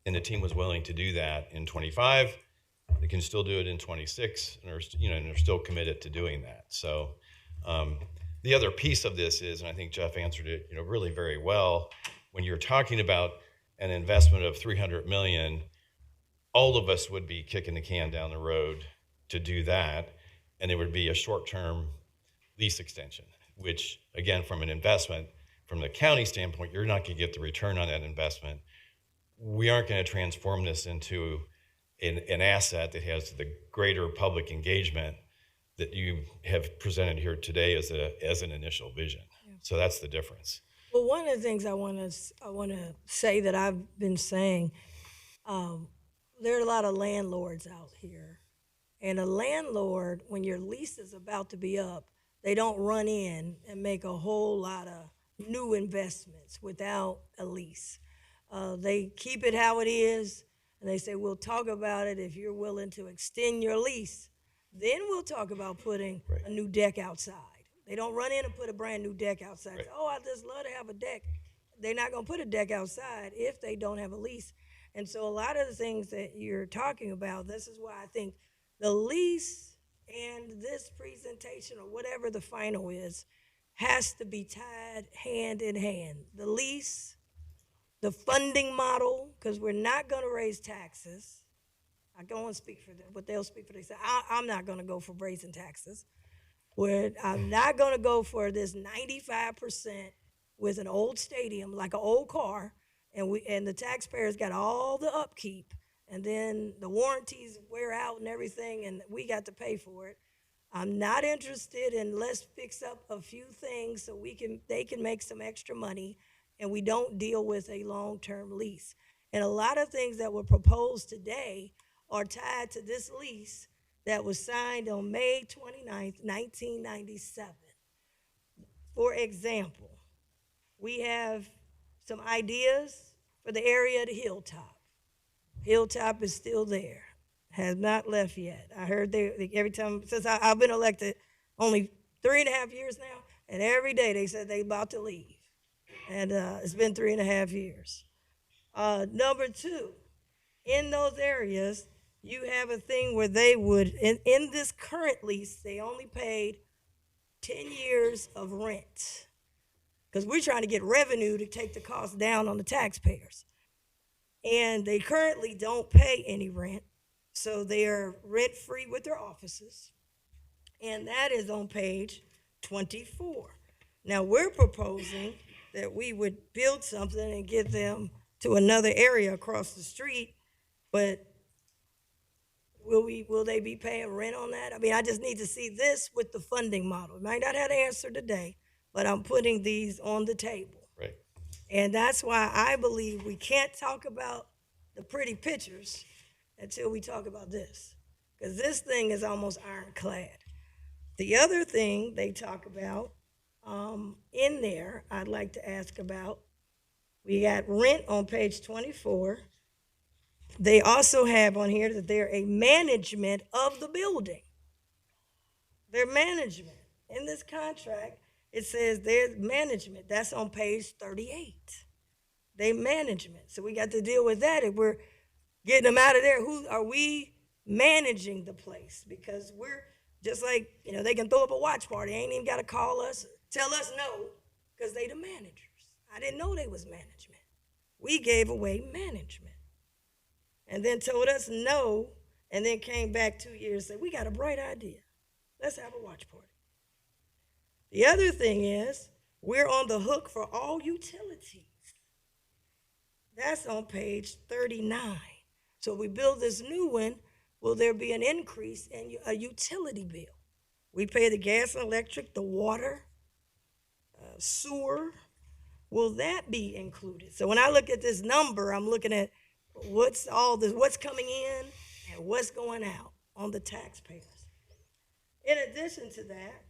Speaker 7: and the team was willing to do that in 25. They can still do it in 26, and they're still committed to doing that. So the other piece of this is, and I think Jeff answered it, really very well. When you're talking about an investment of 300 million, all of us would be kicking the can down the road to do that, and it would be a short-term lease extension, which, again, from an investment, from the county standpoint, you're not going to get the return on that investment. We aren't going to transform this into an asset that has the greater public engagement that you have presented here today as an initial vision. Yeah. So that's the difference.
Speaker 1: Well, one of the things I want to say that I've been saying, there are a lot of landlords out here, and a landlord, when your lease is about to be up, they don't run in and make a whole lot of new investments without a lease. They keep it how it is, and they say, we'll talk about it if you're willing to extend your lease. Then we'll talk about putting a new deck outside. They don't run in and put a brand new deck outside. Right. Oh, I just love to have a deck. They're not going to put a deck outside if they don't have a lease. And so a lot of the things that you're talking about, this is why I think the lease and this presentation or whatever the final is has to be tied hand in hand. The lease, the funding model, because we're not going to raise taxes. I go and speak for them, but they'll speak for themselves. I'm not going to go for raising taxes. I'm not going to go for this 95% with an old stadium, like an old car, and the taxpayers got all the upkeep, and then the warranties wear out and everything, and we got to pay for it. I'm not interested in let's fix up a few things so they can make some extra money, and we don't deal with a long-term lease. And a lot of things that were proposed today are tied to this lease that was signed on May 29th, 1997. For example, we have some ideas for the area of the Hilltop. Hilltop is still there, has not left yet. I heard every time, since I've been elected, only 3.5 years now, and every day they said they about to leave. And it's been 3.5 years. Number two, in those areas, you have a thing where they would, in this current lease, they only paid 10 years of rent. Because we're trying to get revenue to take the cost down on the taxpayers. And they currently don't pay any rent, so they are rent-free with their offices. And that is on page 24. Now, we're proposing that we would build something and get them to another area across the street, but will they be paying rent on that? I mean, I just need to see this with the funding model. Might not have an answer today, but I'm putting these on the table.
Speaker 7: Right.
Speaker 1: And that's why I believe we can't talk about the pretty pictures until we talk about this, because this thing is almost ironclad. The other thing they talk about in there, I'd like to ask about, we got rent on page 24. They also have on here that they're a management of the building. Their management. In this contract, it says their management. That's on page 38. They management. So we got to deal with that. If we're getting them out of there, who are we managing the place? Because we're just like, they can throw up a watch party. Ain't even got to call us, tell us no, because they the managers. I didn't know they was management. We gave away management. And then told us no, and then came back 2 years and said, we got a bright idea. Let's have a watch party. The other thing is, we're on the hook for all utilities. That's on page 39. So we build this new one, will there be an increase in a utility bill? We pay the gas and electric, the water, sewer. Will that be included? So when I look at this number, I'm looking at what's coming in and what's going out on the taxpayers. In addition to that,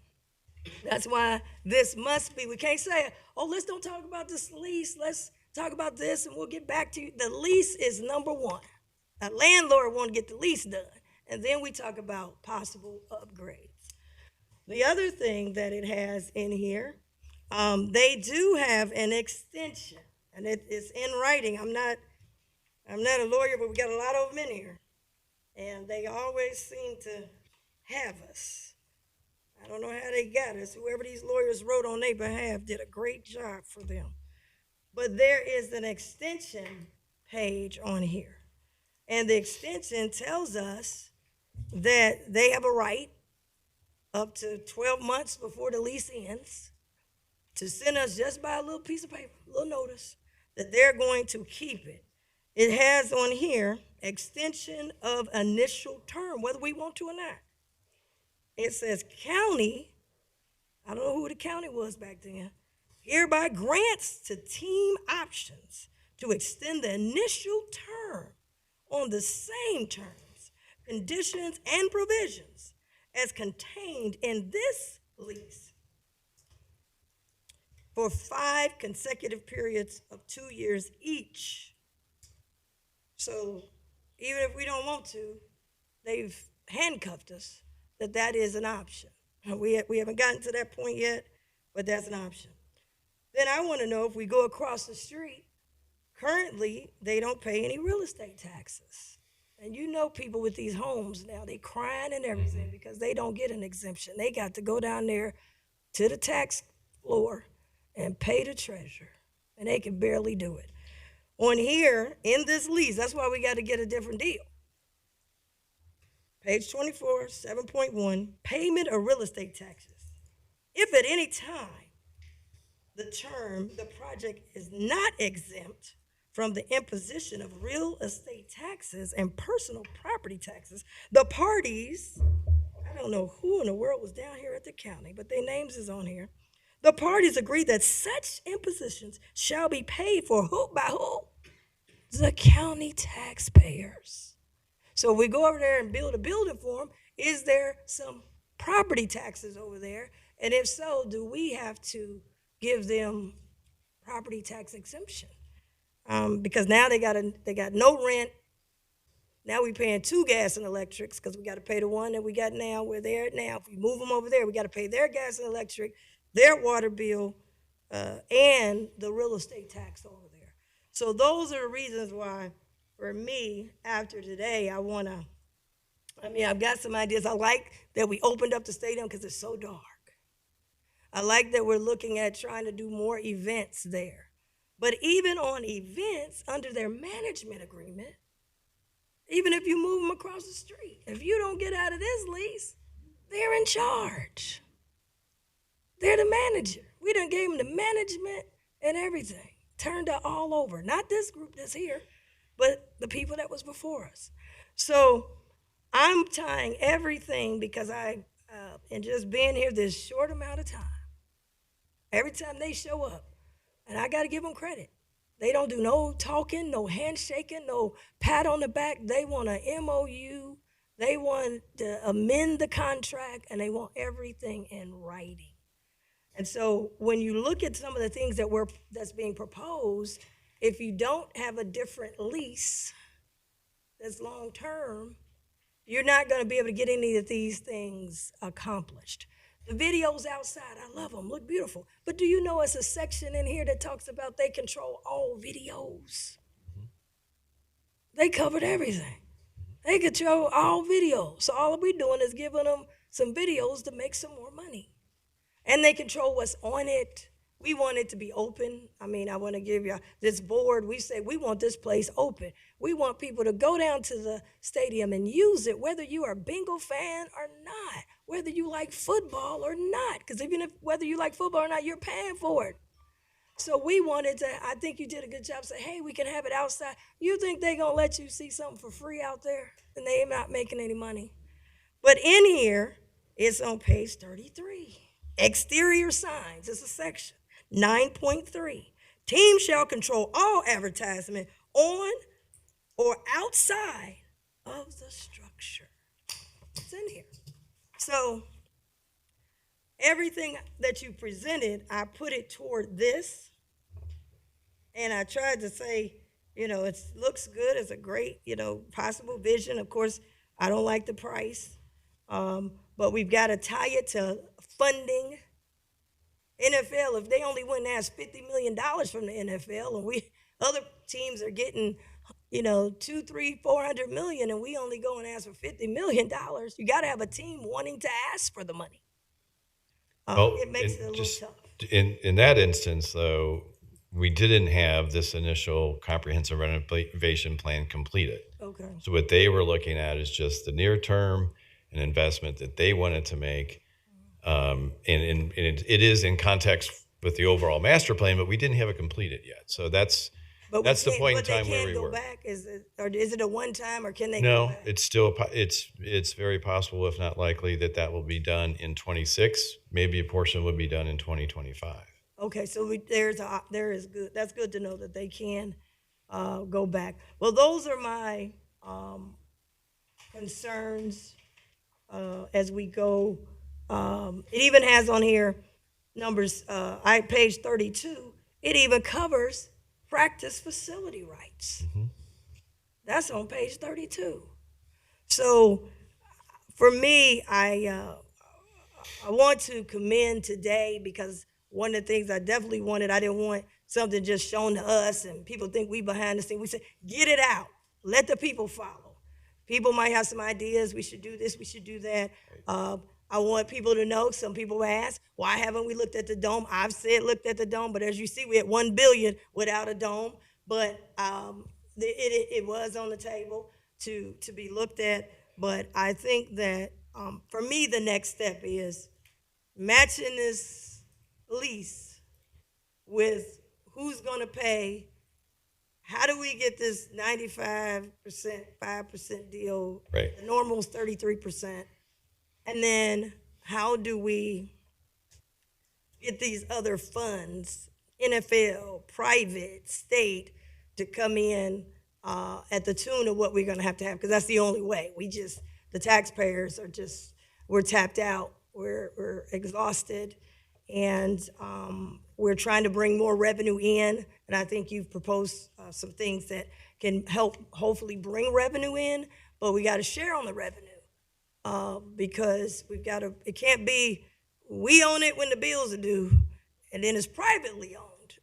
Speaker 1: that's why this must be, we can't say, let's don't talk about this lease, let's talk about this and we'll get back to you. The lease is number one. A landlord wants to get the lease done, and then we talk about possible upgrades. The other thing that it has in here, they do have an extension, and it's in writing. I'm not a lawyer, but we got a lot of them in here, and they always seem to have us. I don't know how they got us. Whoever these lawyers wrote on their behalf did a great job for them. But there is an extension page on here. And the extension tells us that they have a right up to 12 months before the lease ends to send us just by a little piece of paper, a little notice, that they're going to keep it. It has on here extension of initial term, whether we want to or not. It says county, I don't know who the county was back then, hereby grants to Team Options to extend the initial term on the same terms, conditions, and provisions as contained in this lease for 5 consecutive periods of 2 years each. So even if we don't want to, they've handcuffed us that is an option. We haven't gotten to that point yet, but that's an option. Then I want to know if we go across the street, currently they don't pay any real estate taxes. And you know people with these homes now, they crying and everything because they don't get an exemption. They got to go down there to the tax floor and pay the treasurer, and they can barely do it. On here, in this lease, that's why we got to get a different deal. Page 24, 7.1, payment of real estate taxes. If at any time the project is not exempt from the imposition of real estate taxes and personal property taxes, the parties, I don't know who in the world was down here at the county, but their names is on here. The parties agree that such impositions shall be paid for who by who? The county taxpayers. So if we go over there and build a building for them, is there some property taxes over there? And if so, do we have to give them property tax exemption? Because now they got no rent. Now we paying 2 gas and electrics because we got to pay the one that we got now. We're there now. If we move them over there, we got to pay their gas and electric, their water bill, and the real estate tax over there. So those are the reasons why, for me, after today, I've got some ideas. I like that we opened up the stadium because it's so dark. I like that we're looking at trying to do more events there. But even on events, under their management agreement, even if you move them across the street, if you don't get out of this lease, they're in charge. They're the manager. We done gave them the management and everything. Turned it all over. Not this group that's here, but the people that was before us. So I'm tying everything because and just being here this short amount of time, every time they show up, and I got to give them credit. They don't do no talking, no handshaking, no pat on the back. They want an MOU. They want to amend the contract, and they want everything in writing. And so when you look at some of the things that's being proposed, if you don't have a different lease that's long-term, you're not going to be able to get any of these things accomplished. The videos outside, I love them, look beautiful. But do you know it's a section in here that talks about they control all videos? They covered everything. They control all videos. So all we're doing is giving them some videos to make some more money. And they control what's on it. We want it to be open. I want to give you this board. We say we want this place open. We want people to go down to the stadium and use it, whether you are a Bengal fan or not, whether you like football or not. Because whether you like football or not, you're paying for it. So we wanted to, I think you did a good job, say, hey, we can have it outside. You think they're going to let you see something for free out there? And they're not making any money. But in here, it's on page 33. Exterior signs is a section. 9.3, teams shall control all advertisement on or outside of the structure. It's in here. So everything that you presented, I put it toward this. And I tried to say, it looks good. It's a great, possible vision. Of course, I don't like the price. But we've got to tie it to funding. NFL, if they only went and asked $50 million from the NFL, and other teams are getting, 200, 300, 400 million, and we only go and ask for $50 million, you got to have a team wanting to ask for the money. It makes it a little tough.
Speaker 7: In that instance, though, we didn't have this initial comprehensive renovation plan completed.
Speaker 1: Okay.
Speaker 7: So what they were looking at is just the near term and investment that they wanted to make. And it is in context with the overall master plan, but we didn't have it completed yet. So that's the point in time where we were.
Speaker 1: Back? Is it a one time, or can they
Speaker 7: No,
Speaker 1: go back?
Speaker 7: it's still it's very possible, if not likely, that will be done in 26. Maybe a portion would be done in 2025.
Speaker 1: Okay, so there is good. That's good to know that they can go back. Well, those are my concerns as we go. It even has on here numbers, page 32, it even covers practice facility rights. Mm-hmm. That's on page 32. So for me, I want to commend today, because one of the things I definitely wanted, I didn't want something just shown to us and people think we behind the scenes. We said, get it out. Let the people follow. people might have some ideas. We should do this, we should do that. I want people to know, some people ask, why haven't we looked at the dome? I've said looked at the dome, but as you see, we had 1 billion without a dome. But it was on the table to be looked at. But I think that for me, the next step is matching this lease with who's going to pay. How do we get this 95%, 5% deal?
Speaker 7: Right.
Speaker 1: The normal is 33%. And then how do we get these other funds, NFL, private, state, to come in at the tune of what we're going to have? Because that's the only way. The taxpayers are we're tapped out. We're exhausted. And we're trying to bring more revenue in. And I think you've proposed some things that can help hopefully bring revenue in, but we got to share on the revenue. Because it can't be we own it when the bills are due, and then it's privately owned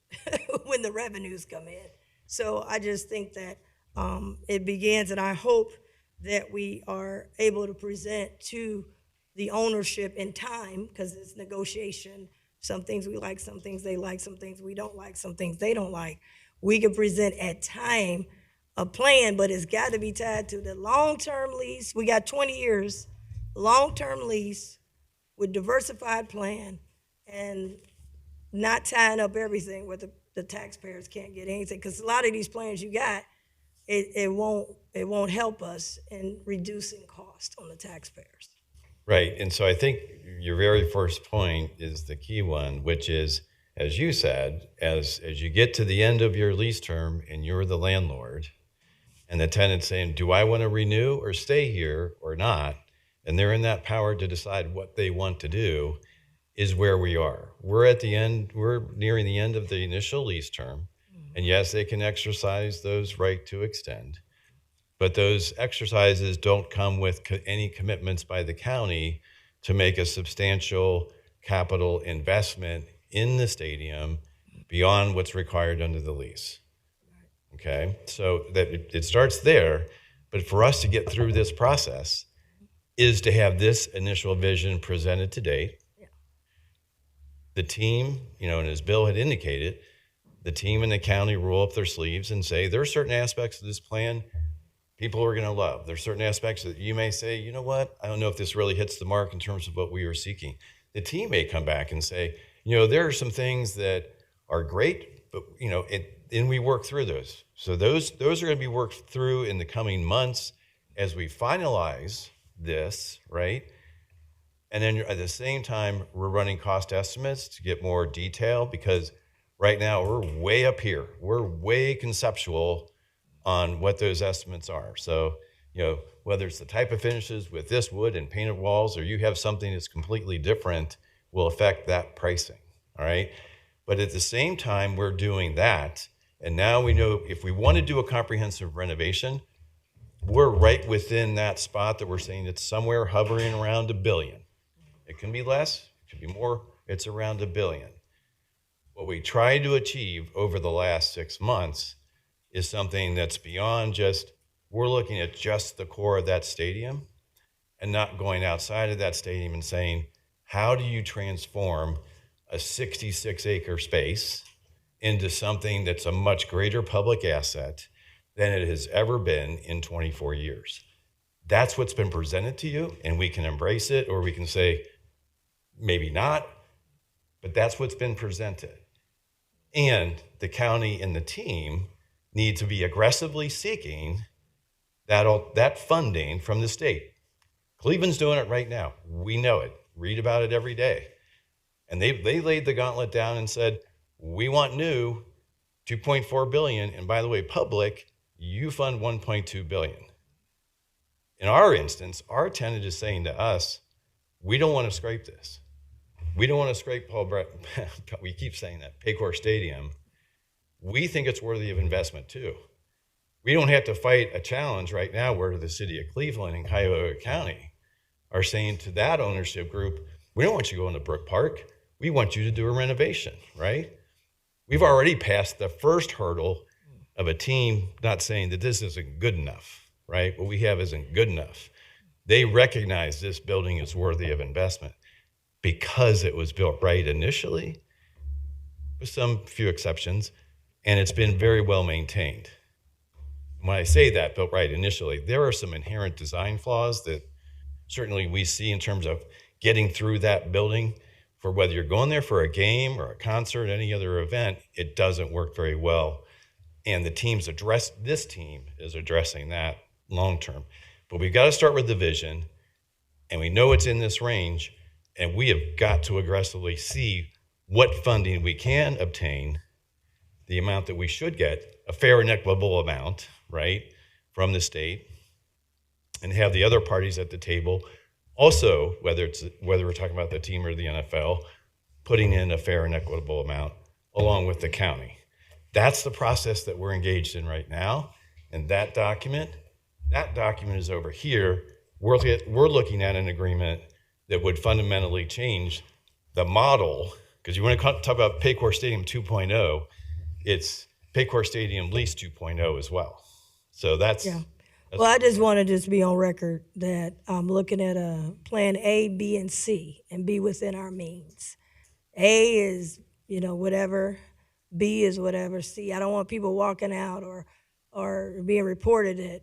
Speaker 1: when the revenues come in. So I just think that it begins, and I hope that we are able to present to the ownership in time, because it's negotiation. Some things we like, some things they like, some things we don't like, some things they don't like. We can present at time a plan, but it's got to be tied to the long-term lease. We got 20 years, long-term lease with diversified plan, and not tying up everything where the taxpayers can't get anything. Because a lot of these plans you got, it won't help us in reducing cost on the taxpayers.
Speaker 7: Right, and so I think your very first point is the key one, which is, as you said, as you get to the end of your lease term and you're the landlord, and the tenant's saying, do I want to renew or stay here or not? And they're in that power to decide what they want to do, is where we are. We're nearing the end of the initial lease term. And yes, they can exercise those right to extend, but those exercises don't come with any commitments by the county to make a substantial capital investment in the stadium beyond what's required under the lease. Okay, so that it starts there, but for us to get through this process is to have this initial vision presented to date. Yeah. The team, and as Bill had indicated, the team in the county roll up their sleeves and say, there are certain aspects of this plan people are going to love. There's certain aspects that you may say, you know what, I don't know if this really hits the mark in terms of what we were seeking. The team may come back and say, there are some things that are great, but, and we work through those. So those are going to be worked through in the coming months as we finalize this, right? And then at the same time, we're running cost estimates to get more detail, because right now we're way up here. We're way conceptual on what those estimates are. So, whether it's the type of finishes with this wood and painted walls, or you have something that's completely different, will affect that pricing, all right? But at the same time, we're doing that. And now we know if we want to do a comprehensive renovation, we're right within that spot that we're saying it's somewhere hovering around $1 billion. It can be less, it could be more, it's around $1 billion. What we tried to achieve over the last 6 months is something that's beyond just, we're looking at just the core of that stadium and not going outside of that stadium and saying, how do you transform a 66-acre space into something that's a much greater public asset than it has ever been in 24 years? That's what's been presented to you, and we can embrace it, or we can say, maybe not, but that's what's been presented. And the county and the team need to be aggressively seeking that funding from the state. Cleveland's doing it right now. We know it. Read about it every day. And they laid the gauntlet down and said, we want new $2.4 billion. And by the way, public, you fund $1.2 billion. In our instance, our tenant is saying to us, we don't want to scrape this. We don't want to scrape Paul Brett. We keep saying that, Paycor Stadium. We think it's worthy of investment too. We don't have to fight a challenge right now where the city of Cleveland and Cuyahoga County are saying to that ownership group, we don't want you going to Brook Park. We want you to do a renovation, right? We've already passed the first hurdle of a team not saying that this isn't good enough. right? What we have isn't good enough. They recognize this building is worthy of investment because it was built right initially, with some few exceptions, and it's been very well maintained. When I say that, built right initially, there are some inherent design flaws that certainly we see in terms of getting through that building. For whether you're going there for a game or a concert, any other event, it doesn't work very well. And this team is addressing that long term. But we've got to start with the vision, and we know it's in this range, and we have got to aggressively see what funding we can obtain, the amount that we should get, a fair and equitable amount, right, from the state, and have the other parties at the table also, whether we're talking about the team or the NFL, putting in a fair and equitable amount along with the county. That's the process that we're engaged in right now. And that document is over here. We're looking at an agreement that would fundamentally change the model, because you want to talk about Paycor Stadium 2.0, it's Paycor Stadium Lease 2.0 as well. So that's...
Speaker 1: Yeah. Well, I just want to just be on record that I'm looking at a plan A, B, and C, and be within our means. A is, whatever. B is whatever. C, I don't want people walking out or being reported that,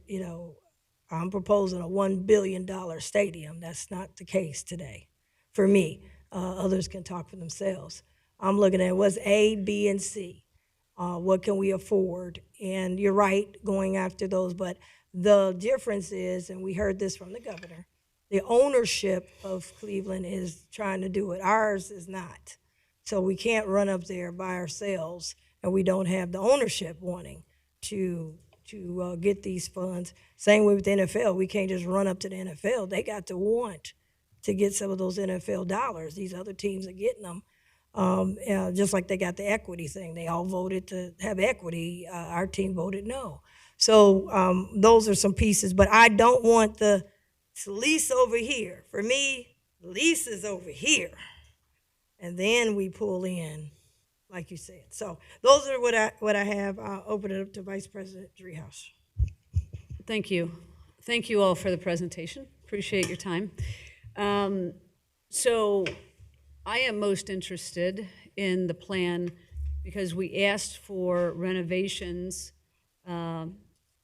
Speaker 1: I'm proposing a $1 billion stadium. That's not the case today for me. Others can talk for themselves. I'm looking at what's A, B, and C. What can we afford? And you're right, going after those, but the difference is, and we heard this from the governor, the ownership of Cleveland is trying to do it. Ours is not. So we can't run up there by ourselves, and we don't have the ownership wanting to get these funds. Same way with the NFL. We can't just run up to the NFL. They got to want to get some of those NFL dollars. These other teams are getting them. Just like they got the equity thing. They all voted to have equity. Our team voted no. So those are some pieces, but I don't want the lease over here. For me, the lease is over here. And then we pull in, like you said. So those are what I have. I'll open it up to Vice President Driehaus.
Speaker 5: Thank you. Thank you all for the presentation. Appreciate your time. So I am most interested in the plan because we asked for renovations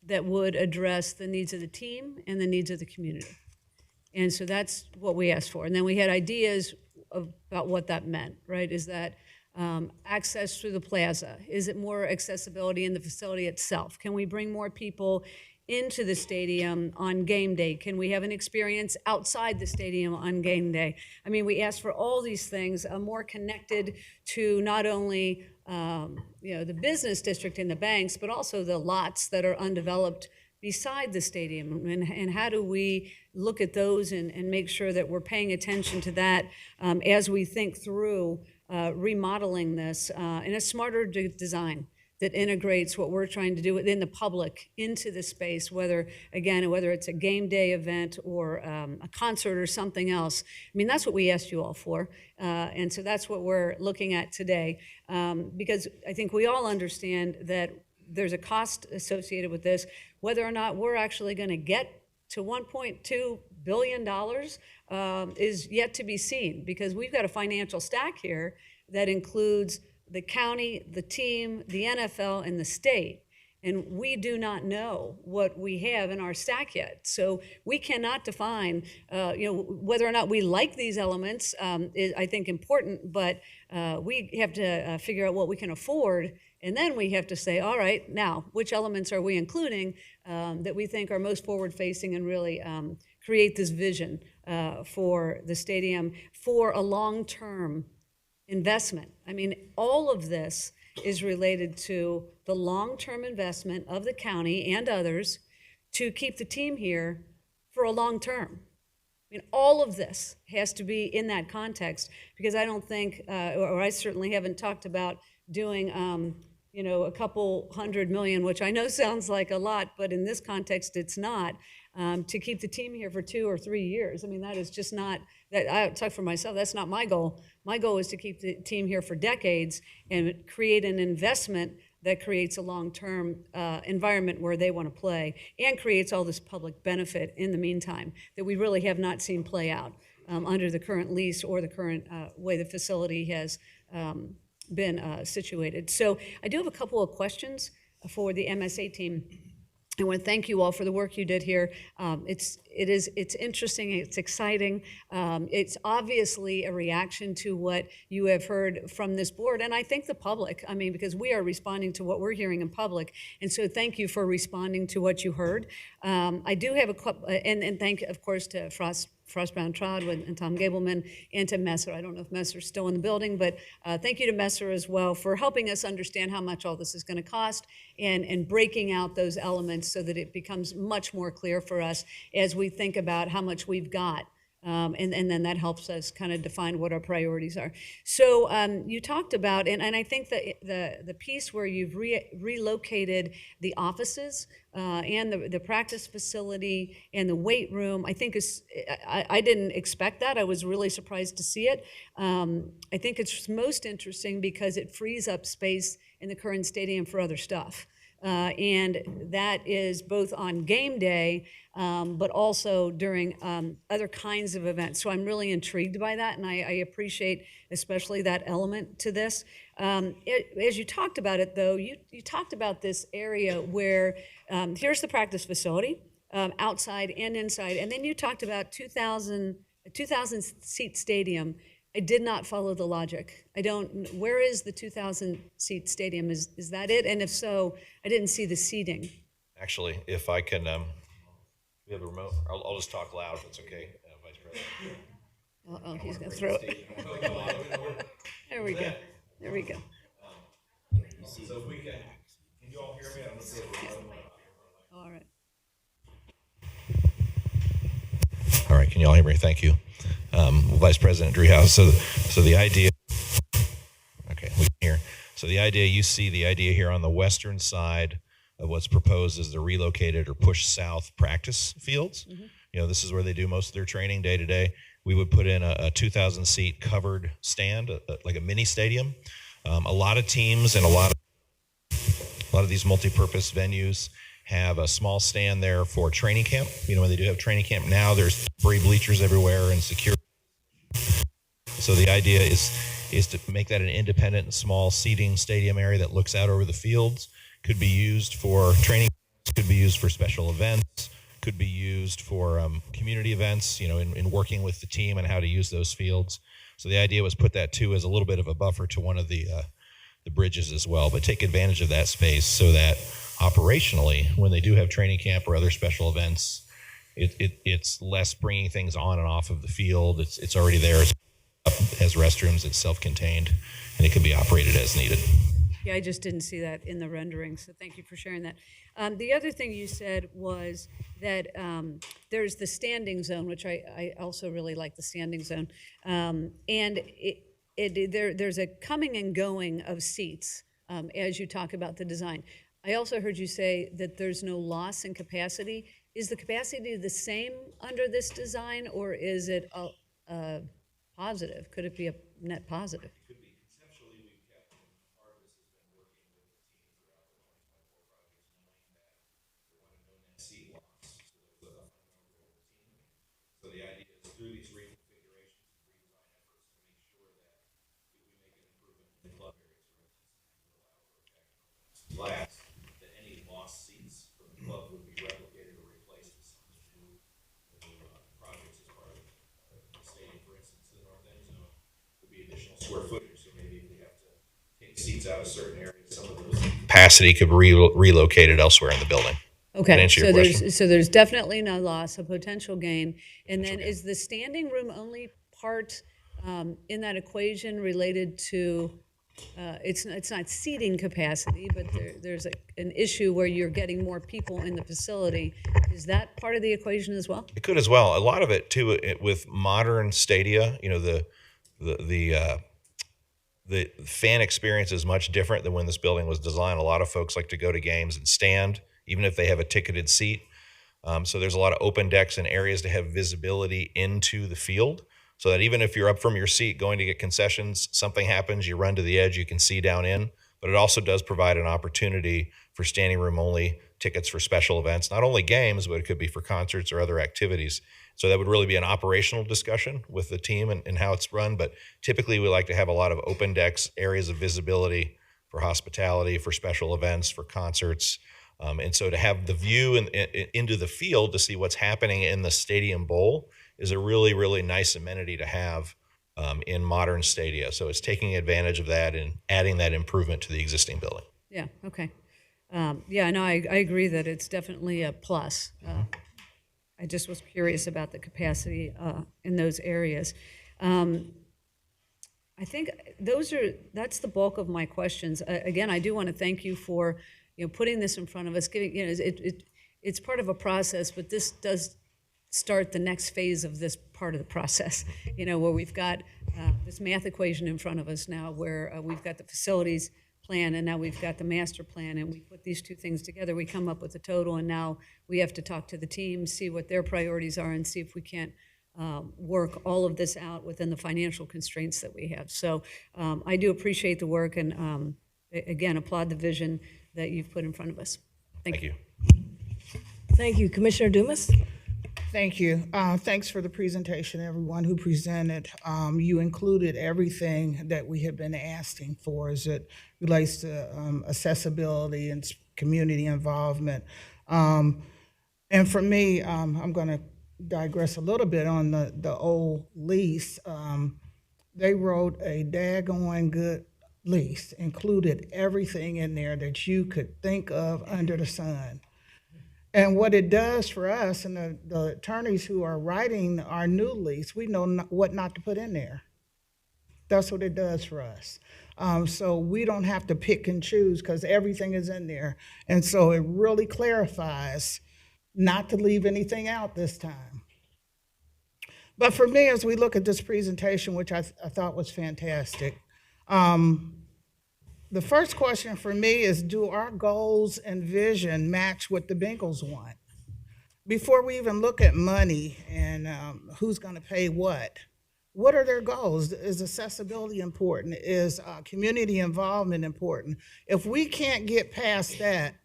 Speaker 5: that would address the needs of the team and the needs of the community. And so that's what we asked for. And then we had ideas about what that meant, right? Is that access through the plaza? Is it more accessibility in the facility itself? Can we bring more people into the stadium on game day? Can we have an experience outside the stadium on game day? I mean, we asked for all these things, more connected to not only the business district and the banks, but also the lots that are undeveloped beside the stadium, and how do we look at those and make sure that we're paying attention to that as we think through remodeling this in a smarter design that integrates what we're trying to do within the public into the space, whether it's a game day event or a concert or something else. I mean, that's what we asked you all for. And so that's what we're looking at today. Because I think we all understand that there's a cost associated with this. Whether or not we're actually going to get to $1.2 billion is yet to be seen, because we've got a financial stack here that includes the county, the team, the NFL, and the state. And we do not know what we have in our stack yet. So we cannot define, whether or not we like these elements is, I think, important, but we have to figure out what we can afford. And then we have to say, all right, now, which elements are we including that we think are most forward-facing and really create this vision for the stadium for a long-term investment. I mean, all of this is related to the long-term investment of the county and others to keep the team here for a long term. I mean, all of this has to be in that context, because I don't think, or I certainly haven't talked about doing, a couple $100 million, which I know sounds like a lot, but in this context, it's not, to keep the team here for 2 or 3 years. I mean, that is just not, I talk for myself, that's not my goal. My goal is to keep the team here for decades and create an investment that creates a long-term environment where they want to play and creates all this public benefit in the meantime that we really have not seen play out under the current lease or the current way the facility has been situated. So I do have a couple of questions for the MSA team. I want to thank you all for the work you did here. It's interesting. It's exciting. It's obviously a reaction to what you have heard from this board, and I think the public. I mean, because we are responding to what we're hearing in public, and so thank you for responding to what you heard. I do have a couple, and thank, of course, to Frost Brown Trod and Tom Gableman, and to Messer. I don't know if Messer's still in the building, but thank you to Messer as well for helping us understand how much all this is going to cost and breaking out those elements so that it becomes much more clear for us as we think about how much we've got. And then that helps us kind of define what our priorities are. So you talked about, and I think that the piece where you've relocated the offices and the practice facility and the weight room, I think I didn't expect that. I was really surprised to see it. I think it's most interesting because it frees up space in the current stadium for other stuff. And that is both on game day, but also during other kinds of events. So I'm really intrigued by that, and I appreciate especially that element to this. As you talked about it, though, you talked about this area where here's the practice facility, outside and inside, and then you talked about 2,000 seat stadium. I did not follow the logic. Where is the 2,000 seat stadium? Is that it? And if so, I didn't see the seating.
Speaker 8: Actually, if I can, we have a remote. I'll just talk loud if it's okay, Vice President.
Speaker 5: Oh, he's going to throw it. There we go. There we go.
Speaker 8: So if we can you all hear me? I don't see it.
Speaker 5: All right.
Speaker 8: All right, can you all hear me? Thank you. Vice President Driehaus. So the idea, okay, we can hear. So the idea, you see the idea here on the western side of what's proposed is the relocated or pushed south practice fields. Mm-hmm. You know, this is where they do most of their training day to day. We would put in a 2,000 seat covered stand, like a mini stadium. A lot of teams and a lot of these multi-purpose venues have a small stand there for training camp. You know, when they do have training camp now, there's free bleachers everywhere and security. So the idea is to make that an independent and small seating stadium area that looks out over the fields. Could be used for training, could be used for special events, could be used for community events, you know, in working with the team and how to use those fields. So the idea was put that too as a little bit of a buffer to one of the bridges as well, but take advantage of that space so that operationally, when they do have training camp or other special events, it's less bringing things on and off of the field. It's already there. It has restrooms. It's self-contained, and it can be operated as needed.
Speaker 5: Yeah, I just didn't see that in the rendering, so thank you for sharing that. The other thing you said was that there's the standing zone, which I also really like the standing zone, and there's a coming and going of seats as you talk about the design. I also heard you say that there's no loss in capacity. Is the capacity the same under this design, or is it a positive? Could it be a net positive?
Speaker 8: It could be. Conceptually, we've kept, part of this has been working with the team throughout the 2024 project, knowing that there wasn't no net seat loss. So there was a fundamental goal of the team. So the idea is through these reconfigurations and redesign efforts to make sure that we make an improvement in the club areas, for instance, and allow for glass, that any lost seats from the club would be replicated or replaced with some of the new projects as part of the stadium. For instance, the north end zone would be additional square footage. So maybe if we have to take seats out of certain areas, some of those capacity could be relocated elsewhere in the building.
Speaker 5: Okay, so there's definitely no loss, a potential gain. And then is the standing room only part in that equation related to, it's not seating capacity, but there's an issue where you're getting more people in the facility. Is that part of the equation as well?
Speaker 8: It could as well. A lot of it too, with modern stadia, you know, the fan experience is much different than when this building was designed. A lot of folks like to go to games and stand, even if they have a ticketed seat. So there's a lot of open decks and areas to have visibility into the field, so that even if you're up from your seat going to get concessions, something happens, you run to the edge, you can see down in. but it also does provide an opportunity for standing room only tickets for special events, not only games, but it could be for concerts or other activities. So that would really be an operational discussion with the team and how it's run. But typically we like to have a lot of open decks, areas of visibility for hospitality, for special events, for concerts. And so to have the view into the field to see what's happening in the Stadium Bowl is a really, really nice amenity to have in modern stadia. So it's taking advantage of that and adding that improvement to the existing building.
Speaker 5: Yeah, okay. Yeah, no, I agree that it's definitely a plus. I just was curious about the capacity in those areas. I think that's the bulk of my questions. Again, I do want to thank you for putting this in front of us. Giving it's part of a process, but this does start the next phase of this part of the process. Where we've got this math equation in front of us now, where we've got the facilities plan and now we've got the master plan, and we put these two things together, we come up with a total, and now we have to talk to the team, see what their priorities are, and see if we can't work all of this out within the financial constraints that we have. So I do appreciate the work, and again, applaud the vision that you've put in front of us. Thank you.
Speaker 1: Thank you. Commissioner Dumas?
Speaker 4: Thank you. Thanks for the presentation, everyone who presented. You included everything that we have been asking for as it relates to accessibility and community involvement. And for me, I'm going to digress a little bit on the old lease. They wrote a daggone good lease, included everything in there that you could think of under the sun. And what it does for us and the attorneys who are writing our new lease, we know what not to put in there. That's what it does for us. So we don't have to pick and choose because everything is in there. And so it really clarifies not to leave anything out this time. But for me, as we look at this presentation, which I thought was fantastic, the first question for me is, do our goals and vision match what the Bengals want? Before we even look at money and who's going to pay what are their goals? Is accessibility important? Is community involvement important? If we can't get past that,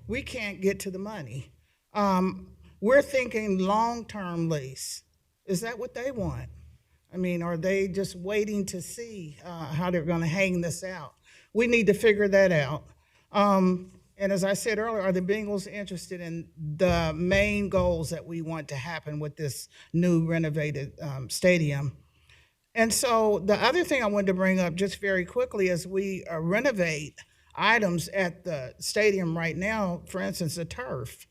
Speaker 4: we can't get to the money. We're thinking long-term lease. Is that what they want? I mean, are they just waiting to see how they're going to hang this out? We need to figure that out. And as I said earlier, are the Bengals interested in the main goals that we want to happen with this new renovated stadium? And so the other thing I wanted to bring up just very quickly as we renovate items at the stadium right now, for instance, the turf,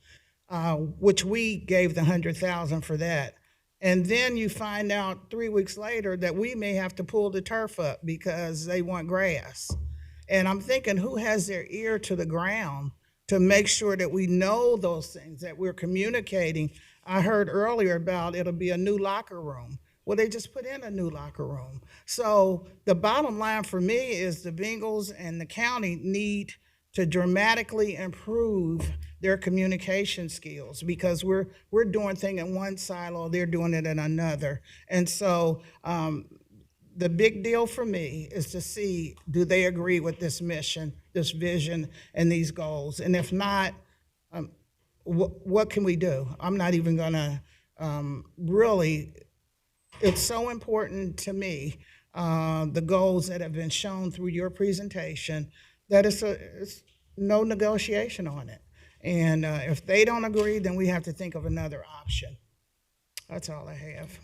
Speaker 4: which we gave the $100,000 for that. And then you find out 3 weeks later that we may have to pull the turf up because they want grass. And I'm thinking, who has their ear to the ground to make sure that we know those things, that we're communicating? I heard earlier about it'll be a new locker room. Well, they just put in a new locker room. So the bottom line for me is the Bengals and the county need to dramatically improve their communication skills because we're doing things in one silo, they're doing it in another. And so the big deal for me is to see, do they agree with this mission, this vision, and these goals? And if not, what can we do? I'm not even gonna really, it's so important to me, the goals that have been shown through your presentation, that it's no negotiation on it. And if they don't agree, then we have to think of another option. That's all I have.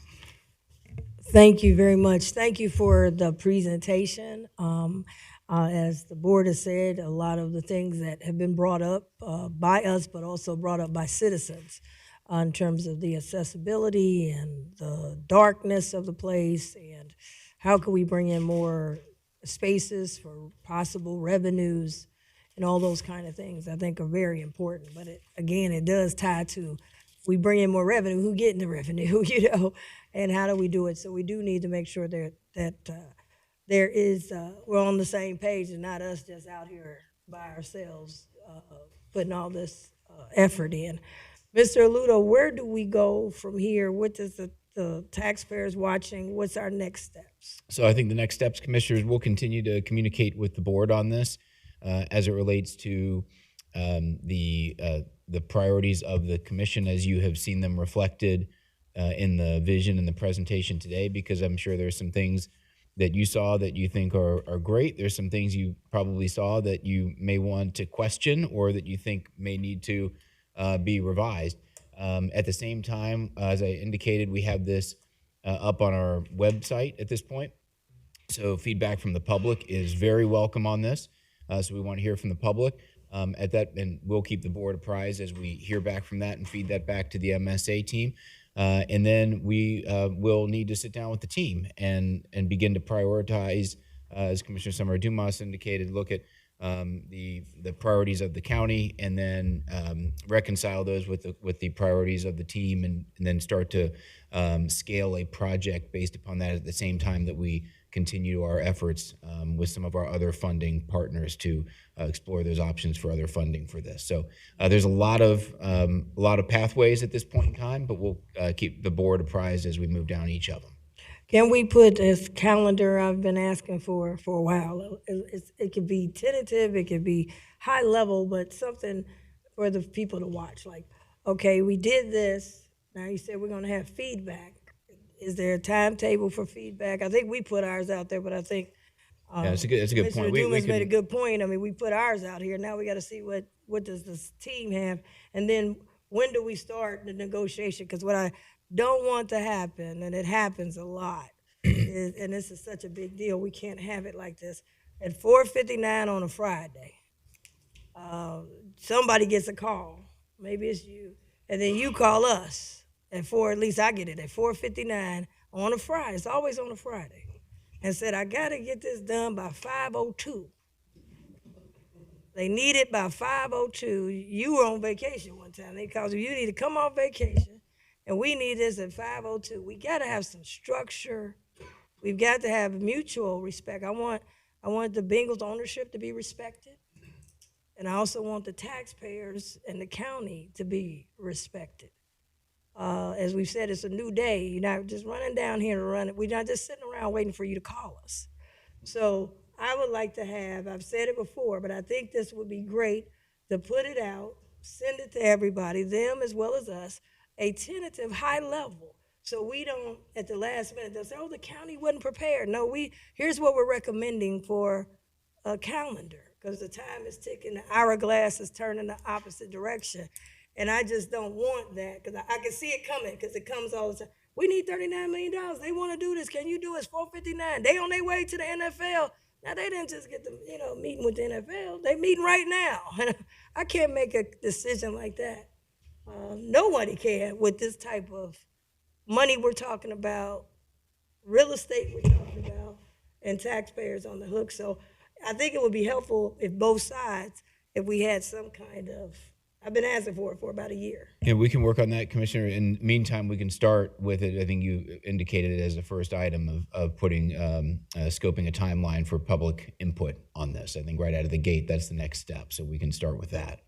Speaker 1: Thank you very much. Thank you for the presentation. As the board has said, a lot of the things that have been brought up by us, but also brought up by citizens in terms of the accessibility and the darkness of the place and how can we bring in more spaces for possible revenues and all those kind of things I think are very important. But it does tie to, if we bring in more revenue, who getting the revenue, and how do we do it? So we do need to make sure that there is, we're on the same page and not us just out here by ourselves putting all this effort in. Mr. Aludo, where do we go from here? What does the taxpayers watching, what's our next steps?
Speaker 6: So I think the next steps, commissioners, will continue to communicate with the board on this. as it relates to the priorities of the commission as you have seen them reflected in the vision and the presentation today, because I'm sure there's some things that you saw that you think are great. There's some things you probably saw that you may want to question or that you think may need to be revised. At the same time, as I indicated, we have this up on our website at this point. So feedback from the public is very welcome on this. So we want to hear from the public at that, and we'll keep the board apprised as we hear back from that and feed that back to the MSA team. And then we will need to sit down with the team and begin to prioritize, as Commissioner Summer Dumas indicated, look at the priorities of the county, and then reconcile those with the priorities of the team, and then start to scale a project based upon that at the same time that we continue our efforts with some of our other funding partners to explore those options for other funding for this. So there's a lot of pathways at this point in time, but we'll keep the board apprised as we move down each of them.
Speaker 1: Can we put this calendar I've been asking for a while? It could be tentative, it could be high level, but something for the people to watch. Like, okay, we did this. Now you said we're going to have feedback. Is there a timetable for feedback? I think we put ours out there, but I think
Speaker 6: That's a good point. We
Speaker 1: Dumas
Speaker 6: can-
Speaker 1: made a good point. I mean, we put ours out here. Now we got to see what does this team have, and then when do we start the negotiation? Because what I don't want to happen, and it happens a lot, is, and this is such a big deal, we can't have it like this. At 4:59 on a Friday, somebody gets a call, maybe it's you, and then you call us at 4, at least I get it, at 4:59 on a Friday, it's always on a Friday, and said, I gotta get this done by 5:02. They need it by 5:02. You were on vacation one time. They called you need to come off vacation, and we need this at 5:02. We gotta have some structure. We've got to have mutual respect. I want the Bengals ownership to be respected, and I also want the taxpayers and the county to be respected. As we've said, it's a new day. You're not just running down here to run it. We're not just sitting around waiting for you to call us. So I would like to have, I've said it before, but I think this would be great to put it out, send it to everybody, them as well as us, a tentative high level. So we don't, at the last minute, they'll say, oh, the county wasn't prepared. No, here's what we're recommending for a calendar, because the time is ticking, the hourglass is turning the opposite direction. And I just don't want that, because I can see it coming, because it comes all the time. We need $39 million. They want to do this. Can you do it? It's 4:59. They on their way to the NFL. Now, they didn't just get the, meeting with the NFL. They meeting right now. I can't make a decision like that. Nobody can with this type of money we're talking about, real estate we're talking about, and taxpayers on the hook. So I think it would be helpful if both sides, if we had some kind of, I've been asking for it for about a year.
Speaker 6: Yeah, we can work on that, Commissioner. In the meantime, we can start with it. I think you indicated it as the first item of putting, scoping a timeline for public input on this. I think right out of the gate, that's the next step. So we can start with that.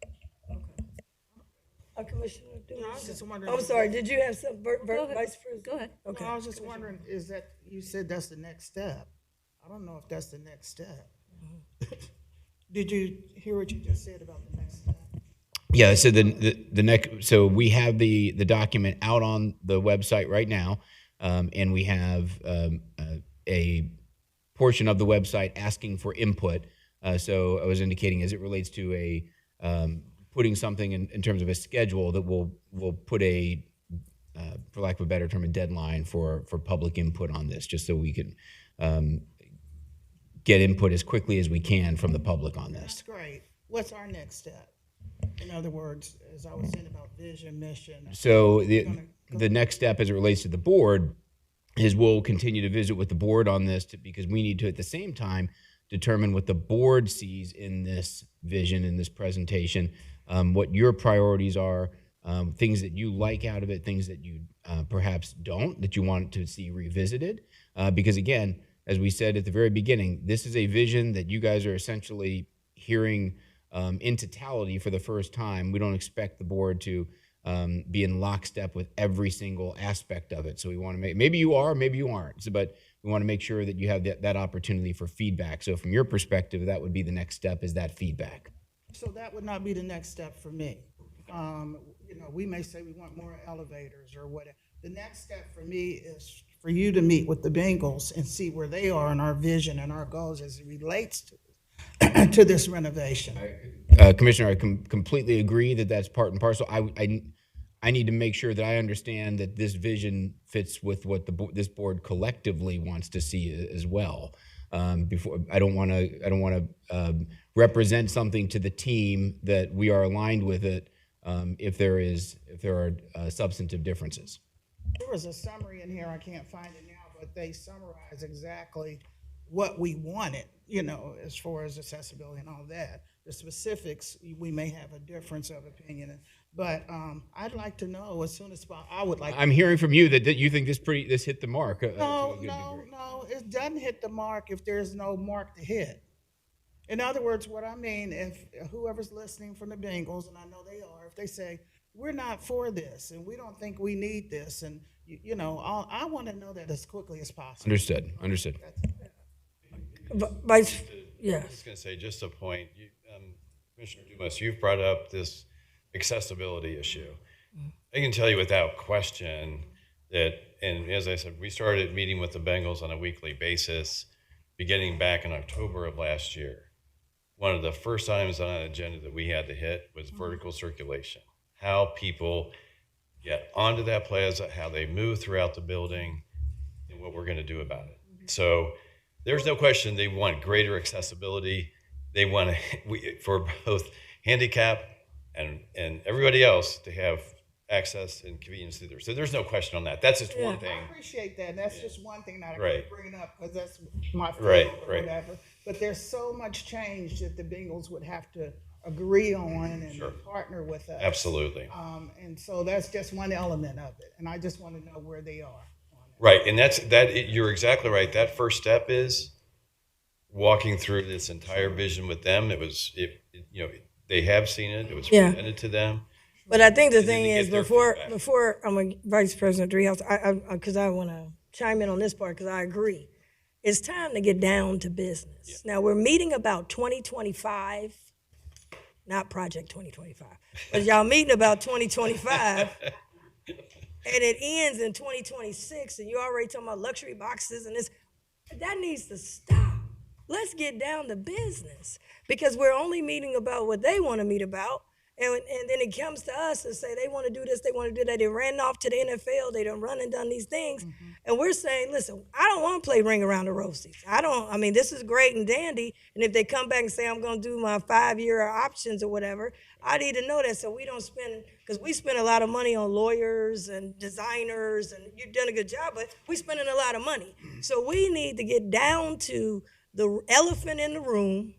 Speaker 1: Commissioner Dumas?
Speaker 4: I was just wondering.
Speaker 1: I'm sorry, did you have some, Vice President?
Speaker 5: Go ahead.
Speaker 1: Okay.
Speaker 4: No, I was just wondering, is that, you said that's the next step. I don't know if that's the next step. Did you hear what you just said about the next step?
Speaker 6: Yeah, so the next, so we have the document out on the website right now, and we have a portion of the website asking for input. So I was indicating as it relates to a putting something in terms of a schedule that we'll put a, for lack of a better term, a deadline for public input on this, just so we can get input as quickly as we can from the public on this.
Speaker 4: That's great. What's our next step? In other words, as I was saying about vision, mission.
Speaker 6: So the next step as it relates to the board is we'll continue to visit with the board on this because we need to at the same time determine what the board sees in this vision, in this presentation, what your priorities are, things that you like out of it, things that you perhaps don't, that you want to see revisited. Because again, as we said at the very beginning, this is a vision that you guys are essentially hearing in totality for the first time. We don't expect the board to be in lockstep with every single aspect of it. So we want to make, maybe you are, maybe you aren't, but we want to make sure that you have that opportunity for feedback. So from your perspective, that would be the next step, is that feedback.
Speaker 4: So that would not be the next step for me. We may say we want more elevators or whatever. The next step for me is for you to meet with the Bengals and see where they are in our vision and our goals as it relates to this renovation.
Speaker 6: Commissioner, I completely agree that that's part and parcel. I need to make sure that I understand that this vision fits with what this board collectively wants to see as well. Before I don't want to represent something to the team that we are aligned with it if there are substantive differences.
Speaker 4: There was a summary in here, I can't find it now, but they summarize exactly what we wanted, as far as accessibility and all that. The specifics, we may have a difference of opinion, but I'd like to know as soon as possible. I would like.
Speaker 6: I'm hearing from you that you think this hit the mark.
Speaker 4: No, it doesn't hit the mark if there's no mark to hit. In other words, what I mean, if whoever's listening from the Bengals, and I know they are, if they say, we're not for this, and we don't think we need this, and I want to know that as quickly as possible.
Speaker 6: Understood.
Speaker 1: Vice,
Speaker 7: I was just going to say, just a point, Commissioner Dumas, you've brought up this accessibility issue. I can tell you without question that, and as I said, we started meeting with the Bengals on a weekly basis beginning back in October of last year. One of the first items on the agenda that we had to hit was vertical circulation. How people get onto that plaza, how they move throughout the building, and what we're going to do about it. So there's no question they want greater accessibility. They want for both handicap and everybody else to have access and convenience through there. So there's no question on that. That's just one thing.
Speaker 4: I appreciate that. That's just one thing that I
Speaker 7: Right.
Speaker 4: can bring up because that's my field
Speaker 7: Right,
Speaker 4: or
Speaker 7: right.
Speaker 4: whatever. But there's so much change that the Bengals would have to agree on and
Speaker 7: Sure.
Speaker 4: partner with us.
Speaker 7: Absolutely.
Speaker 4: And so that's just one element of it. And I just want to know where they are.
Speaker 7: Right, and you're exactly right. That first step is walking through this entire vision with them. They have seen it. It was presented to them.
Speaker 1: but I think the
Speaker 7: And then
Speaker 1: thing
Speaker 7: to
Speaker 1: is,
Speaker 7: get their
Speaker 1: before I'm a Vice President Driehaus, because I want to chime in on this part, because I agree. It's time to get down to business. Now, we're meeting about 2025, not Project 2025, but y'all meeting about 2025, and it ends in 2026, and you're already talking about luxury boxes and this. That needs to stop. Let's get down to business, because we're only meeting about what they want to meet about. And then it comes to us and say they want to do this, they want to do that. They ran off to the NFL, they done run and done these things. And we're saying, listen, I don't want to play ring around the rosies. This is great and dandy. And if they come back and say, I'm going to do my 5-year options or whatever, I need to know that so we don't spend, because we spend a lot of money on lawyers and designers, and you've done a good job, but we're spending a lot of money. So we need to get down to the elephant in the room,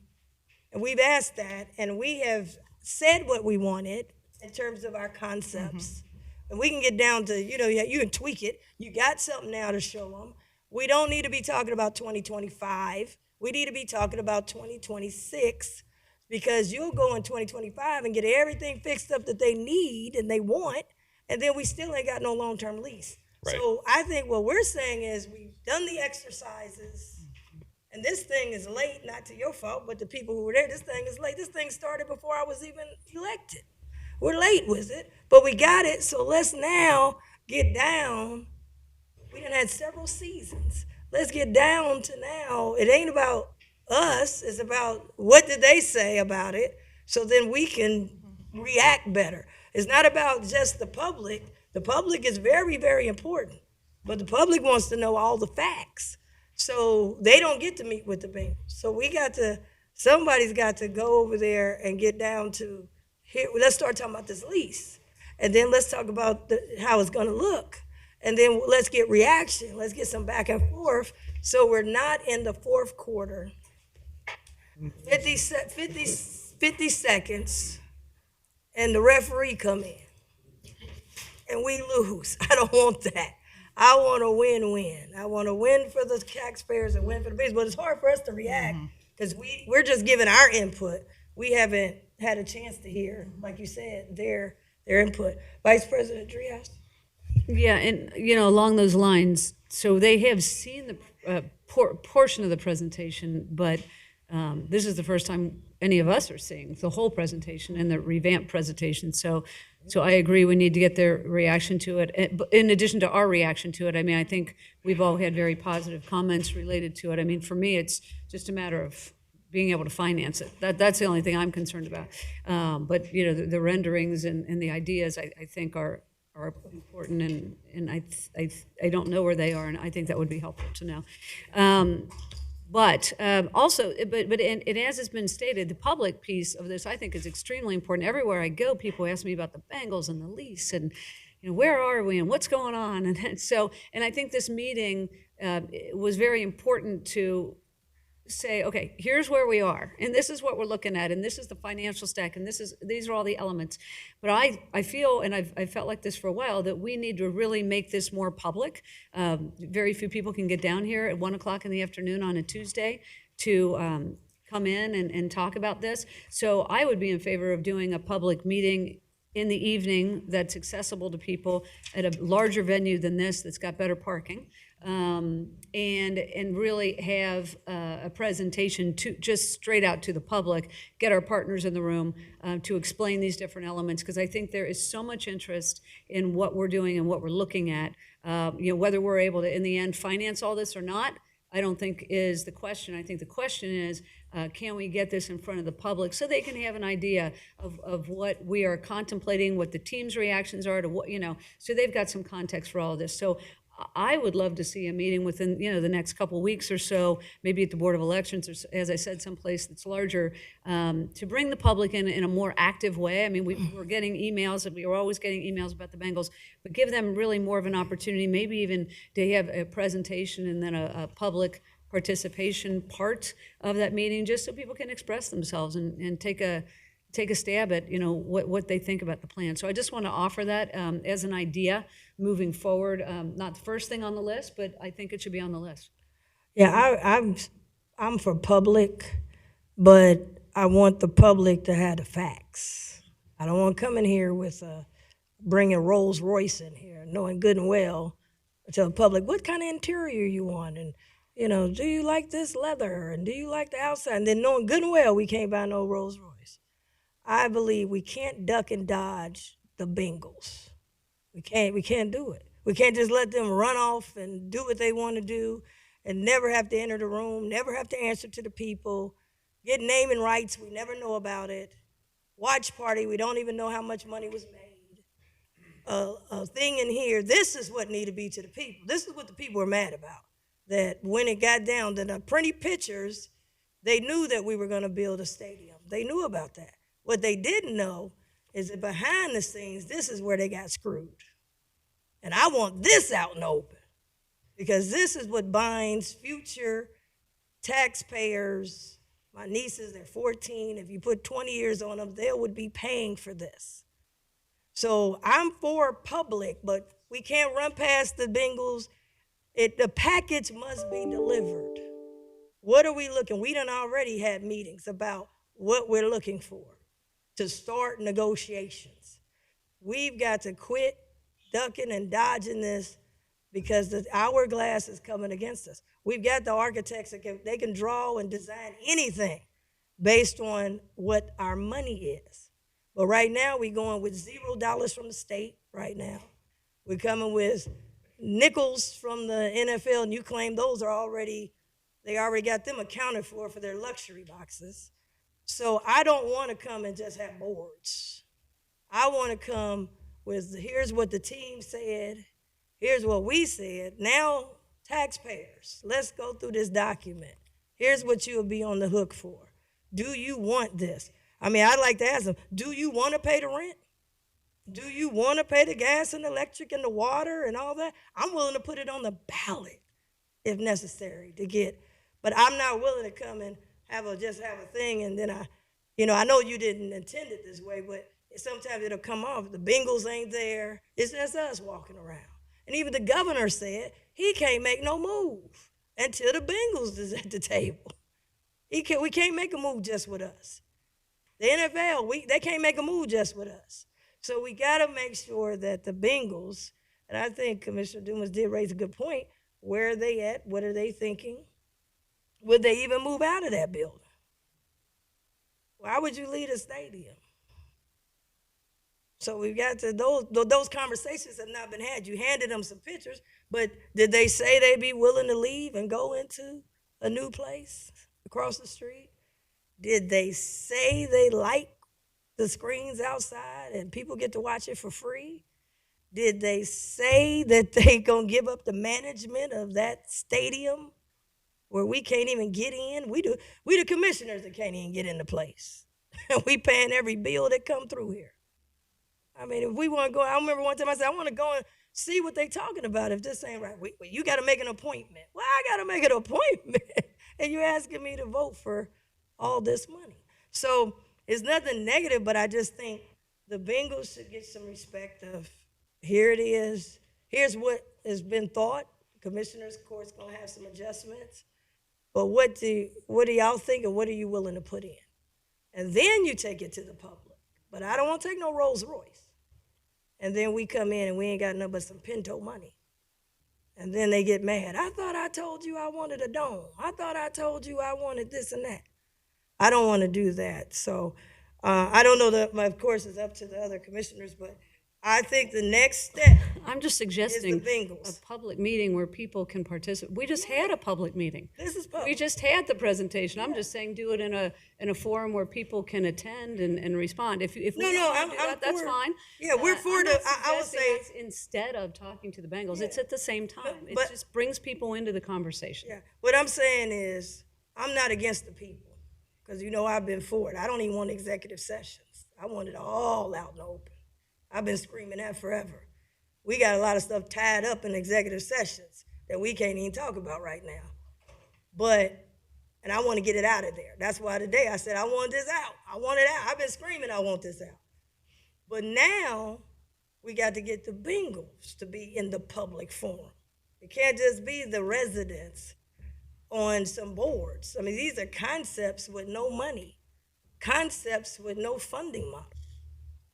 Speaker 1: and we've asked that, and we have said what we wanted in terms of our concepts. And we can get down to, you can tweak it. You got something now to show them. We don't need to be talking about 2025. We need to be talking about 2026, because you'll go in 2025 and get everything fixed up that they need and they want, and then we still ain't got no long-term lease.
Speaker 7: Right.
Speaker 1: So I think what we're saying is we've done the exercises. And this thing is late, not to your fault, but the people who were there, this thing is late. This thing started before I was even elected. We're late with it, but we got it, so let's now get down. We done had several seasons. Let's get down to now. It ain't about us, it's about what did they say about it, so then we can react better. It's not about just the public. The public is very, very important, but the public wants to know all the facts. So they don't get to meet with the Bengals. So somebody's got to go over there and get down to here. Let's start talking about this lease. And then let's talk about how it's going to look. And then let's get reaction. Let's get some back and forth. So we're not in the fourth quarter. 50 seconds and the referee come in and we lose. I don't want that. I want a win-win. I want to win for the taxpayers and win for the business. But it's hard for us to react because we're just giving our input. We haven't had a chance to hear, like you said, their their input. Vice President Dreehouse?
Speaker 5: Yeah, and along those lines, so they have seen the portion of the presentation, but this is the first time any of us are seeing the whole presentation and the revamped presentation. So I agree, we need to get their reaction to it. In addition to our reaction to it, I mean, I think we've all had very positive comments related to it. I mean, for me, it's just a matter of being able to finance it. That's the only thing I'm concerned about. But the renderings and the ideas, I think are important, and I don't know where they are, and I think that would be helpful to know. But also, and as has been stated, the public piece of this I think is extremely important. Everywhere I go, people ask me about the Bengals and the lease, and where are we and what's going on, and I think this meeting was very important to say, okay, here's where we are, and this is what we're looking at, and this is the financial stack, and these are all the elements. But I feel, and I've felt like this for a while, that we need to really make this more public. Very few people can get down here at 1:00 in the afternoon on a Tuesday to come in and talk about this. So I would be in favor of doing a public meeting in the evening that's accessible to people at a larger venue than this, that's got better parking. And really have a presentation to just straight out to the public, get our partners in the room to explain these different elements, because I think there is so much interest in what we're doing and what we're looking at. Whether we're able to, in the end, finance all this or not, I don't think is the question. I think the question is, can we get this in front of the public so they can have an idea of what we are contemplating, what the team's reactions are to what, so they've got some context for all of this. So I would love to see a meeting within, the next couple weeks or so, maybe at the Board of Elections, or as I said, someplace that's larger, to bring the public in a more active way. I mean, we're getting emails, and we are always getting emails about the Bengals, but give them really more of an opportunity, maybe even to have a presentation and then a public participation part of that meeting, just so people can express themselves and take a stab at what they think about the plan. So I just want to offer that as an idea moving forward. Not the first thing on the list, but I think it should be on the list.
Speaker 1: Yeah, I'm for public, but I want the public to have the facts. I don't want to come in here with bringing Rolls Royce in here, knowing good and well, tell the public what kind of interior you want, and do you like this leather, and do you like the outside, and then knowing good and well we can't buy no Rolls Royce. I believe we can't duck and dodge the Bengals. We can't do it. We can't just let them run off and do what they want to do and never have to enter the room, never have to answer to the people, get naming rights, we never know about it. Watch party, we don't even know how much money was made. A thing in here, this is what needed to be to the people. This is what the people were mad about. That when it got down to the pretty pictures, they knew that we were going to build a stadium. They knew about that. What they didn't know is that behind the scenes, this is where they got screwed. And I want this out in the open, because this is what binds future taxpayers. My nieces, they're 14. If you put 20 years on them, they would be paying for this. So I'm for public, but we can't run past the Bengals. The package must be delivered. What are we looking? We done already had meetings about what we're looking for to start negotiations. We've got to quit ducking and dodging this, because the hourglass is coming against us. We've got the architects that they can draw and design anything based on what our money is. But right now we're going with $0 from the state right now. We're coming with nickels from the NFL, and you claim those are they already got them accounted for their luxury boxes. So I don't want to come and just have boards. I want to come with, here's what the team said, here's what we said. Now, taxpayers, let's go through this document. Here's what you'll be on the hook for. Do you want this? I mean, I'd like to ask them, do you want to pay the rent? Do you want to pay the gas and electric and the water and all that? I'm willing to put it on the ballot if necessary to get, but I'm not willing to come and just have a thing, and then I know you didn't intend it this way, but sometimes it'll come off. The Bengals ain't there. It's just us walking around. And even the governor said he can't make no move until the Bengals is at the table. We can't make a move just with us. The NFL, they can't make a move just with us. So we got to make sure that the Bengals, and I think Commissioner Dumas did raise a good point, where are they at? What are they thinking? Would they even move out of that building? Why would you leave a stadium? So we've got to, those conversations have not been had. You handed them some pictures, but did they say they'd be willing to leave and go into a new place across the street? Did they say they like the screens outside and people get to watch it for free? Did they say that they gonna give up the management of that stadium where we can't even get in? We the commissioners that can't even get in the place. We paying every bill that come through here. I mean, if we want to go, I remember one time I said, I want to go and see what they talking about if this ain't right. You got to make an appointment. Well, I got to make an appointment. And you're asking me to vote for all this money. So it's nothing negative, but I just think the Bengals should get some respect of, here it is. Here's what has been thought. The commissioners, of course, going to have some adjustments. But what do y'all think, and what are you willing to put in? And then you take it to the public. But I don't want to take no Rolls Royce. And then we come in and we ain't got nothing but some Pinto money. And then they get mad. I thought I told you I wanted a dome. I thought I told you I wanted this and that. I don't want to do that. So I don't know that, of course, it's up to the other commissioners, but I think the next step
Speaker 5: I'm just
Speaker 1: is
Speaker 5: suggesting
Speaker 1: the Bengals.
Speaker 5: a public meeting where people can participate. We just had a public meeting.
Speaker 1: This is public.
Speaker 5: We just had the presentation. I'm just saying do it in a forum where people can attend and respond. If we
Speaker 1: No,
Speaker 5: don't
Speaker 1: I'm
Speaker 5: do that, that's
Speaker 1: for-
Speaker 5: fine.
Speaker 1: Yeah, we're for
Speaker 5: I'm
Speaker 1: the,
Speaker 5: not
Speaker 1: I would
Speaker 5: suggesting
Speaker 1: say,
Speaker 5: that's instead of talking to the Bengals, it's at the same time. It
Speaker 1: but-
Speaker 5: just brings people into the conversation.
Speaker 1: yeah, what I'm saying is, I'm not against the people, because I've been for it. I don't even want executive sessions. I want it all out in the open. I've been screaming that forever. We got a lot of stuff tied up in executive sessions that we can't even talk about right now. And I want to get it out of there. That's why today I said, I want this out. I want it out. I've been screaming, I want this out. But now we got to get the Bengals to be in the public forum. It can't just be the residents on some boards. I mean, these are concepts with no money, concepts with no funding model.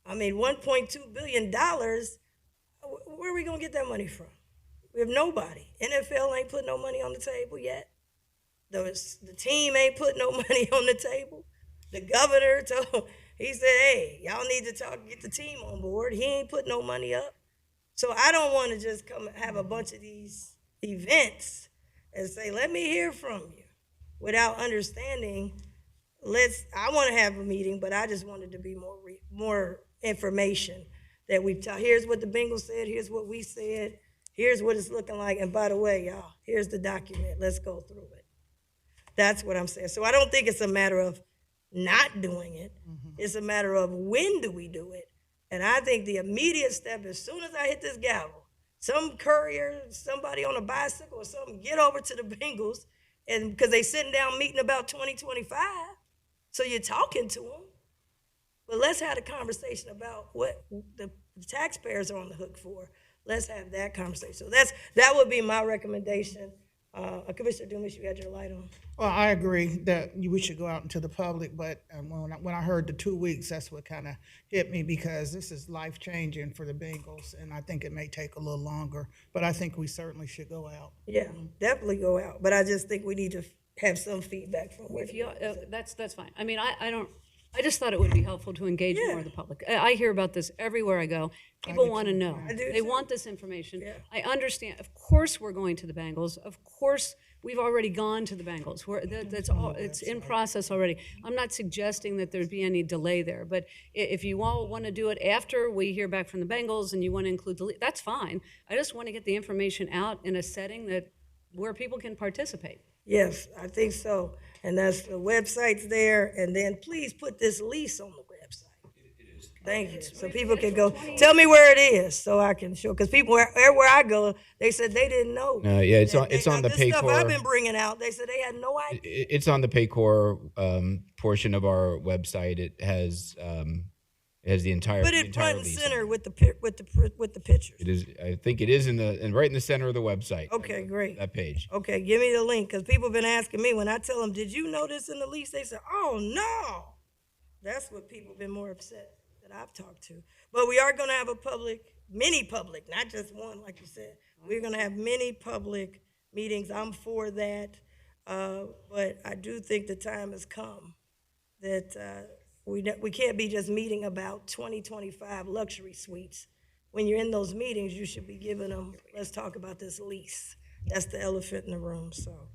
Speaker 1: I mean, $1.2 billion, where are we going to get that money from? We have nobody. NFL ain't put no money on the table yet. The team ain't put no money on the table. The governor he said, hey, y'all need to get the team on board. He ain't put no money up. So I don't want to just come have a bunch of these events and say, let me hear from you, without understanding. I want to have a meeting, but I just wanted to be more information that we've taught. Here's what the Bengals said. Here's what we said. Here's what it's looking like. And by the way, y'all, here's the document. Let's go through it. That's what I'm saying. So I don't think it's a matter of not doing it. It's a matter of when do we do it. And I think the immediate step, as soon as I hit this gavel, some courier, somebody on a bicycle or something, get over to the Bengals, and because they sitting down meeting about 2025. So you're talking to them. But let's have a conversation about what the taxpayers are on the hook for. Let's have that conversation. So that would be my recommendation. Commissioner Dumas, you had your light on.
Speaker 4: Well, I agree that we should go out into the public, but when I heard the 2 weeks, that's what kind of hit me, because this is life-changing for the Bengals, and I think it may take a little longer, but I think we certainly should go out.
Speaker 1: Yeah, definitely go out. But I just think we need to have some feedback from where
Speaker 5: That's fine. I mean, I just thought it would be helpful to engage more of the public. I hear about this everywhere I go. People want to know. They want this information.
Speaker 1: Yeah.
Speaker 5: I understand. Of course, we're going to the Bengals. Of course, we've already gone to the Bengals. It's in process already. I'm not suggesting that there'd be any delay there, but if you all want to do it after we hear back from the Bengals and you want to include that's fine. I just want to get the information out in a setting where people can participate.
Speaker 1: Yes, I think so. And that's the website's there. And then please put this lease on the website. Thank you. So people can go, tell me where it is so I can show. Because people, everywhere I go, they said they didn't know.
Speaker 6: No, yeah, it's on the
Speaker 1: this stuff
Speaker 6: Paycor.
Speaker 1: I've been bringing out, they said they had no idea.
Speaker 6: It's on the Paycor portion of our website. It has the entire.
Speaker 1: Put
Speaker 6: the
Speaker 1: it
Speaker 6: entire
Speaker 1: front and
Speaker 6: lease
Speaker 1: center
Speaker 6: on it.
Speaker 1: with the pictures.
Speaker 6: It is. I think it is right in the center of the website.
Speaker 1: Okay, great.
Speaker 6: That page.
Speaker 1: Okay, give me the link, because people have been asking me when I tell them, did you know this in the lease? They say, oh, no. That's what people have been more upset, that that I've talked to. But we are gonna have a mini public, not just one, like you said. We're gonna have many public meetings. I'm for that. But I do think the time has come that we can't be just meeting about 2025 luxury suites. When you're in those meetings, you should be giving them, let's talk about this lease. That's the elephant in the room, so.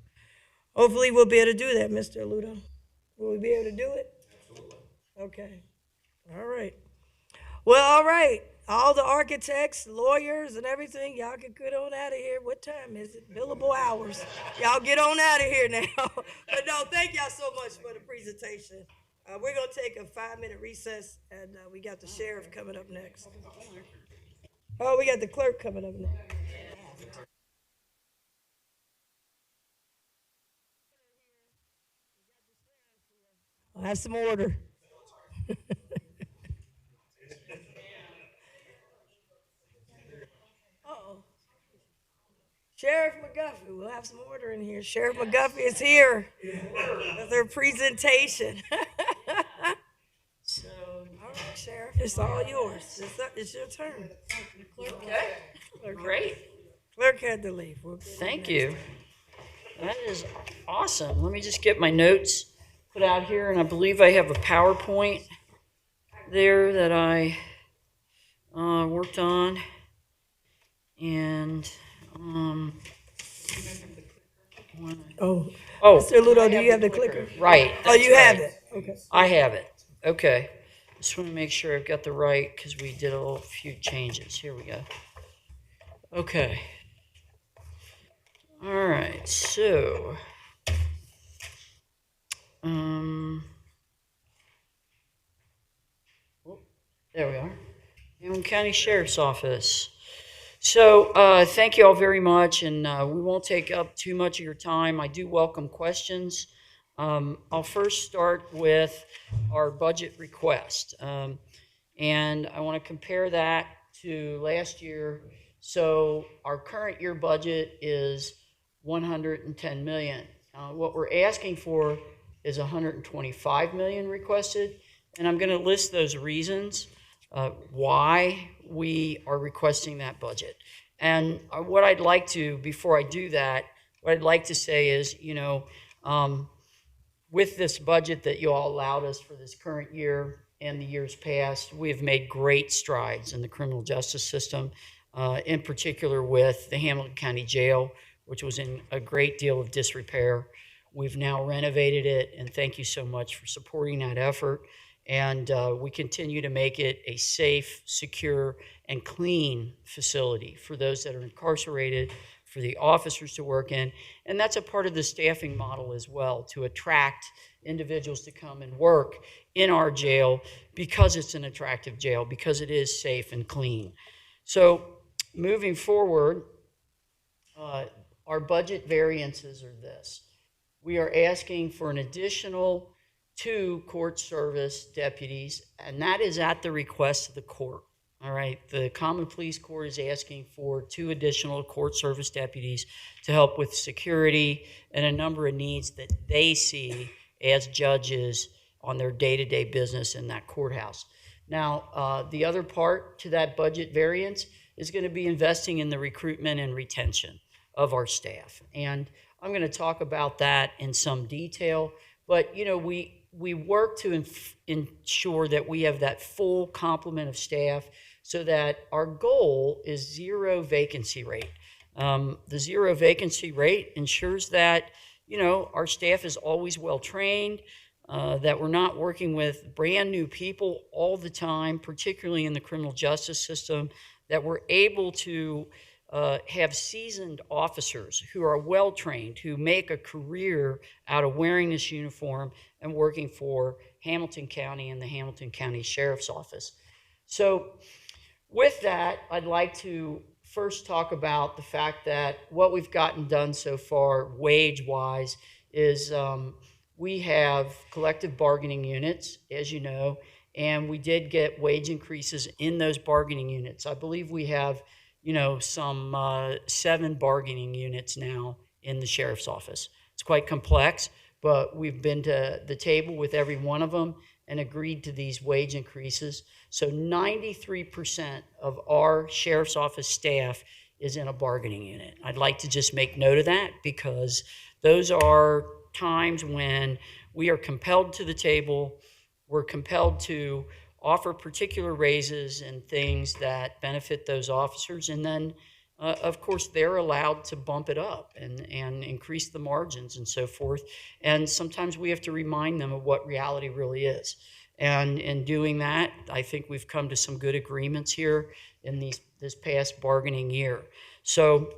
Speaker 1: Hopefully we'll be able to do that, Mr. Ludo. Will we be able to do it? Absolutely. Okay, all right. Well, all right, all the architects, lawyers, and everything, y'all can get on out of here. What time is it? Billable hours. Y'all get on out of here now. But no, thank y'all so much for the presentation. We're gonna take a 5-minute recess, and we got the sheriff coming up next. Oh, we got the clerk coming up next. I'll have some order. Uh-oh. Sheriff McGuffey, we'll have some order in here. Sheriff McGuffey is here with her presentation. So, all right, Sheriff, it's all yours. It's your turn.
Speaker 15: Okay, great.
Speaker 1: Clerk had to leave.
Speaker 15: Thank you. That is awesome. Let me just get my notes put out here, and I believe I have a PowerPoint there that I worked on. And
Speaker 1: Mr. Ludo, do you have the clicker?
Speaker 15: Right.
Speaker 1: Oh, you have it. Okay.
Speaker 15: I have it. Okay. Just want to make sure I've got the right, because we did a few changes. Here we go. Okay. All right. So, there we are. Hamilton County Sheriff's Office. So thank you all very much, and we won't take up too much of your time. I do welcome questions. I'll first start with our budget request, and I want to compare that to last year. So our current year budget is $110 million. What we're asking for is $125 million requested, and I'm going to list those reasons why we are requesting that budget. And what I'd like to, before I do that, what I'd like to say is, with this budget that you all allowed us for this current year and the years past, we have made great strides in the criminal justice system, in particular with the Hamilton County Jail, which was in a great deal of disrepair. We've now renovated it, and thank you so much for supporting that effort. And we continue to make it a safe, secure, and clean facility for those that are incarcerated, for the officers to work in. And that's a part of the staffing model as well, to attract individuals to come and work in our jail because it's an attractive jail, because it is safe and clean. So moving forward, our budget variances are this. We are asking for an additional 2 court service deputies, and that is at the request of the court. All right, the Common Police Court is asking for 2 additional court service deputies to help with security and a number of needs that they see as judges on their day-to-day business in that courthouse. Now, the other part to that budget variance is going to be investing in the recruitment and retention of our staff. And I'm going to talk about that in some detail, but we work to ensure that we have that full complement of staff so that our goal is 0 vacancy rate. The 0 vacancy rate ensures that, our staff is always well-trained, that we're not working with brand new people all the time, particularly in the criminal justice system, that we're able to have seasoned officers who are well-trained, who make a career out of wearing this uniform and working for Hamilton County and the Hamilton County Sheriff's Office. So with that, I'd like to first talk about the fact that what we've gotten done so far wage-wise is we have collective bargaining units, as you know, and we did get wage increases in those bargaining units. I believe we have some 7 bargaining units now in the sheriff's office. It's quite complex, but we've been to the table with every one of them, and agreed to these wage increases. So 93% of our sheriff's office staff is in a bargaining unit. I'd like to just make note of that because those are times when we are compelled to the table. We're compelled to offer particular raises and things that benefit those officers. And then, of course, they're allowed to bump it up and increase the margins and so forth. And sometimes we have to remind them of what reality really is. And in doing that, I think we've come to some good agreements here in this past bargaining year. So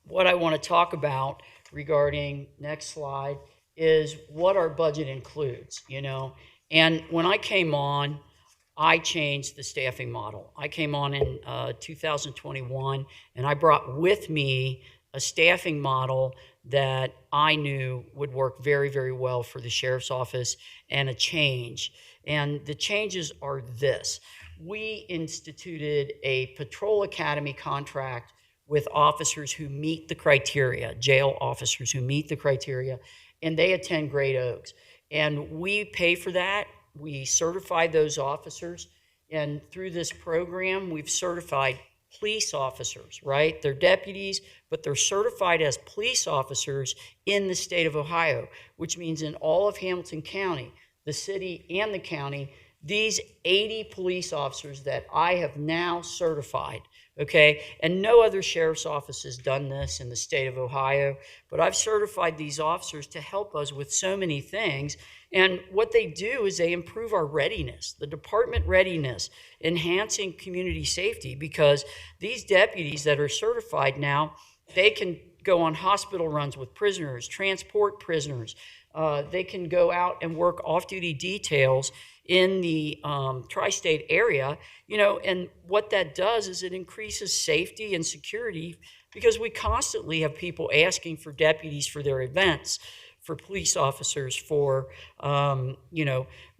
Speaker 15: what I want to talk about regarding, next slide, is what our budget includes, And when I came on, I changed the staffing model. I came on in 2021, and I brought with me a staffing model that I knew would work very, very well for the sheriff's office and a change. And the changes are this. We instituted a patrol academy contract with officers who meet the criteria, jail officers who meet the criteria, and they attend Great Oaks. And we pay for that. We certify those officers. And through this program, we've certified police officers, right? They're deputies, but they're certified as police officers in the state of Ohio, which means in all of Hamilton County, the city and the county, these 80 police officers that I have now certified, okay? And no other sheriff's office has done this in the state of Ohio, but I've certified these officers to help us with so many things. And what they do is they improve our readiness, the department readiness, enhancing community safety, because these deputies that are certified now, they can go on hospital runs with prisoners, transport prisoners. They can go out and work off-duty details in the tri-state area, and what that does is it increases safety and security, because we constantly have people asking for deputies for their events, for police officers, for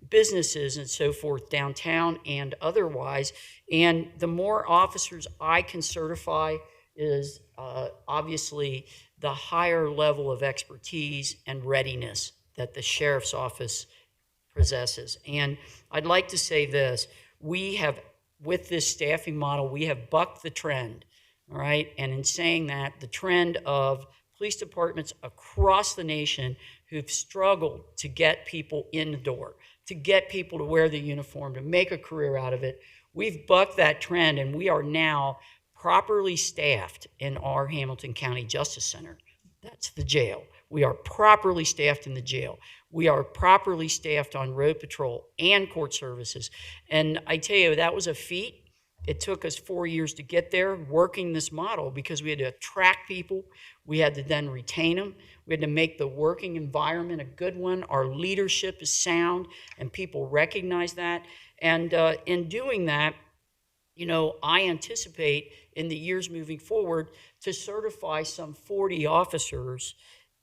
Speaker 15: businesses and so forth, downtown and otherwise. And the more officers I can certify is obviously the higher level of expertise and readiness that the sheriff's office possesses. And I'd like to say this, we have, with this staffing model, we have bucked the trend, all right? And in saying that, the trend of police departments across the nation who've struggled to get people in the door, to get people to wear the uniform, to make a career out of it, we've bucked that trend, and we are now properly staffed in our Hamilton County Justice Center. That's the jail. We are properly staffed in the jail. We are properly staffed on road patrol and court services. And I tell you, that was a feat. It took us 4 years to get there working this model, because we had to attract people. We had to then retain them. We had to make the working environment a good one. Our leadership is sound, and people recognize that. And in doing that, I anticipate in the years moving forward to certify some 40 officers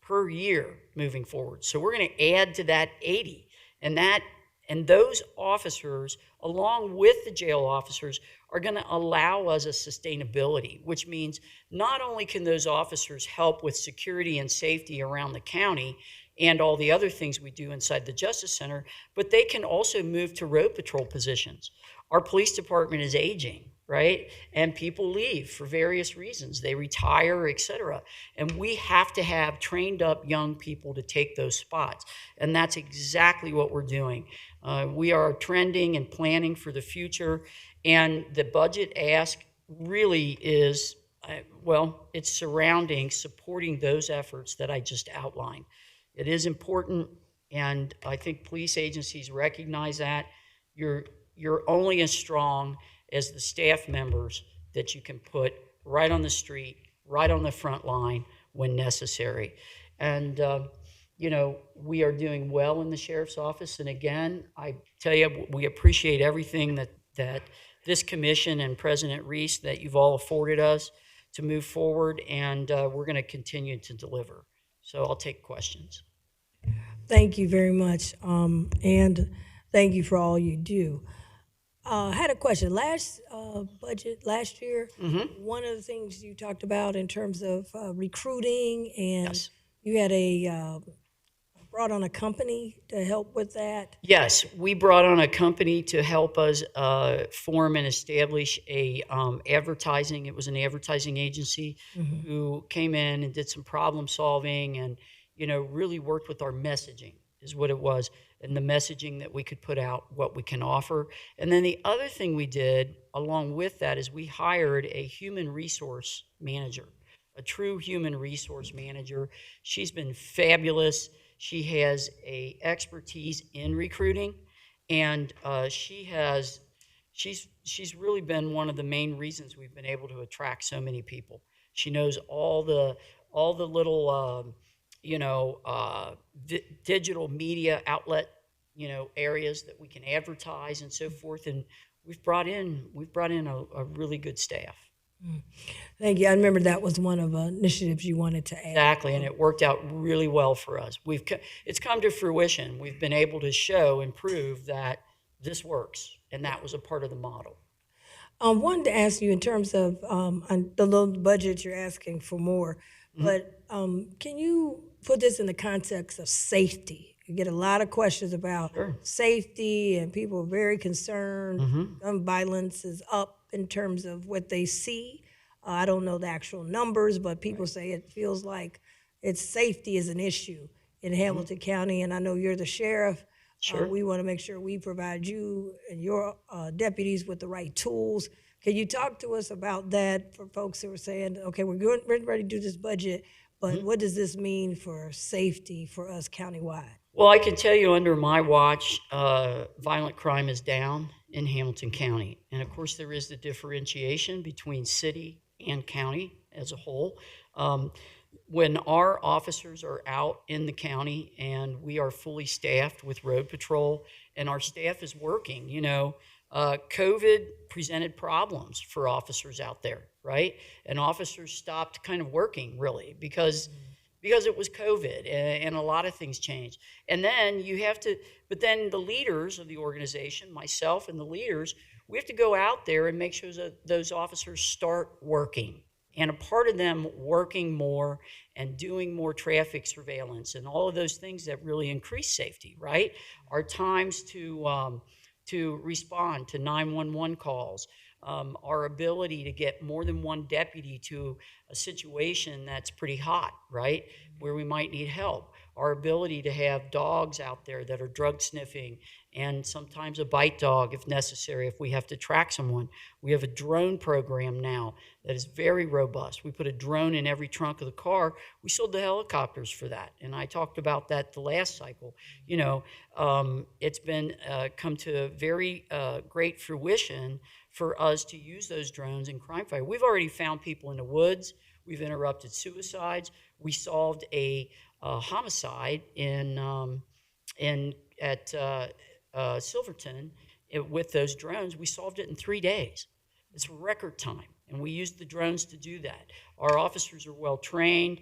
Speaker 15: per year moving forward. So we're going to add to that 80. And those officers, along with the jail officers, are going to allow us a sustainability, which means not only can those officers help with security and safety around the county and all the other things we do inside the Justice Center, but they can also move to road patrol positions. Our police department is aging, right? And people leave for various reasons. They retire, et cetera. And we have to have trained up young people to take those spots. And that's exactly what we're doing. We are trending and planning for the future. And the budget ask really is, it's surrounding, supporting those efforts that I just outlined. It is important, and I think police agencies recognize that. You're only as strong as the staff members that you can put right on the street, right on the front line when necessary. And, we are doing well in the sheriff's office. And again, I tell you, we appreciate everything that this commission and President Reese, that you've all afforded us to move forward, and we're going to continue to deliver. So I'll take questions.
Speaker 1: Thank you very much, and thank you for all you do. I had a question. Last budget, last year, one of the things you talked about in terms of recruiting, and
Speaker 15: Yes.
Speaker 1: you had a brought on a company to help with that?
Speaker 15: Yes, we brought on a company to help us form and establish a advertising. It was an advertising agency who came in and did some problem solving and, really worked with our messaging is what it was, and the messaging that we could put out, what we can offer. And then the other thing we did along with that is we hired a human resource manager, a true human resource manager. She's been fabulous. She has a expertise in recruiting, and she's really been one of the main reasons we've been able to attract so many people. She knows all the little digital media outlet areas that we can advertise and so forth. And we've brought in a really good staff.
Speaker 1: Thank you. I remember that was one of the initiatives you wanted to add.
Speaker 15: Exactly, and it worked out really well for us. It's come to fruition. We've been able to show and prove that this works, and that was a part of the model.
Speaker 1: I wanted to ask you in terms of on the little budget you're asking for more, but can you put this in the context of safety? You get a lot of questions about safety, and people are very concerned. Gun violence is up in terms of what they see. I don't know the actual numbers, but people say it feels like safety is an issue in Hamilton County, and I know you're the sheriff. We want to make sure we provide you and your deputies with the right tools. Can you talk to us about that for folks who are saying, okay, we're ready to do this budget, but what does this mean for safety for us countywide?
Speaker 15: Well, I can tell you under my watch, violent crime is down in Hamilton County. And of course, there is the differentiation between city and county as a whole. When our officers are out in the county and we are fully staffed with road patrol and our staff is working, COVID presented problems for officers out there, right? And officers stopped kind of working really because it was COVID and a lot of things changed. And then but then the leaders of the organization, myself and the leaders, we have to go out there and make sure that those officers start working. And a part of them working more and doing more traffic surveillance and all of those things that really increase safety, right? Our times to respond to 911 calls, our ability to get more than one deputy to a situation that's pretty hot, right, where we might need help, our ability to have dogs out there that are drug sniffing and sometimes a bite dog if necessary, if we have to track someone. We have a drone program now that is very robust. We put a drone in every trunk of the car. We sold the helicopters for that, and I talked about that the last cycle. It's been come to very great fruition for us to use those drones in crime fight. We've already found people in the woods. We've interrupted suicides. We solved a homicide at Silverton with those drones. We solved it in 3 days. It's record time, and we used the drones to do that. Our officers are well trained.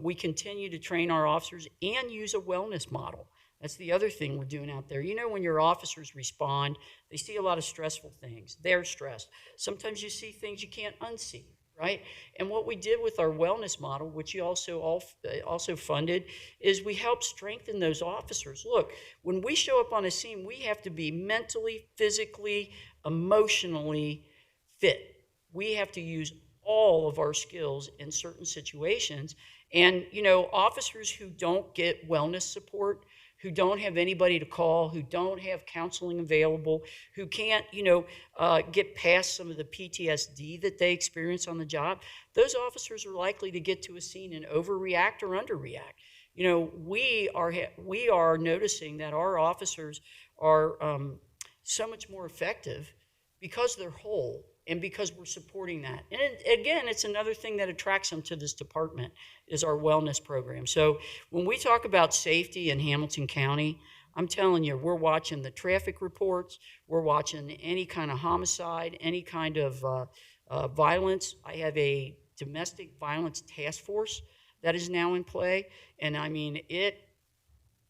Speaker 15: We continue to train our officers and use a wellness model. That's the other thing we're doing out there. When your officers respond, they see a lot of stressful things. They're stressed. Sometimes you see things you can't unsee, right? And what we did with our wellness model, which you also funded, is we helped strengthen those officers. Look, when we show up on a scene, we have to be mentally, physically, emotionally fit. We have to use all of our skills in certain situations. And, officers who don't get wellness support, who don't have anybody to call, who don't have counseling available, who can't, get past some of the PTSD that they experience on the job, those officers are likely to get to a scene and overreact or underreact. We are noticing that our officers are so much more effective because they're whole and because we're supporting that. And again, it's another thing that attracts them to this department is our wellness program. So when we talk about safety in Hamilton County, I'm telling you, we're watching the traffic reports, we're watching any kind of homicide, any kind of violence. I have a domestic violence task force that is now in play, and I mean,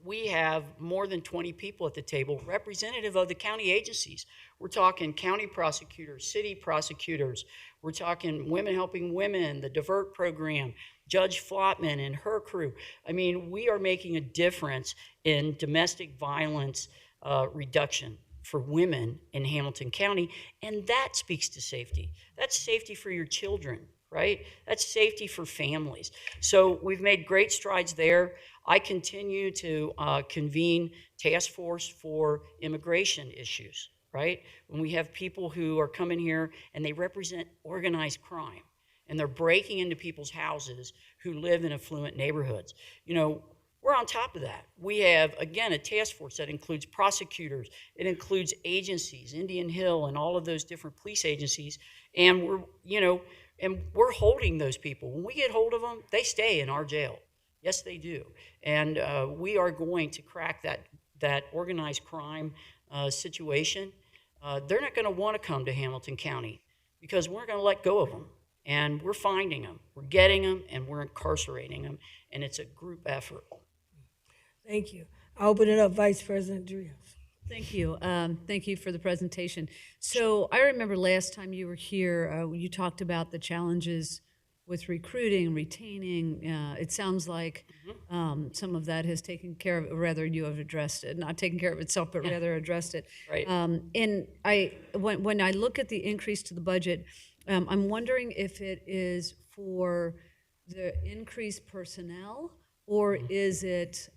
Speaker 15: we have more than 20 people at the table, representative of the county agencies. We're talking county prosecutors, city prosecutors. We're talking Women Helping Women, the Divert program, Judge Flotman and her crew. I mean, we are making a difference in domestic violence reduction for women in Hamilton County, and that speaks to safety. That's safety for your children, right? That's safety for families. So we've made great strides there. I continue to convene task force for immigration issues, right? When we have people who are coming here and they represent organized crime and they're breaking into people's houses who live in affluent neighborhoods, you know, we're on top of that. We have, again, a task force that includes prosecutors. It includes agencies, Indian Hill and all of those different police agencies. And we're, you know, and we're holding those people. When we get hold of them, they stay in our jail. Yes, they do. And we are going to crack that organized crime situation. They're not going to want to come to Hamilton County because we're going to let go of them. And we're finding them, we're getting them, and we're incarcerating them. And it's a group effort.
Speaker 1: Thank you. I'll open it up, Vice President Drios.
Speaker 2: Thank you. Thank you for the presentation. So I remember last time you were here, you talked about the challenges with recruiting, retaining. It sounds like some of that has taken care of, or rather you have addressed it, not taken care of itself, but rather addressed it.
Speaker 15: Right.
Speaker 2: And when I look at the increase to the budget, I'm wondering if it is for the increased personnel, or is it,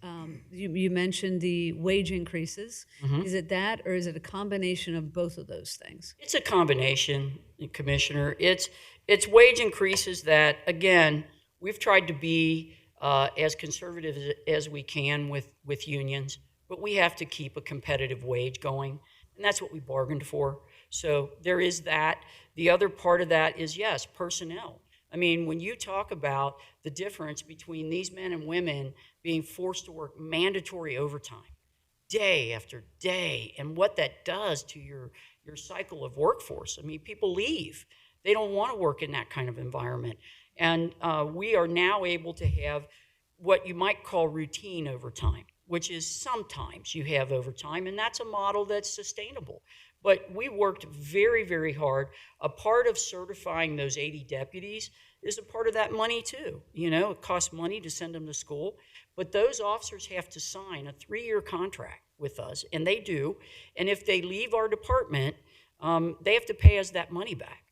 Speaker 2: you mentioned the wage increases. Is it that, or is it a combination of both of those things?
Speaker 15: It's a combination, Commissioner. It's wage increases that, again, we've tried to be as conservative as we can with unions, but we have to keep a competitive wage going, and that's what we bargained for. So there is that. The other part of that is, yes, personnel. I mean, when you talk about the difference between these men and women being forced to work mandatory overtime day after day, and what that does to your cycle of workforce. I mean, people leave. They don't want to work in that kind of environment. And we are now able to have what you might call routine overtime, which is sometimes you have overtime, and that's a model that's sustainable. But we worked very, very hard. A part of certifying those 80 deputies is a part of that money too. You know, it costs money to send them to school, but those officers have to sign a 3-year contract with us, and they do. And if they leave our department, they have to pay us that money back.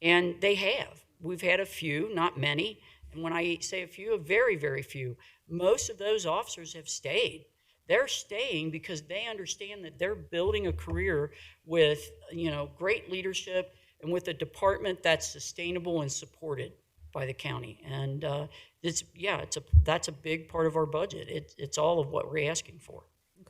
Speaker 15: And they have. We've had a few, not many. And when I say a few, a very, very few. Most of those officers have stayed. They're staying because they understand that they're building a career with, you know, great leadership and with a department that's sustainable and supported by the county. And that's a big part of our budget. It's all of what we're asking for.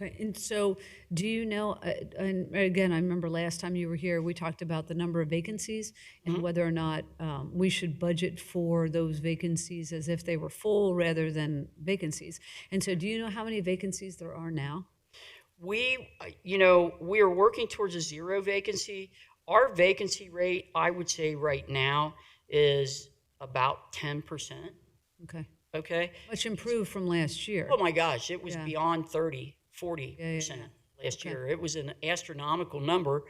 Speaker 2: Okay, and so do you know, and again, I remember last time you were here, we talked about the number of vacancies and whether or not we should budget for those vacancies as if they were full rather than vacancies. And so do you know how many vacancies there are now?
Speaker 15: We are working towards a 0 vacancy. Our vacancy rate, I would say right now, is about 10%.
Speaker 2: Okay.
Speaker 15: Okay?
Speaker 2: Much improved from last year.
Speaker 15: Oh my gosh, it was beyond 40% last year. It was an astronomical number.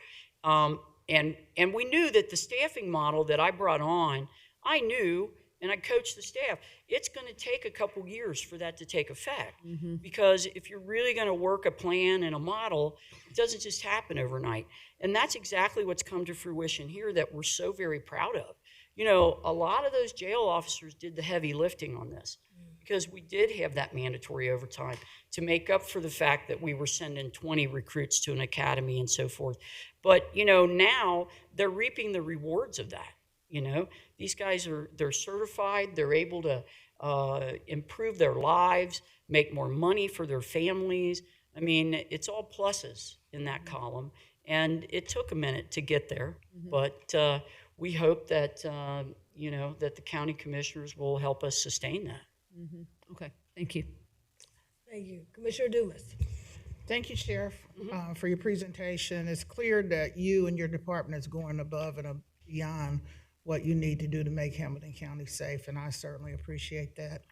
Speaker 15: And we knew that the staffing model that I brought on, I knew, and I coached the staff, it's going to take a couple years for that to take effect. Because if you're really going to work a plan and a model, it doesn't just happen overnight. And that's exactly what's come to fruition here that we're so very proud of. You know, a lot of those jail officers did the heavy lifting on this because we did have that mandatory overtime to make up for the fact that we were sending 20 recruits to an academy and so forth. But, you know, now they're reaping the rewards of that. You know, these guys they're certified, they're able to improve their lives, make more money for their families. I mean, it's all pluses in that column. And it took a minute to get there, but we hope that, that the county commissioners will help us sustain that.
Speaker 2: Okay, thank you.
Speaker 1: Thank you. Commissioner Dumas.
Speaker 4: Thank you, Sheriff, for your presentation. It's clear that you and your department is going above and beyond what you need to do to make Hamilton County safe, and I certainly appreciate that.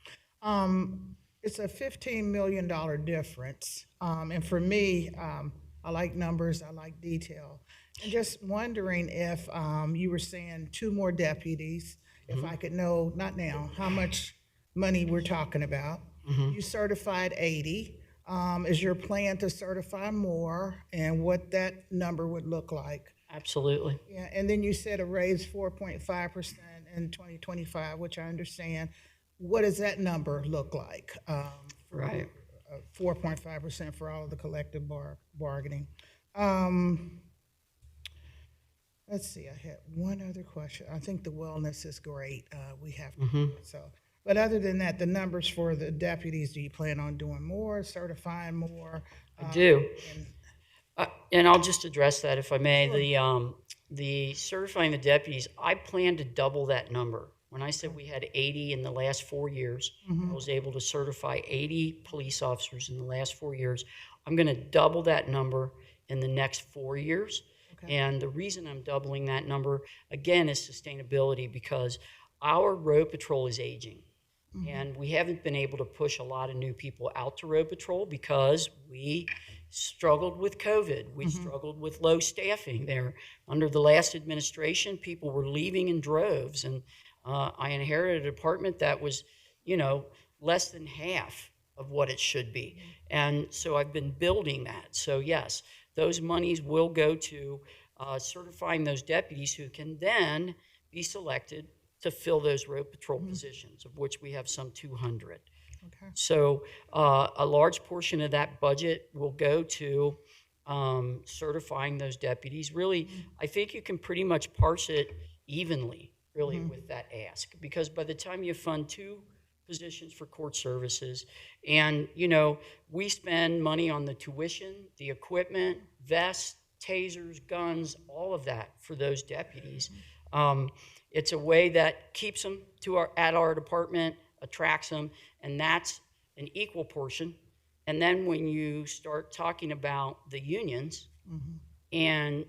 Speaker 4: It's a $15 million difference, and for me, I like numbers, I like detail. And just wondering if you were saying 2 more deputies, if I could know, not now, how much money we're talking about. You certified 80. Is your plan to certify more, and what that number would look like?
Speaker 15: Absolutely.
Speaker 4: Yeah, and then you said a raise 4.5% in 2025, which I understand. What does that number look like?
Speaker 15: Right.
Speaker 4: 4.5% for all of the collective bargaining. Let's see, I had one other question. I think the wellness is great. We have to do it, so. But other than that, the numbers for the deputies, do you plan on doing more, certifying more?
Speaker 15: I do. And I'll just address that if I may. The certifying the deputies, I plan to double that number. When I said we had 80 in the last 4 years, I was able to certify 80 police officers in the last 4 years. I'm going to double that number in the next 4 years. And the reason I'm doubling that number, again, is sustainability, because our road patrol is aging. And we haven't been able to push a lot of new people out to road patrol because we struggled with COVID. We struggled with low staffing there. Under the last administration, people were leaving in droves. And I inherited a department that was, less than half of what it should be. And so I've been building that. So yes, those monies will go to certifying those deputies who can then be selected to fill those road patrol positions, of which we have some 200.
Speaker 4: Okay.
Speaker 15: So a large portion of that budget will go to certifying those deputies. Really, I think you can pretty much parse it evenly, really, with that ask, because by the time you fund 2 positions for court services, and we spend money on the tuition, the equipment, vests, tasers, guns, all of that for those deputies. It's a way that keeps them at our department, attracts them, and that's an equal portion. And then when you start talking about the unions, and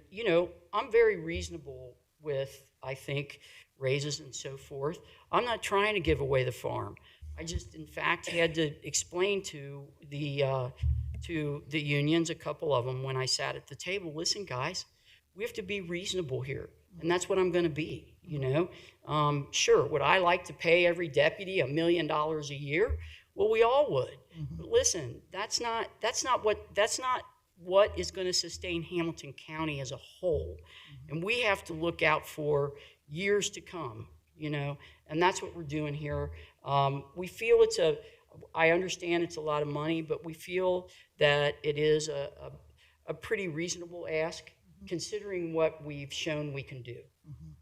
Speaker 15: I'm very reasonable with, I think, raises and so forth. I'm not trying to give away the farm. I just, in fact, had to explain to the unions, a couple of them, when I sat at the table, listen, guys, we have to be reasonable here. And that's what I'm going to be, Sure, would I like to pay every deputy $1 million a year? Well, we all would. But listen, that's not what is going to sustain Hamilton County as a whole. And we have to look out for years to come, and that's what we're doing here. We feel I understand it's a lot of money, but we feel that it is a pretty reasonable ask, considering what we've shown we can do.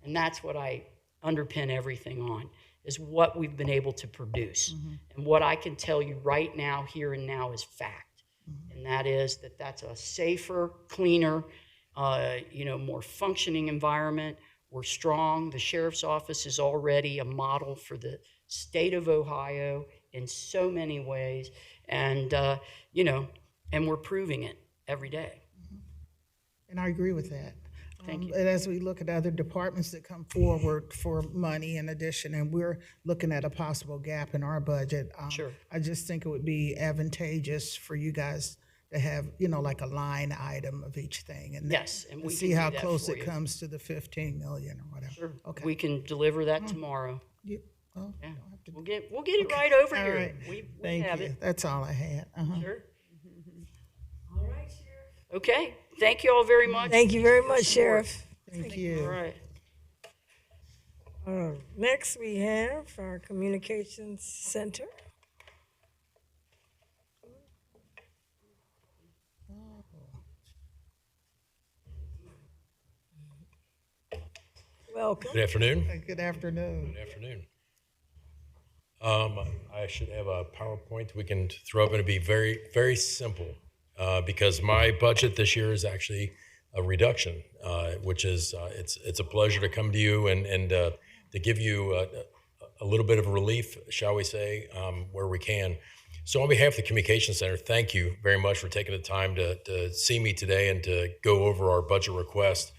Speaker 15: And that's what I underpin everything on, is what we've been able to produce. And what I can tell you right now, here and now, is fact. And that is that's a safer, cleaner, more functioning environment. We're strong. The sheriff's office is already a model for the state of Ohio in so many ways. And, and we're proving it every day.
Speaker 4: And I agree with that.
Speaker 15: Thank you.
Speaker 4: And as we look at other departments that come forward for money in addition, and we're looking at a possible gap in our budget,
Speaker 15: Sure.
Speaker 4: I just think it would be advantageous for you guys to have, like a line item of each thing, and
Speaker 15: Yes, and we
Speaker 4: see
Speaker 15: can do
Speaker 4: how
Speaker 15: that
Speaker 4: close
Speaker 15: for
Speaker 4: it
Speaker 15: you.
Speaker 4: comes to the 15 million or whatever.
Speaker 15: Sure.
Speaker 4: Okay.
Speaker 15: We can deliver that tomorrow.
Speaker 4: Yeah. Well,
Speaker 15: Yeah.
Speaker 4: don't have to-
Speaker 15: We'll get it right over
Speaker 4: All
Speaker 15: here.
Speaker 4: right.
Speaker 15: We
Speaker 4: Thank
Speaker 15: have
Speaker 4: you.
Speaker 15: it.
Speaker 4: That's all I had.
Speaker 15: Sure. All right, Sheriff. Okay. Thank you all very much.
Speaker 1: Thank you very much, Sheriff.
Speaker 4: Thank you.
Speaker 15: All right.
Speaker 1: Next, we have our Communications Center. Welcome.
Speaker 16: Good afternoon.
Speaker 4: Good afternoon.
Speaker 16: Good afternoon. I should have a PowerPoint we can throw up, and it'd be very, very simple because my budget this year is actually a reduction, which is it's a pleasure to come to you and to give you a little bit of relief, shall we say, where we can. So on behalf of the Communications Center, thank you very much for taking the time to see me today and to go over our budget request.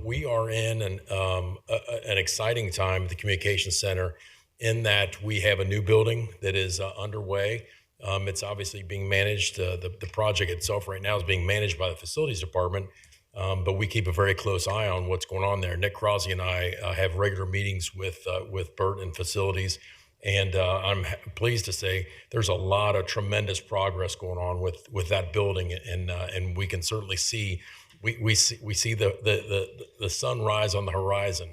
Speaker 16: We are in an exciting time at the Communications Center in that we have a new building that is underway. It's obviously being managed, the project itself right now is being managed by the Facilities Department, but we keep a very close eye on what's going on there. Nick Crosby and I have regular meetings with Bert and facilities, and I'm pleased to say there's a lot of tremendous progress going on with that building, and we can certainly see we see the sunrise on the horizon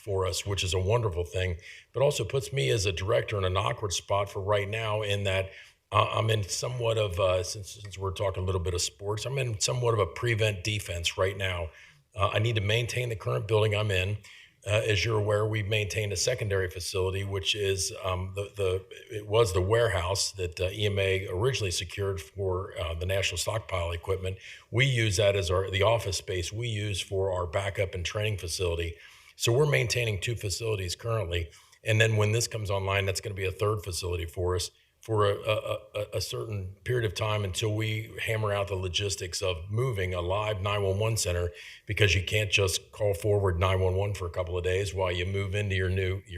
Speaker 16: for us, which is a wonderful thing, but also puts me as a director in an awkward spot for right now in that I'm in somewhat of, since we're talking a little bit of sports, I'm in somewhat of a prevent defense right now. I need to maintain the current building I'm in. As you're aware, we've maintained a secondary facility, which is it was the warehouse that EMA originally secured for the National Stockpile equipment. We use that as the office space we use for our backup and training facility. So we're maintaining 2 facilities currently. And then when this comes online, that's going to be a 3rd facility for us for a certain period of time until we hammer out the logistics of moving a live 911 center, because you can't just call forward 911 for a couple of days while you move into your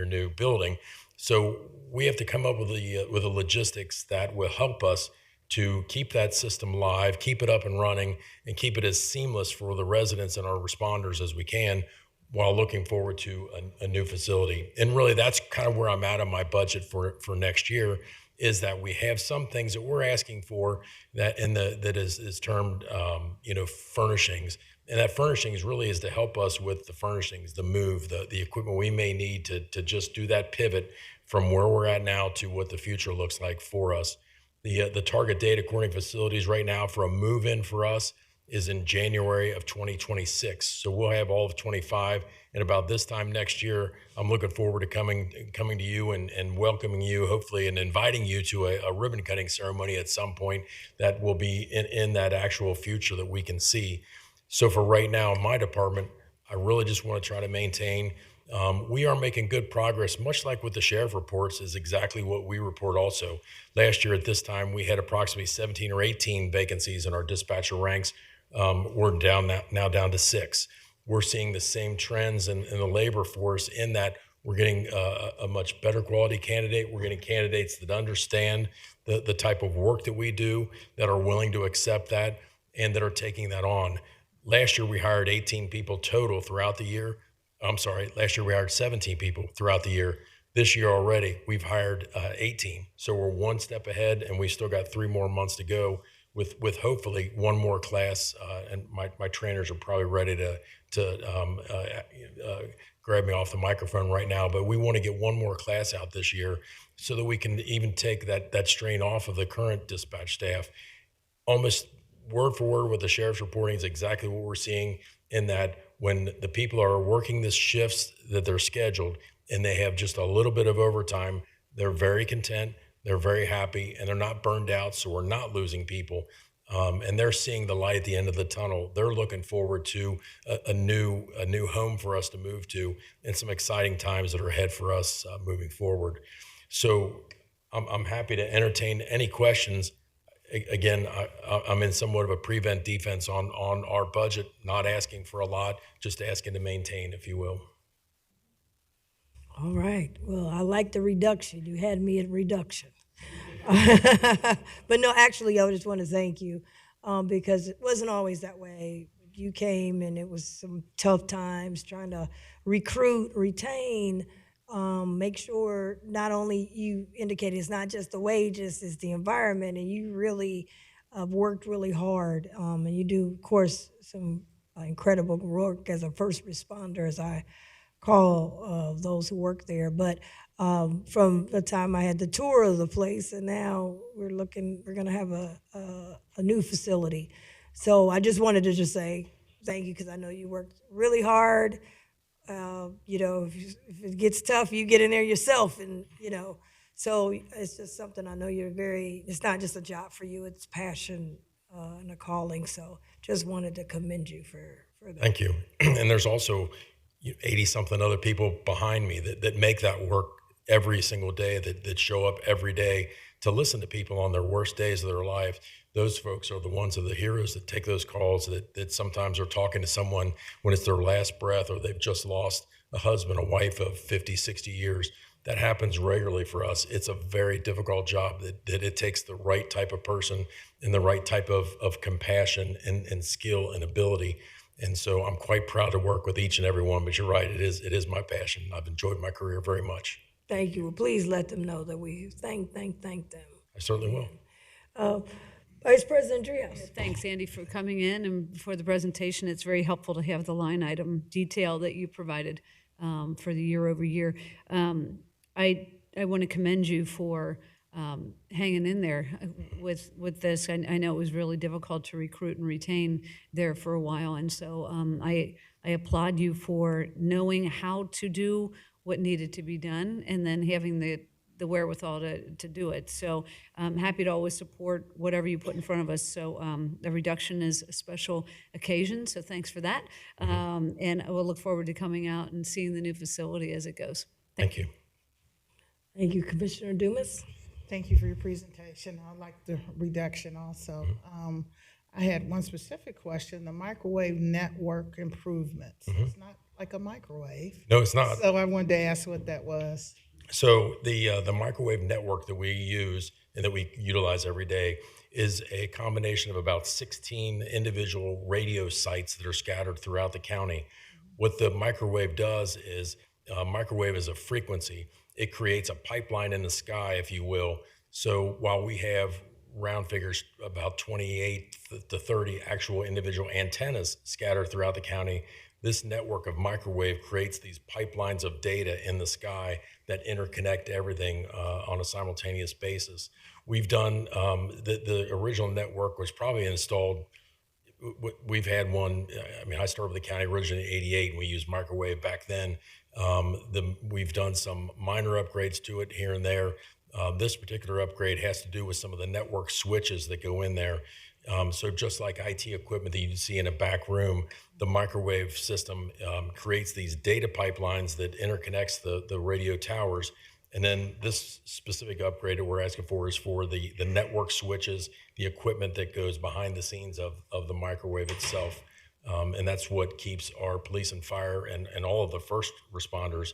Speaker 16: new building. So we have to come up with the logistics that will help us to keep that system live, keep it up and running, and keep it as seamless for the residents and our responders as we can, while looking forward to a new facility. And really, that's kind of where I'm at on my budget for next year, is that we have some things that we're asking for that is termed furnishings. And that furnishings really is to help us with the furnishings, the move, the equipment we may need to just do that pivot from where we're at now to what the future looks like for us. The target date, according to facilities right now, for a move-in for us is in January of 2026. So we'll have all of 25. And about this time next year, I'm looking forward to coming to you and welcoming you, hopefully, and inviting you to a ribbon cutting ceremony at some point that will be in that actual future that we can see. So for right now, in my department, I really just want to try to maintain. We are making good progress, much like with the sheriff reports is exactly what we report also. Last year at this time, we had approximately 17 or 18 vacancies in our dispatcher ranks. We're now down to 6. We're seeing the same trends in the labor force, in that we're getting a much better quality candidate. We're getting candidates that understand the type of work that we do, that are willing to accept that, and that are taking that on. Last year, we hired 18 people total throughout the year. I'm sorry, last year we hired 17 people throughout the year. This year already, we've hired 18. So we're one step ahead, and we still got 3 more months to go with hopefully one more class. And my trainers are probably ready to grab me off the microphone right now, but we want to get one more class out this year so that we can even take that strain off of the current dispatch staff. Almost word for word what the sheriff's reporting is exactly what we're seeing, in that when the people are working the shifts that they're scheduled and they have just a little bit of overtime, they're very content, they're very happy, and they're not burned out, so we're not losing people. And they're seeing the light at the end of the tunnel. They're looking forward to a new home for us to move to, and some exciting times that are ahead for us moving forward. So I'm happy to entertain any questions. Again, I'm in somewhat of a prevent defense on our budget, not asking for a lot, just asking to maintain, if you will.
Speaker 1: All right. Well, I like the reduction. You had me at reduction. But no, actually, I just want to thank you because it wasn't always that way. You came, and it was some tough times trying to recruit, retain, make sure not only you indicated it's not just the wages, it's the environment, and you really worked really hard. And you do, of course, some incredible work as a first responder, as I call those who work there. But from the time I had the tour of the place, and now we're going to have a new facility. So I just wanted to just say thank you, because I know you worked really hard. If it gets tough, you get in there yourself, and so it's just something I know it's not just a job for you, it's passion and a calling. So just wanted to commend you for that.
Speaker 16: Thank you. And there's also 80-something other people behind me that make that work every single day, that show up every day to listen to people on their worst days of their life. Those folks are the ones, of the heroes that take those calls, that sometimes are talking to someone when it's their last breath, or they've just lost a husband, a wife of 50, 60 years. That happens regularly for us. It's a very difficult job that it takes the right type of person and the right type of compassion and skill and ability. And so I'm quite proud to work with each and every one, but you're right, it is my passion. I've enjoyed my career very much.
Speaker 1: Thank you. Well, please let them know that we thank them.
Speaker 16: I certainly will.
Speaker 1: Vice President Trios.
Speaker 2: Thanks, Andy, for coming in and for the presentation. It's very helpful to have the line item detail that you provided for the year over year. I want to commend you for hanging in there with this. I know it was really difficult to recruit and retain there for a while, and so I applaud you for knowing how to do what needed to be done and then having the wherewithal to do it. So I'm happy to always support whatever you put in front of us. So the reduction is a special occasion, so thanks for that. And I will look forward to coming out and seeing the new facility as it goes.
Speaker 16: Thank you.
Speaker 1: Thank you, Commissioner Dumas.
Speaker 4: Thank you for your presentation. I like the reduction also. I had one specific question, the microwave network improvements. It's not like a microwave.
Speaker 16: No, it's not.
Speaker 4: So I wanted to ask what that was.
Speaker 16: So the microwave network that we use and that we utilize every day is a combination of about 16 individual radio sites that are scattered throughout the county. What the microwave does is, microwave is a frequency. It creates a pipeline in the sky, if you will. So while we have round figures, about 28 to 30 actual individual antennas scattered throughout the county, this network of microwave creates these pipelines of data in the sky that interconnect everything on a simultaneous basis. We've done, the original network was probably installed, we've had one, I mean, I started with the county originally in '88, and we used microwave back then. We've done some minor upgrades to it here and there. This particular upgrade has to do with some of the network switches that go in there. So just like IT equipment that you see in a back room, the microwave system creates these data pipelines that interconnects the radio towers. And then this specific upgrade that we're asking for is for the network switches, the equipment that goes behind the scenes of the microwave itself. And that's what keeps our police and fire and all of the first responders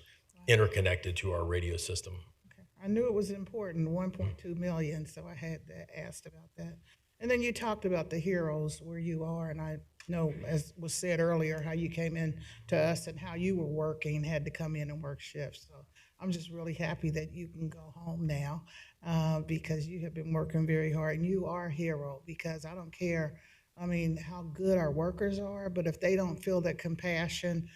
Speaker 16: interconnected to our radio system.
Speaker 4: Okay. I knew it was important, 1.2 million, so I had asked about that. And then you talked about the heroes where you are, and I know, as was said earlier, how you came in to us and how you were working, had to come in and work shifts. So I'm just really happy that you can go home now because you have been working very hard, and you are a hero because I don't care, I mean, how good our workers are, but if they don't feel that compassion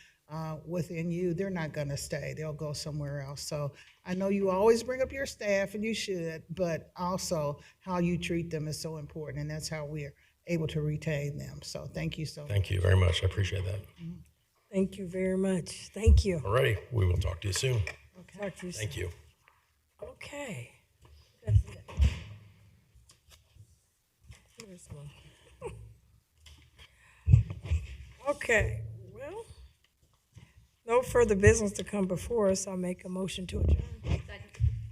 Speaker 4: within you, they're not going to stay. They'll go somewhere else. So I know you always bring up your staff, and you should, but also how you treat them is so important, and that's how we're able to retain them. So thank you so much.
Speaker 16: Thank you very much. I appreciate that.
Speaker 1: Thank you very much. Thank you.
Speaker 16: All righty. We will talk to you soon.
Speaker 1: Talk to you soon.
Speaker 16: Thank you.
Speaker 1: Okay. Here's one. Okay, well, no further business to come before us. I'll make a motion to adjourn.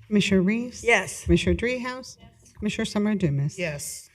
Speaker 3: Commissioner Reeves?
Speaker 1: Yes.
Speaker 3: Commissioner Dreehouse? Yes. Commissioner Summer Dumas?
Speaker 4: Yes.